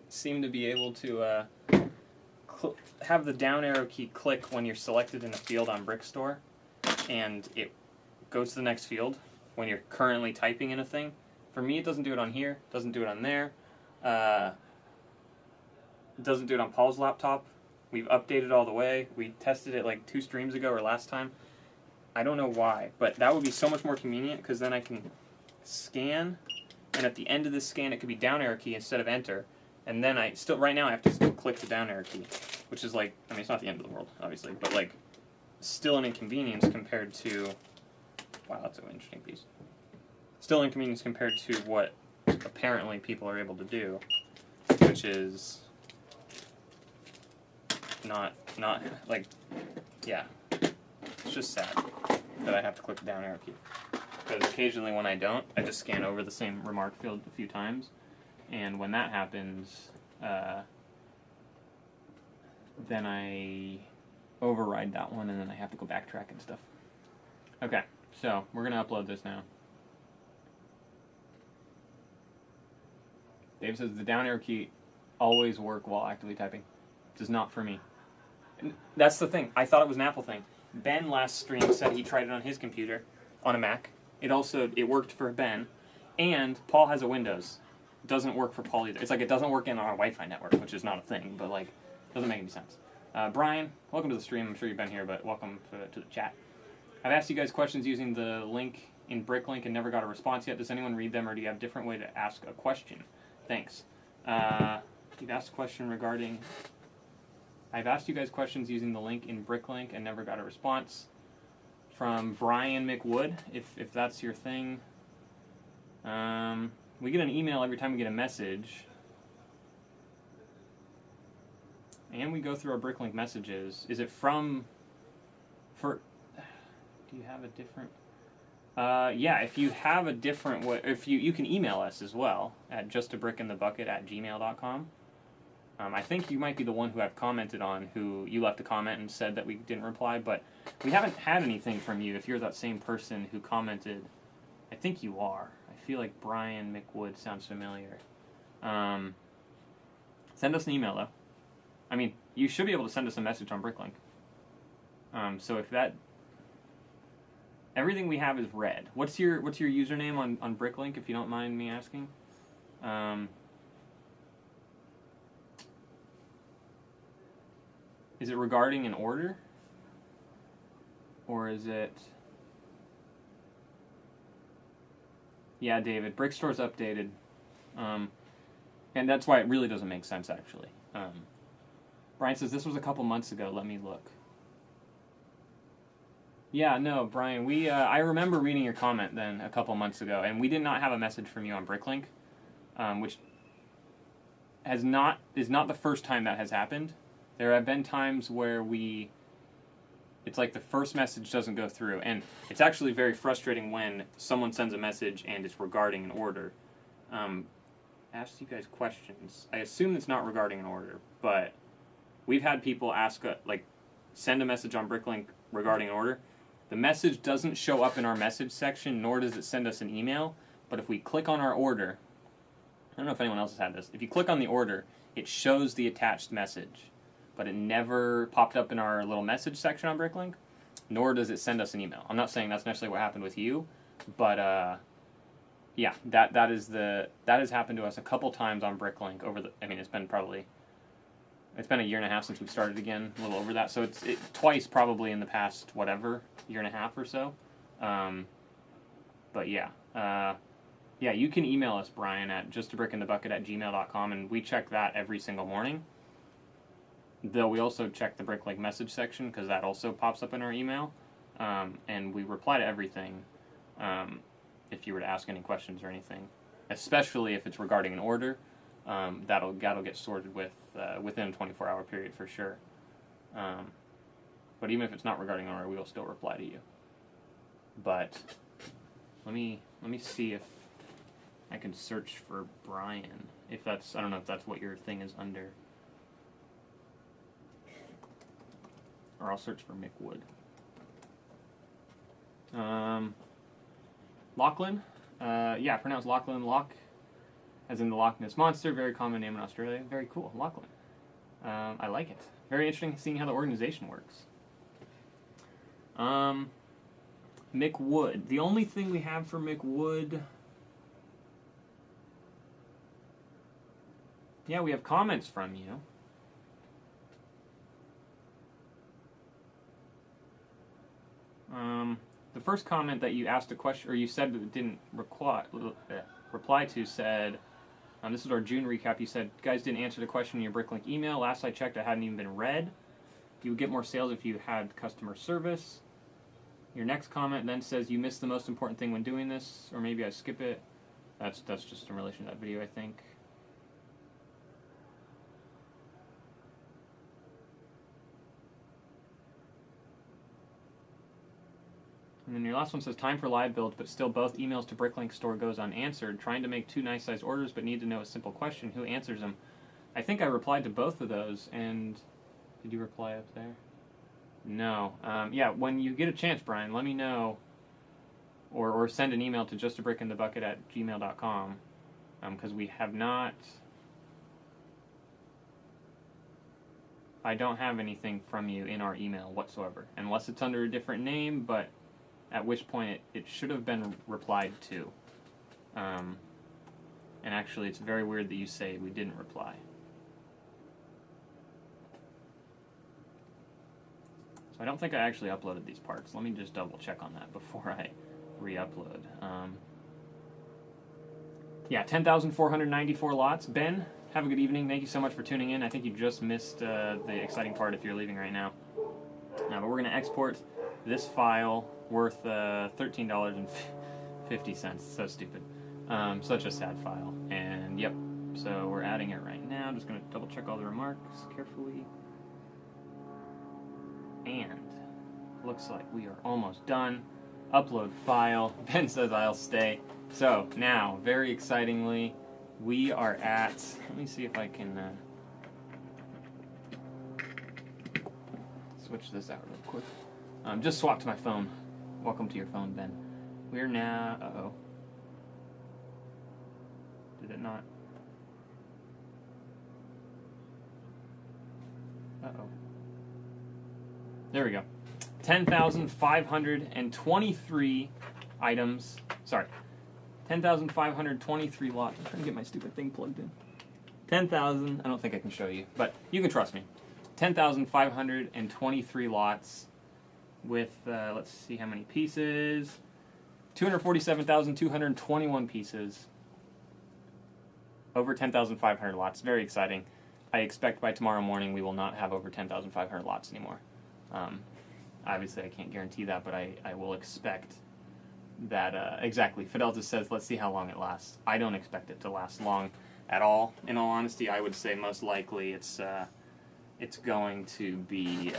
seem to be able to have the down arrow key click when you're selected in a field on Brickstore, and it goes to the next field when you're currently typing in a thing. For me, it doesn't do it on here, doesn't do it on there, doesn't do it on Paul's laptop. We've updated all the way. We tested it like 2 streams ago or last time. I don't know why, but that would be so much more convenient because then I can scan, and at the end of this scan, it could be down arrow key instead of enter. And then right now I have to still click the down arrow key, which is like, I mean, it's not the end of the world, obviously, but like, still an inconvenience compared to, wow, that's an interesting piece. Still an inconvenience compared to what apparently people are able to do, which is not like, yeah, it's just sad that I have to click the down arrow key. Because occasionally when I don't, I just scan over the same remark field a few times, and when that happens, then I override that one, and then I have to go backtrack and stuff. Okay, so we're going to upload this now. Dave says the down arrow key always work while actively typing. Does not for me. And that's the thing. I thought it was an Apple thing. Ben last stream said he tried it on his computer, on a Mac. It worked for Ben, and Paul has a Windows. It doesn't work for Paul either. It's like it doesn't work in our Wi-Fi network, which is not a thing, but like, doesn't make any sense. Brian, welcome to the stream. I'm sure you've been here, but welcome to the chat. I've asked you guys questions using the link in BrickLink and never got a response yet. Does anyone read them, or do you have a different way to ask a question? Thanks. You've asked a question regarding... I've asked you guys questions using the link in BrickLink and never got a response. From Brian McWood, if that's your thing. We get an email every time we get a message. And we go through our BrickLink messages. Is it from... Do you have a different... yeah, if you have a different way... You can email us as well at justabrickinthebucket@gmail.com. I think you might be the one who I've commented on, who you left a comment and said that we didn't reply, but we haven't had anything from you. If you're that same person who commented, I think you are. I feel like Brian McWood sounds familiar. Send us an email, though. I mean, you should be able to send us a message on BrickLink. So if that... Everything we have is red. What's your username on BrickLink, if you don't mind me asking? Is it regarding an order? Or is it... Yeah, David, Brickstore's updated. And that's why it really doesn't make sense, actually. Brian says, this was a couple months ago, let me look. Yeah, no, Brian, I remember reading your comment then a couple months ago, and we did not have a message from you on BrickLink, which is not the first time that has happened. There have been times where it's like the first message doesn't go through, and it's actually very frustrating when someone sends a message and it's regarding an order. Asked you guys questions. I assume it's not regarding an order, but we've had people send a message on BrickLink regarding an order. The message doesn't show up in our message section, nor does it send us an email, but if we click on our order, I don't know if anyone else has had this, if you click on the order, it shows the attached message, but it never popped up in our little message section on BrickLink, nor does it send us an email. I'm not saying that's necessarily what happened with you, but yeah, that has happened to us a couple times on BrickLink it's been a year and a half since we started again, a little over that, so it's twice probably in the past, year and a half or so. But yeah, yeah, you can email us, Brian, at justabrickinthebucket@gmail.com, and we check that every single morning. Though we also check the BrickLink message section, because that also pops up in our email, and we reply to everything if you were to ask any questions or anything, especially if it's regarding an order. That'll get sorted within a 24-hour period for sure. But even if it's not regarding an order, we will still reply to you. But let me see if I can search for Brian. I don't know if that's what your thing is under. Or I'll search for McWood. Lachlan? Yeah, pronounced Lachlan. Loch, as in the Loch Ness Monster. Very common name in Australia. Very cool. Lachlan. I like it. Very interesting seeing how the organization works. McWood. The only thing we have for McWood... Yeah, we have comments from you. The first comment that you asked a question, or you said that it didn't reply to, said, this is our June recap, you said, guys didn't answer the question in your BrickLink email. Last I checked, it hadn't even been read. You would get more sales if you had customer service. Your next comment then says, you missed the most important thing when doing this, or maybe I skip it. That's just in relation to that video, I think. And then your last one says, time for live builds, but still both emails to BrickLink store goes unanswered. Trying to make 2 nice size orders, but need to know a simple question. Who answers them? I think I replied to both of those, and did you reply up there? No. Yeah, when you get a chance, Brian, let me know, or send an email to justabrickinthebucket@gmail.com, because we have not... I don't have anything from you in our email whatsoever, unless it's under a different name, but at which point it should have been replied to. And actually, it's very weird that you say we didn't reply. So I don't think I actually uploaded these parts. Let me just double check on that before I re-upload. Yeah, 10,494 lots. Ben, have a good evening. Thank you so much for tuning in. I think you just missed the exciting part if you're leaving right now. But we're going to export this file worth $13.50. So stupid. Such a sad file. And yep, so we're adding it right now. Just going to double check all the remarks carefully. And looks like we are almost done. Upload file. Ben says I'll stay. So now, very excitingly, we are at, let me see if I can switch this out real quick. Just swapped my phone. Welcome to your phone, Ben. We're now, uh-oh. Did it not? Uh-oh. There we go. 10,523 items. Sorry. 10,523 lots. I'm trying to get my stupid thing plugged in. 10,000. I don't think I can show you, but you can trust me. 10,523 lots with, let's see how many pieces. 247,221 pieces. Over 10,500 lots. Very exciting. I expect by tomorrow morning we will not have over 10,500 lots anymore. Obviously, I can't guarantee that, but I will expect that. Exactly. Fidelta says, let's see how long it lasts. I don't expect it to last long at all. In all honesty, I would say most likely it's going to be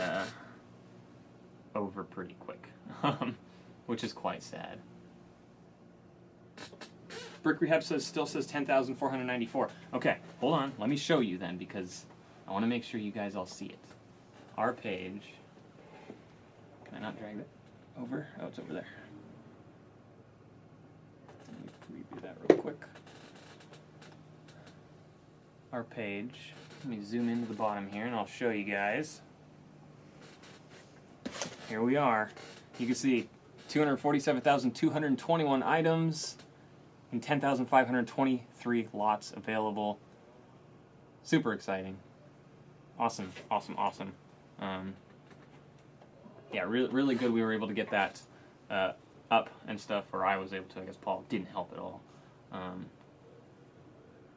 over pretty quick, which is quite sad. Brick Rehab still says 10,494. Okay, hold on. Let me show you then, because I want to make sure you guys all see it. Our page. Can I not drag it over? Oh, it's over there. Let me preview that real quick. Our page. Let me zoom into the bottom here, and I'll show you guys. Here we are. You can see 247,221 items and 10,523 lots available. Super exciting. Awesome, awesome, awesome. Yeah, really good we were able to get that up and stuff, or I was able to. I guess Paul didn't help at all.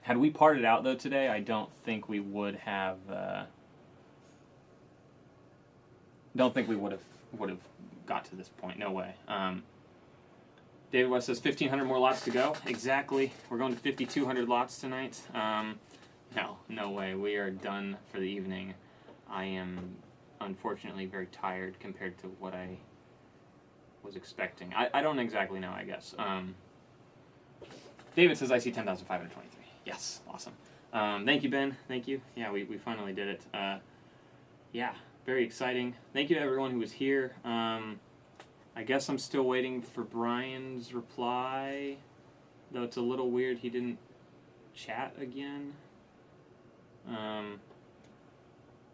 Had we parted out, though, today, I don't think we would have... don't think we would have got to this point. No way. David West says 1,500 more lots to go. Exactly. We're going to 5,200 lots tonight. No way. We are done for the evening. I am unfortunately very tired compared to what I was expecting. I don't exactly know, I guess. David says I see 10,523. Yes, awesome. Thank you, Ben. Thank you. Yeah, we finally did it. Yeah, very exciting. Thank you to everyone who was here. I guess I'm still waiting for Brian's reply, though it's a little weird he didn't chat again.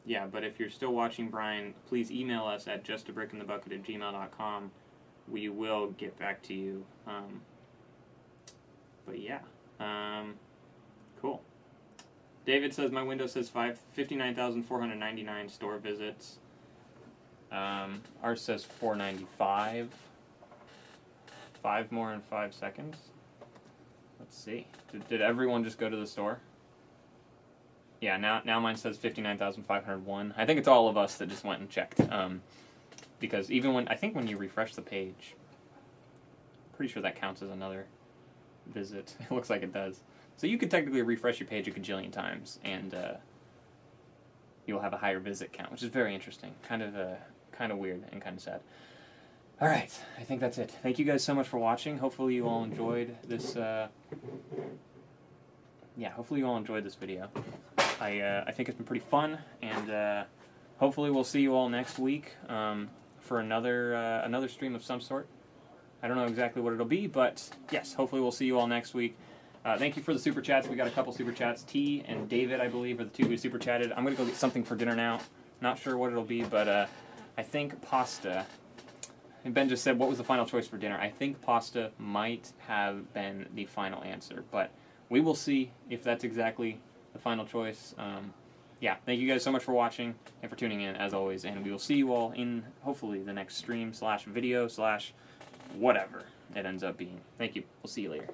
Yeah, but if you're still watching, Brian, please email us at justabrickinthebucket@gmail.com. We will get back to you. But yeah, cool. David says my window says 59,499 store visits. Ours says 495. 5 more in 5 seconds. Let's see. Did everyone just go to the store? Yeah, now mine says 59,501. I think it's all of us that just went and checked. Because even when you refresh the page, pretty sure that counts as another visit. It looks like it does. So you could technically refresh your page a gajillion times, and you'll have a higher visit count, which is very interesting. Kind of weird and kind of sad. All right, I think that's it. Thank you guys so much for watching. Hopefully you all enjoyed this. Hopefully you all enjoyed this video. I think it's been pretty fun, and hopefully we'll see you all next week for another stream of some sort. I don't know exactly what it'll be, but yes, hopefully we'll see you all next week. Thank you for the super chats. We got a couple super chats. T and David, I believe, are the two who super chatted. I'm gonna go get something for dinner now. Not sure what it'll be, but I think pasta. And Ben just said, what was the final choice for dinner? I think pasta might have been the final answer, but we will see if that's exactly the final choice. Yeah, thank you guys so much for watching and for tuning in, as always, and we will see you all in, hopefully, the next stream / video / whatever it ends up being. Thank you. We'll see you later.